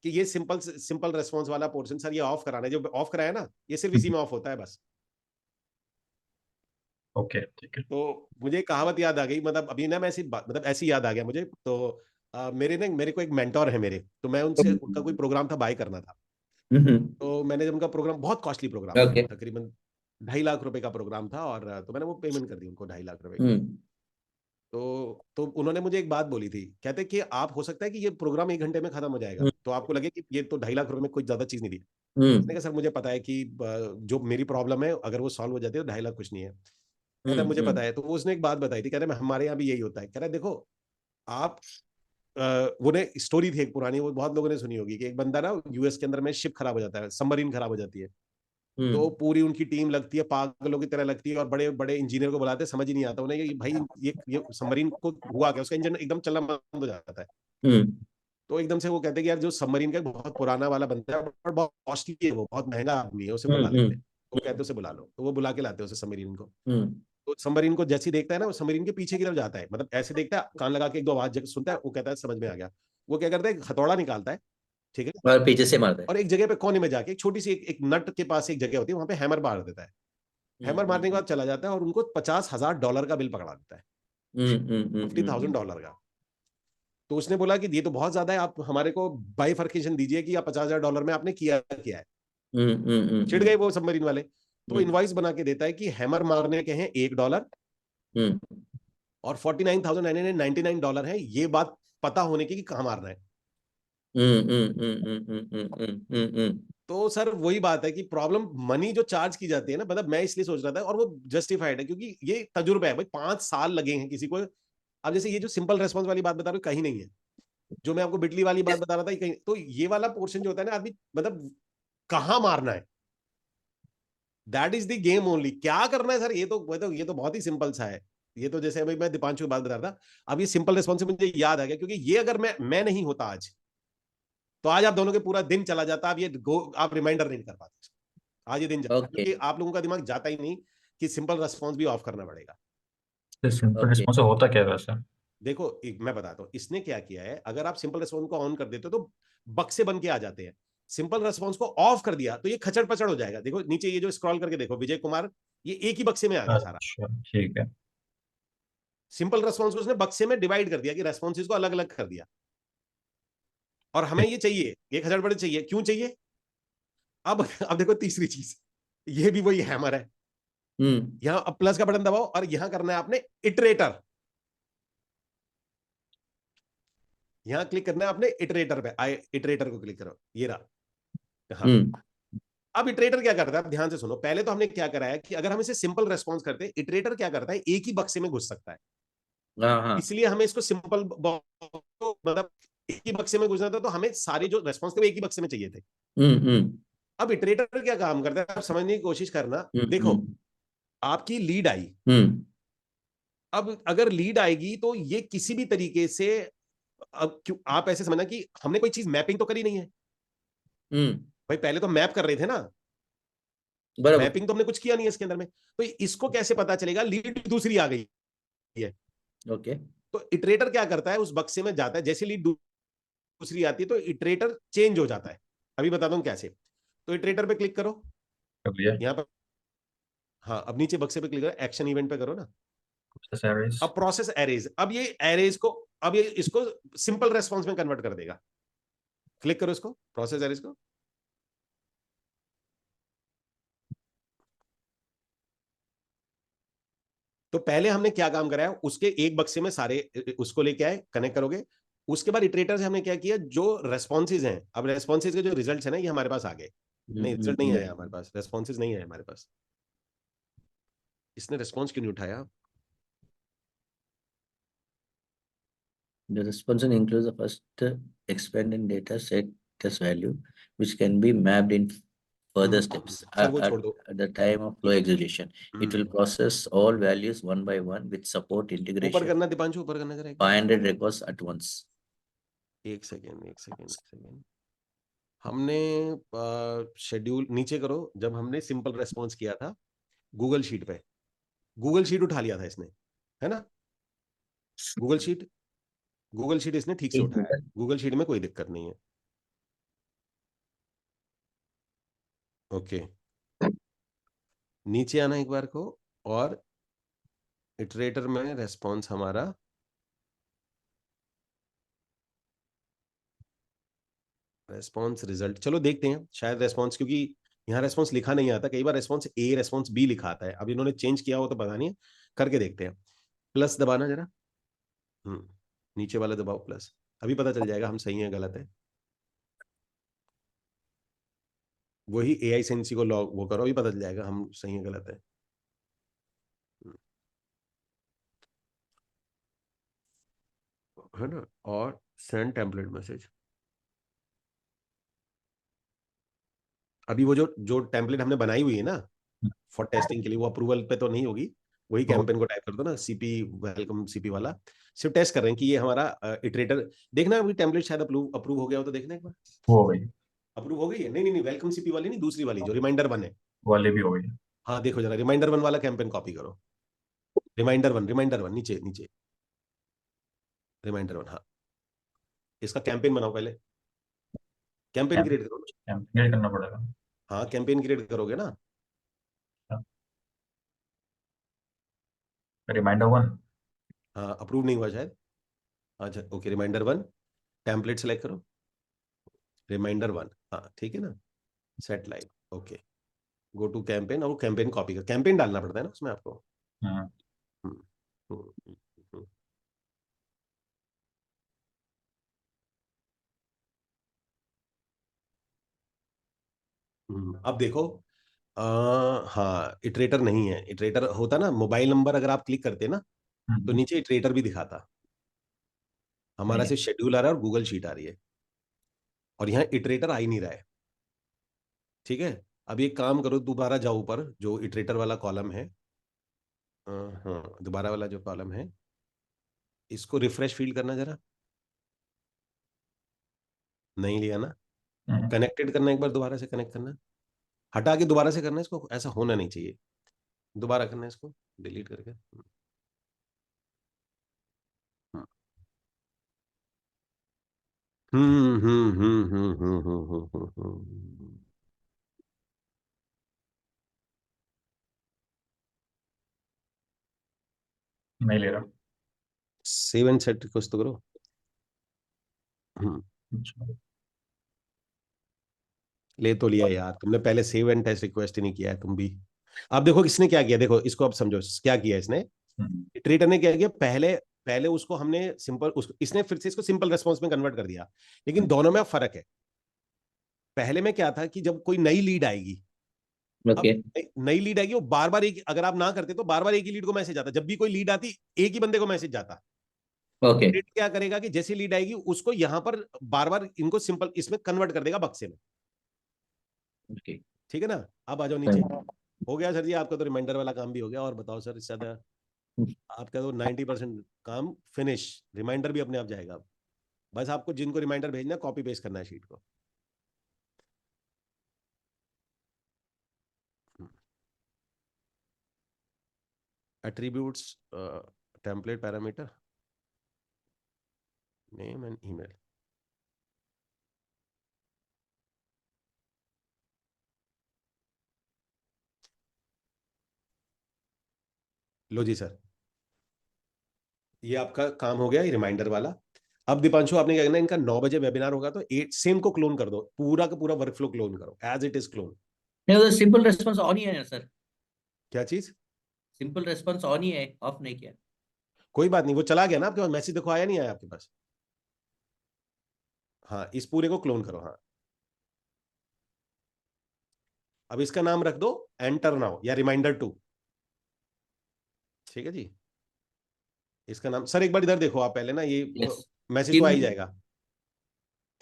कि ये सिंपल सिंपल रेस्पॉन्स वाला पोर्शन सर ये ऑफ कराना है। जो ऑफ कराया ना, ये सिर्फ इसी में ऑफ होता है बस। ओके ठीक है। तो मुझे एक कहावत याद आ गई, मतलब अभी ना मैं ऐसी मतलब ऐसी याद आ गया मुझे। तो मेरे को एक मेंटोर है मेरे, तो मैं उनसे, उनका कोई प्रोग्राम था, बाय करना था। तो मैंने जब उनका प्रोग्राम, बहुत कॉस्टली प्रोग्राम था वो, ओके तकरीबन 2.5 लाख रुपए का प्रोग्राम था, और तो मैंने वो पेमेंट कर दी उनको 2.5 लाख रुपए की। हम्म तो उन्होंने मुझे एक बात बोली थी, कहते कि आप, हो सकता है कि ये प्रोग्राम 1 घंटे में खत्म हो जाएगा, तो आपको लगे कि ये तो 2.5 लाख रुपए में कोई ज्यादा चीज नहीं दी। मैंने कहा सर मुझे पता है कि जो मेरी प्रॉब्लम है अगर वो सॉल्व हो जाती है तो 2.5 लाख कुछ नहीं है। कहता है मुझे पता है। तो वो उसने एक बात बताई थी, कह रहे हमारे यहाँ भी यही होता है। कह रहे देखो आप, वो ने स्टोरी थी एक पुरानी, वो बहुत लोगों ने सुनी होगी, कि एक बंदा ना यूएस के अंदर में शिप खराब हो जाता है, सबमरीन खराब हो जाती है। तो पूरी उनकी टीम लगती है, पागलों की तरह लगती है, और बड़े बड़े इंजीनियर को बुलाते हैं, समझ ही नहीं आता उन्हें कि भाई ये सबमरीन को हुआ क्या, उसका इंजन एकदम चलना बंद हो जाता है। तो एकदम से वो कहते हैं कि यार जो सबमरीन का बहुत पुराना वाला बनता है और बहुत कॉस्टली है, वो बहुत महंगा आदमी है, उसे बुला लेते हैं। तो कहते हैं उसे बुला लो, तो वो बुला के लाते हैं उसे सबमरीन को। तो सबमरीन को जैसे ही देखता है ना, वो सबमरीन के पीछे की तरफ जाता है, मतलब ऐसे देखता है, कान लगा के एक दो आवाज सुनता है, वो कहता है समझ में आ गया। वो क्या करता है, हथौड़ा निकालता है, ठीक है, और पीछे से मारता है। और एक जगह पे कोने में जाके एक छोटी सी एक नट के पास एक जगह होती है, वहां पे हैमर मार देता है। हैमर मारने के बाद चला जाता है और उनको $50,000 का बिल पकड़ा देता है, $50,000 का। तो उसने बोला कि ये तो बहुत ज्यादा है, आप हमारे को बाइफर्केशन दीजिए कि आप $50,000 में आपने किया क्या है। चिढ़ गए वो सबमरीन वाले। तो इनवॉइस बना के देता है कि हैमर मारने के हैं $1, और $49,999 है ये बात पता होने की कि कहाँ मारना है। तो सर वही बात है कि प्रॉब्लम मनी जो चार्ज की जाती है ना, मतलब मैं इसलिए सोच रहा था, और वो जस्टिफाइड है क्योंकि ये तजुर्बा है भाई, 5 साल लगे हैं किसी को। अब जैसे ये जो सिंपल रेस्पॉन्स वाली बात बता रहा हूँ, कहीं नहीं है। जो मैं आपको बिटली वाली बात बता रहा था, कहीं, तो ये वाला पोर्शन जो होता है ना, आदमी मतलब कहाँ मारना है, that is the game only. क्या करना है सर, ये तो बहुत ही सिंपल सा है। ये तो जैसे अभी मैं दीपांशु की बात बता रहा था, अब ये सिंपल रेस्पॉन्स मुझे याद आ गया, क्योंकि ये अगर मैं नहीं होता आज, तो आज आप दोनों के पूरा दिन चला जाता। आप आप रिमाइंडर नहीं कर पाते, आज ये दिन जाता, ओके क्योंकि आप लोगों का दिमाग जाता ही नहीं कि सिंपल रेस्पॉन्स भी ऑफ करना पड़ेगा। सिंपल ओके रिस्पॉन्स होता क्या है वैसे? देखो मैं बताता हूँ इसने क्या किया है, अगर आप सिंपल रेस्पॉन्स को ऑन कर देते हो तो बक्से बन के आ जाते हैं। सिंपल रेस्पॉन्स को ऑफ कर दिया तो ये खचड़ पचड़ हो जाएगा। देखो नीचे ये जो स्क्रॉल करके देखो, विजय कुमार, ये एक ही बक्से में आ गया सारा। अच्छा ठीक है। सिंपल रेस्पॉन्स को उसने बक्से में डिवाइड कर दिया, कि रेस्पॉन्सेज को अलग अलग कर दिया। और हमें ये चाहिए, 1,000 चाहिए, क्यों चाहिए? अब देखो तीसरी चीज, ये भी वही हैमर है। यहां अब प्लस का बटन दबाओ, और यहां करना है आपने इटरेटर। यहां क्लिक करना है आपने इटरेटर पे, आए इटरेटर को क्लिक करो, ये रहा। हाँ, अब इटरेटर क्या करता है, आप ध्यान से सुनो। पहले तो हमने क्या कराया कि अगर हम इसे सिंपल रेस्पॉन्स करते हैं, इटरेटर क्या करता है, एक ही बक्से में घुस सकता है, हाँ इसलिए हमें इसको सिंपल, मतलब एक ही बक्से में घुसना था, तो हमें सारे जो रेस्पॉन्स थे वो एक ही बक्से में चाहिए थे। अब इटरेटर क्या काम करता है, आप समझने की कोशिश करना। देखो, आपकी लीड आई, अब अगर लीड आएगी तो ये किसी भी तरीके से, अब क्यों आप ऐसे समझना कि हमने कोई चीज मैपिंग तो करी नहीं है भाई, पहले तो मैप कर रहे थे ना, बराबर। मैपिंग तो हमने कुछ किया नहीं है इसके अंदर में, तो इसको कैसे पता चलेगा लीड दूसरी आ गई है। ओके। तो इटरेटर क्या करता है, उस बक्से में जाता है, जैसे लीड दूसरी आती है तो इटरेटर चेंज हो जाता है। अभी बताता हूं कैसे। तो इटरेटर पे क्लिक करो, यहां पर, हाँ, अब नीचे बक्से पे क्लिक करो, एक्शन इवेंट पे करो ना। अब प्रोसेस एरेज, अब ये एरेज को, अब ये इसको सिंपल रेस्पॉन्स में कन्वर्ट कर देगा। क्लिक करो इसको, प्रोसेस एरेज को। तो पहले हमने क्या काम कराया, उसके एक बक्से में सारे उसको लेके आए, कनेक्ट करोगे। उसके बाद इटरेटर से हमने क्या किया, जो रेस्पॉन्सेज हैं, अब रेस्पॉन्सेज के जो रिजल्ट्स है ना, ये हमारे पास आ गए। नहीं, रिजल्ट नहीं आया हमारे पास, रेस्पॉन्सेज नहीं आया हमारे पास। इसने रेस्पॉन्स क्यों नहीं उठाया? The response includes the first expanded data set test value, which can be mapped in further steps sir वो छोड़ दो। at the time of flow execution. It will process all values one by one with support ऊपर integration. करना दीपांशु, ऊपर करना जरा 500 records at once. एक second. हमने शेड्यूल नीचे करो, जब हमने सिंपल रेस्पॉन्स किया था गूगल शीट पे, गूगल शीट उठा लिया था इसने, है ना? गूगल शीट इसने ठीक से उठाया है, गूगल शीट में कोई दिक्कत नहीं है। ओके, नीचे आना एक बार को, और इटरेटर में रेस्पॉन्स हमारा, रेस्पॉन्स रिजल्ट, चलो देखते हैं, शायद रेस्पॉन्स, क्योंकि यहाँ रेस्पॉन्स लिखा नहीं आता, कई बार रेस्पॉन्स ए रेस्पॉन्स बी लिखा आता है, अब इन्होंने चेंज किया हो तो पता नहीं है, करके देखते हैं। प्लस दबाना जरा, नीचे वाला दबाओ प्लस, अभी पता चल जाएगा हम सही है गलत है। वही AI सेंसी को लॉग वो करो, अभी पता चल जाएगा हम सही है गलत है। है ना? और सेंड टेम्पलेट मैसेज, अभी वो जो जो टेम्पलेट हमने बनाई हुई है ना फॉर टेस्टिंग के लिए, वो अप्रूवल पे तो नहीं होगी, वही कैंपेन को टाइप कर दो ना, सीपी वेलकम सीपी वाला। सिर्फ टेस्ट कर रहे हैं कि ये हमारा इटरेटर, देखना अभी टेम्पलेट शायद अप्रूव हो गया हो तो देखना एक बार। हो गई, अप्रूव हो गई है? नहीं, वेलकम सीपी वाली नहीं, दूसरी वाली जो रिमाइंडर वन है, वाले भी हो गई। हाँ देखो जरा, रिमाइंडर वन वाला कैंपेन कॉपी करो, रिमाइंडर वन नीचे नीचे, रिमाइंडर वन, हाँ, इसका कैंपेन बनाओ पहले, कैंपेन क्रिएट करो ना। कैंपेन करना पड़ेगा। हाँ, कैंपेन क्रिएट करोगे ना। रिमाइंडर वन, हाँ, अप्रूव नहीं हुआ शायद। अच्छा okay, reminder one, template select करो, रिमाइंडर वन, हाँ ठीक है ना, set live, okay, go to campaign, और कैंपेन कॉपी कर, कैंपेन डालना पड़ता है ना उसमें आपको। हम्म, हम्म, हम्म, अब देखो, हाँ इटरेटर नहीं है, इटरेटर होता ना, मोबाइल नंबर अगर आप क्लिक करते ना तो नीचे इटरेटर भी दिखाता, हमारा सिर्फ शेड्यूल आ रहा है और गूगल शीट आ रही है, और यहाँ इटरेटर आ ही नहीं रहा है। ठीक है, अब एक काम करो, दोबारा जाओ ऊपर, जो इटरेटर वाला कॉलम है, हाँ दोबारा वाला जो कॉलम है, इसको रिफ्रेश फील्ड करना जरा, नहीं लिया ना, कनेक्टेड करना, एक बार दोबारा से कनेक्ट करना, हटा के दोबारा से करना इसको, ऐसा होना नहीं चाहिए, दोबारा करना इसको डिलीट करके। नहीं ले रहा। सेव एंड सेट रिक्वेस्ट तो करो। ले तो लिया यार तुमने, पहले सेव एंड टेस्ट रिक्वेस्ट ही नहीं किया है तुम भी। अब देखो किसने क्या किया, देखो इसको अब समझो क्या किया इसने, इटरेटर ने क्या किया, पहले पहले उसको हमने सिंपल, उसको इसने फिर से इसको सिंपल रेस्पॉन्स में कन्वर्ट कर दिया, लेकिन दोनों में अब फर्क है। पहले में क्या था कि जब कोई नई लीड आएगी ओके नई लीड आएगी, वो बार बार एक, अगर आप ना करते तो बार बार एक ही लीड को मैसेज आता, जब भी कोई लीड आती एक ही बंदे को मैसेज जाता। ओके Grid क्या करेगा कि जैसी लीड आएगी उसको यहां पर बार बार इनको सिंपल इसमें कन्वर्ट कर देगा बक्से में। ओके ठीक है ना, अब आ जाओ नीचे। हो गया सर जी, आपका तो रिमाइंडर वाला काम भी हो गया। और बताओ सर, इससे ज्यादा आपका तो 90% काम फिनिश। रिमाइंडर भी अपने आप जाएगा अब। बस आपको जिनको रिमाइंडर भेजना है कॉपी पेस्ट करना है शीट को। Attributes, template parameter, name and email. लो जी सर, ये आपका काम हो गया, ये रिमाइंडर वाला। अब दीपांशु आपने क्या करना है, इनका 9 बजे वेबिनार होगा तो 8 सेम को क्लोन कर दो, पूरा का पूरा वर्कफ्लो क्लोन करो एज इट इज क्लोन। नहीं, वो सिंपल रेस्पॉन्स ऑन ही है सर। क्या चीज? सिंपल रेस्पॉन्स ऑन ही है, ऑफ नहीं किया। कोई बात नहीं, वो चला गया ना आपके पास, मैसेज देखो आया नहीं आया आपके पास? हाँ, इस पूरे को क्लोन करो। हाँ, अब इसका नाम रख दो एंटर नाउ या रिमाइंडर 2। ठीक है जी, इसका नाम सर एक बार इधर देखो आप पहले ना, ये यस मैसेज तो आ ही जाएगा।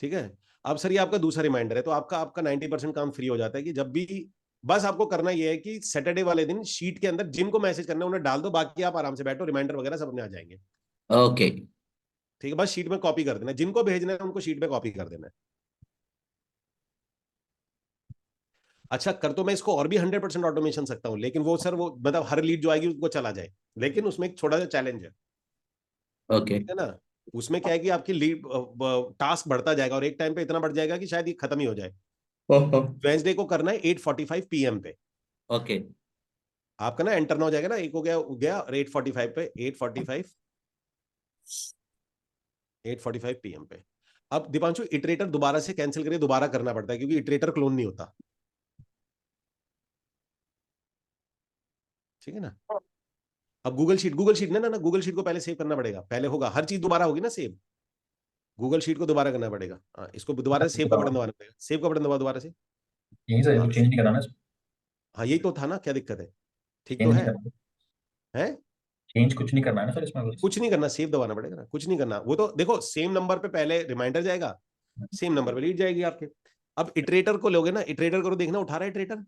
ठीक है, अब सर ये आपका दूसरा रिमाइंडर है, तो आपका आपका 90% काम फ्री हो जाता है कि जब भी, बस आपको करना ये है कि सैटरडे वाले दिन शीट के अंदर जिनको मैसेज करना है उन्हें डाल दो, बाकी आप आराम से बैठो, रिमाइंडर वगैरह सब अपने आ जाएंगे। ओके ठीक है, बस शीट में कॉपी कर देना, जिनको भेजना है उनको शीट में कॉपी कर देना है। अच्छा, कर तो मैं इसको और भी 100% ऑटोमेशन सकता हूँ, लेकिन वो सर वो मतलब हर लीड जो आएगी उसको चला जाए, लेकिन उसमें एक छोटा सा चैलेंज है। ओके ठीक है ना, उसमें क्या है कि आपकी लीड टास्क बढ़ता जाएगा और एक टाइम पे इतना बढ़ जाएगा कि शायद ये खत्म ही हो जाए। वेंसडे को करना है 8:45 PM पे। ओके आपका ना एंटर ना हो जाएगा ना, एक हो गया गया और 8:45 पे, 8:45 PM पे। अब दीपांशु इटरेटर दोबारा से कैंसिल करके दोबारा करना पड़ता है क्योंकि इटरेटर क्लोन नहीं होता। ठीक है ना, अब गूगल शीट ना गूगल शीट को पहले सेव करना पड़ेगा, पहले होगा हर चीज दोबारा होगी ना सेव, गूगल शीट को दोबारा करना पड़ेगा। हाँ, इसको दोबारा सेव का बटन दबाना पड़ेगा, सेव का बटन दबा दोबारा से। यही सर, हाँ कुछ चेंज नहीं करना ना इसमें? हाँ, यही तो था ना, क्या दिक्कत है? ठीक तो चेंज नहीं है? करना, हैं? चेंज कुछ नहीं करना है ना सर इसमें बस? कुछ नहीं करना, सेव दबाना पड़ेगा ना, कुछ नहीं करना। वो तो देखो सेम नंबर पे पहले रिमाइंडर जाएगा, सेम नंबर पे लीड जाएगी आपके। अब इटरेटर को लोगे ना, इटरेटर को देखना उठा रहा है iterator,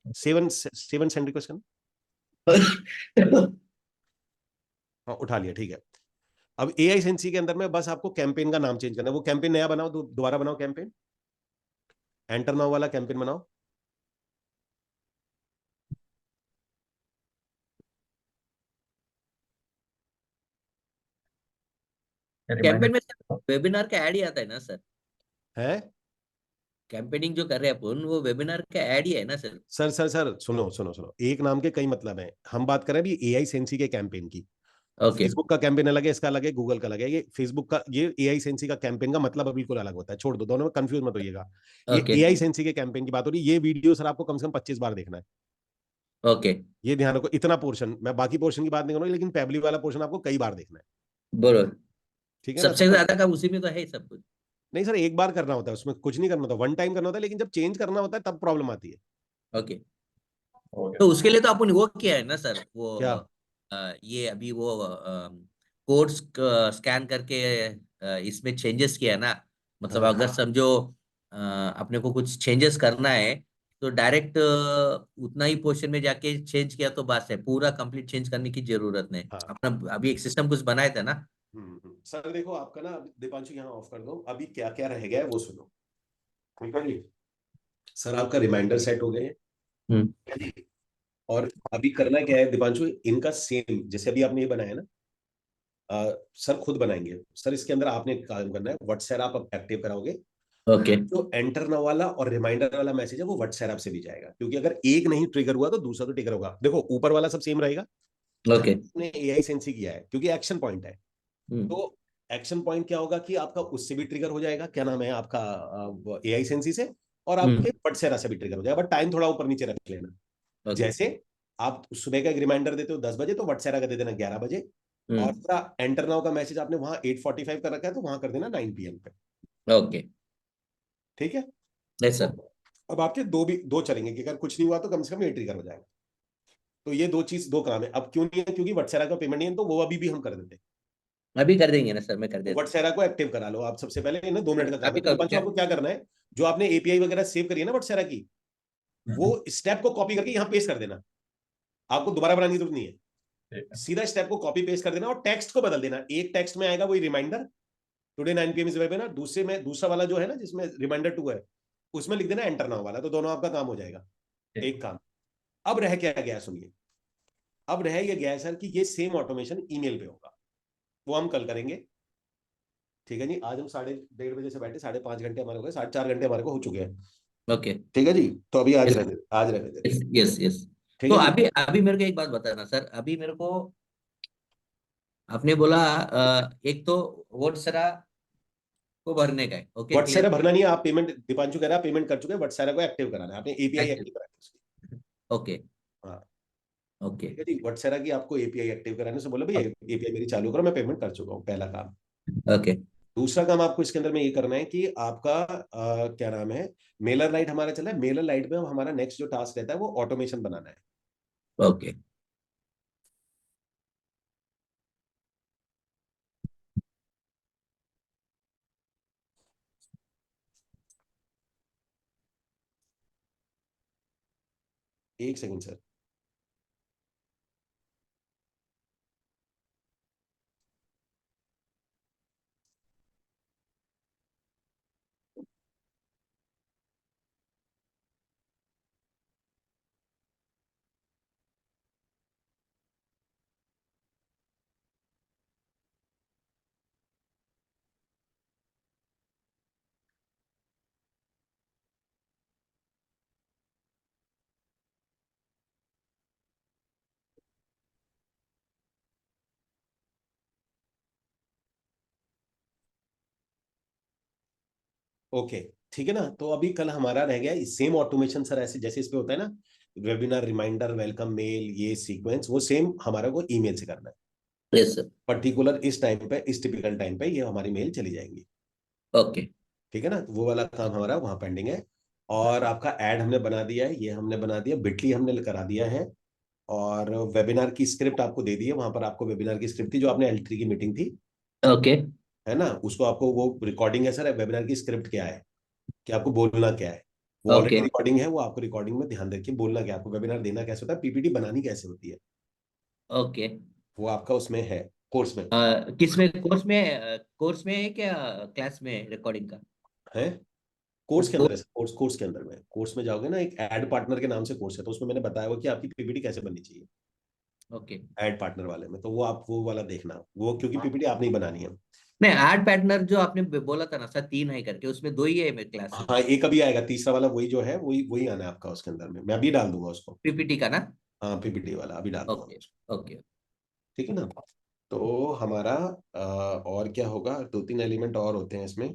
seven seven send request करना। हाँ उठा लिया, ठीक है। अब एआई सेंसी के अंदर में बस आपको कैंपेन का नाम चेंज करना है, वो कैंपेन नया बनाओ, दोबारा बनाओ कैंपेन, एंटर नाउ वाला कैंपेन बनाओ। कैंपेन में रिमाइंडर वेबिनार का ऐड ही आता है ना सर? है कैंपेनिंग जो कर रहे हैं अपन, वो वेबिनार का ऐड ही है ना सर? सर सर सर सुनो सुनो सुनो, एक नाम के कई मतलब है, हम बात कर रहे हैं अभी एआई सेंसी के कैंपेन की। ओके फेसबुक का कैंपेन अलग है, इसका अलग है, गूगल का अलग है। ये फेसबुक का, ये एआई सेंसी का कैंपेन का मतलब बिल्कुल अलग होता है, छोड़ दो, दोनों में कंफ्यूज मत होइएगा। ये ओके एआई सेंसी के कैंपेन की बात हो रही है, ये वीडियो सर आपको कम से कम 25 बार देखना है। ओके ये ध्यान रखो, इतना पोर्शन, मैं बाकी पोर्शन की बात नहीं करूंगा, लेकिन पेबली वाला पोर्शन आपको कई बार देखना है। बोलो। ठीक है ना सबसे सर? ज्यादा का उसी में तो है ही सब कुछ। नहीं सर, एक बार करना होता है, उसमें कुछ नहीं करना होता, वन टाइम करना होता है, लेकिन जब चेंज करना होता है तब प्रॉब्लम आती है। ओके हो गया। तो उसके लिए तो अपन वो किया है ना सर, वो क्या? ये अभी वो कोड स्कैन करके इसमें चेंजेस किया है ना। मतलब हाँ अगर समझो अपने को कुछ चेंजेस करना है, तो डायरेक्ट उतना ही पोर्शन में जाके चेंज किया तो बस है, पूरा कंप्लीट चेंज करने की जरूरत नहीं। हाँ। अपना अभी एक सिस्टम कुछ बनाया था ना। सर देखो आपका ना, दीपांशु यहाँ ऑफ कर दो, अभी क्या क्या रह गया है वो सुनो। ठीक है जी, सर आपका रिमाइंडर सेट हो गए हम्म हैं। और अभी करना क्या है दीपांशु, इनका सेम जैसे अभी आपने ये बनाया ना, सर खुद बनाएंगे सर, इसके अंदर आपने एक काम करना है, व्हाट्सएप आप एक्टिव कराओगे। ओके जो एंटर नाउ वाला और रिमाइंडर वाला मैसेज है वो व्हाट्सएप से भी जाएगा, क्योंकि अगर एक नहीं ट्रिगर हुआ तो दूसरा तो ट्रिगर होगा। देखो ऊपर वाला सब सेम रहेगा जहां ओके आपने एआई सेंसी किया है, क्योंकि एक्शन पॉइंट है। हम्म तो एक्शन पॉइंट क्या होगा कि आपका उससे भी ट्रिगर हो जाएगा, क्या नाम है आपका, एआई सेंसी से, और आपके हम्म व्हाट्सएप से भी ट्रिगर हो जाएगा, बट टाइम थोड़ा ऊपर नीचे रख लेना। ओके जैसे आप सुबह का एक रिमाइंडर देते हो 10 बजे, तो व्हाट्सएप का दे देना 11 बजे, और हम्म पूरा एंटर नाउ का मैसेज आपने वहां 8:45 कर रखा है तो वहां कर देना 9 PM पे। ओके ठीक है, यस सर। अब आपके दो चलेंगे कि अगर कुछ नहीं हुआ तो कम से कम ये ट्रिगर हो जाएगा। तो ये दो काम है। अब क्यों नहीं है? क्योंकि व्हाट्सएरा का पेमेंट नहीं है, तो वो अभी भी हम कर देते हैं। अभी कर देंगे ना सर, मैं कर तो देता व्हाट्सएरा को एक्टिव करा लो आप सबसे पहले ना, 2 मिनट का हूँ। काम अभी है। तो कर दूं दीपांशु क्या? आपको क्या करना है, जो आपने एपीआई वगैरह सेव करी है ना व्हाट्सएरा की, वो स्टेप को कॉपी करके यहाँ पेस्ट कर देना। आपको दोबारा बनाने की जरूरत नहीं है, ठीक है। सीधा स्टेप को कॉपी पेस्ट कर देना और टेक्स्ट को बदल देना। एक टेक्स्ट में आएगा वही reminder, today 9 PM is webinar, दूसरे में दूसरा वाला जो है ना जिसमें रिमाइंडर 2 है, उसमें लिख देना एंटर नाउ वाला, तो दोनों आपका काम हो जाएगा। ठीक। एक काम। अब रह क्या गया सुनिए, अब रह ये गया है सर कि ये सेम ऑटोमेशन ईमेल पे होगा, वो हम कल करेंगे। ठीक है जी, आज हम 1:30 बजे से बैठे, 5.5 घंटे हमारे हो गए, 4.5 घंटे हमारे को हो चुके हैं। ओके। ठीक है जी, तो अभी यस आज रहने दे। Yes yes. ठीक तो है जी। अभी अभी मेरे को एक बात बताना सर, अभी मेरे को आपने बोला एक तो व्हाट्सएरा को भरने का है, ओके व्हाट्सएप क्लियर। भरना नहीं है आप, पेमेंट दीपांशु कह रहा है पेमेंट कर चुके हैं, व्हाट्सएप को एक्टिव कराना है आपने, एपीआई एक्टिव कराना है उसकी। ओके हाँ ओके ठीक है जी, व्हाट्सएप की आपको एपीआई एक्टिव कराने से बोला भाई एपीआई मेरी चालू करो, मैं पेमेंट कर चुका हूँ, पहला काम। ओके दूसरा काम आपको इसके अंदर में ये करना है कि आपका क्या नाम है, मेलर लाइट हमारा चला है, मेलर लाइट में हमारा नेक्स्ट जो टास्क रहता है वो ऑटोमेशन बनाना है। ओके। एक सेकंड सर। ओके ठीक है ना, तो अभी कल हमारा रह गया सेम ऑटोमेशन सर, ऐसे जैसे इस पे होता है ना वेबिनार रिमाइंडर वेलकम मेल, ये सीक्वेंस वो सेम हमारा को ईमेल से करना है। Yes sir. पर्टिकुलर इस टाइम पे, इस टिपिकल टाइम पे ये हमारी मेल चली जाएंगी। ओके ठीक है ना, तो वो वाला काम हमारा वहां पेंडिंग है। और आपका ऐड हमने बना दिया है, ये हमने बना दिया, बिटली हमने करा दिया है। और वेबिनार की स्क्रिप्ट आपको दे दी है, वहां पर आपको वेबिनार की स्क्रिप्ट थी जो आपने L3 की मीटिंग थी, ओके है ना, उसको आपको वो रिकॉर्डिंग है सर, वेबिनार की स्क्रिप्ट क्या है कि आपको बोलना क्या है, वो ऑलरेडी ओके रिकॉर्डिंग है, वो आपको रिकॉर्डिंग में ध्यान रखिए बोलना क्या है, आपको वेबिनार देना कैसे होता है, पीपीटी बनानी कैसे होती है, ओके। वो आपका उसमें है कोर्स में। किस में कोर्स में है क्या, क्लास में रिकॉर्डिंग का? है कोर्स के अंदर है कोर्स। सर, कोर्स के अंदर में, कोर्स में जाओगे ना, एक एड पार्टनर के नाम से कोर्स है, तो उसमें मैंने बताया हुआ कि आपकी पीपीटी कैसे बननी चाहिए, ओके। एड पार्टनर वाले में, तो वो आप वो वाला देखना, वो क्योंकि पीपीटी आप नहीं बनानी है। नहीं, आर्ट पार्टनर जो आपने बोला था ना सर, 3 है करके, उसमें 2 ही है मेरे क्लासेस। हाँ एक अभी आएगा, तीसरा वाला वही जो है वही वही आना है आपका उसके अंदर में, मैं अभी डाल दूंगा उसको। पीपीटी का ना? हाँ पीपीटी वाला अभी डाल दूंगा मैं ओके उसको। ओके। ठीक है ना, तो हमारा और क्या होगा, 2-3 एलिमेंट और होते हैं इसमें।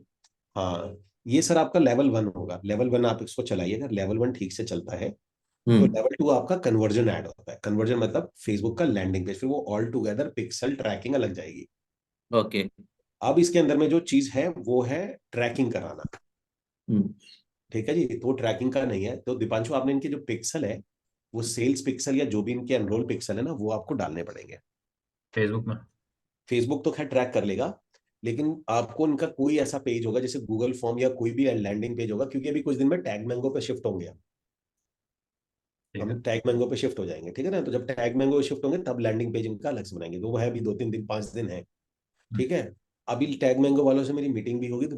हाँ ये सर आपका लेवल 1 होगा, लेवल 1 आप इसको चलाइए, अगर लेवल 1 ठीक से चलता है तो हम्म। लेवल 2 आपका कन्वर्जन ऐड होता है, कन्वर्जन मतलब फेसबुक का लैंडिंग पेज, फिर वो ऑल टुगेदर पिक्सल ट्रैकिंग अलग जाएगी। ओके। अब इसके अंदर में जो चीज है वो है ट्रैकिंग कराना। हम्म। ठीक है जी, तो ट्रैकिंग का नहीं है, तो दीपांशु आपने इनके जो पिक्सल है वो सेल्स पिक्सल या जो भी इनके एनरोल पिक्सल है ना वो आपको डालने पड़ेंगे। फेसबुक में। फेसबुक तो खैर ट्रैक कर लेगा, लेकिन आपको इनका कोई ऐसा पेज होगा जैसे गूगल फॉर्म या कोई भी लैंडिंग पेज होगा, क्योंकि अभी कुछ दिन में टैग मैंगो पे शिफ्ट होंगे ठीक है। हम टैग मैंगो पे शिफ्ट हो जाएंगे। ठीक है ना, तो जब टैग मैंगो पे शिफ्ट होंगे तब लैंडिंग पेज इनका अलग से बनाएंगे, तो वो है अभी 2-3 दिन 5 दिन है। ठीक है, अभी टैग मैंगो वालों से मेरी मीटिंग भी होगी, तो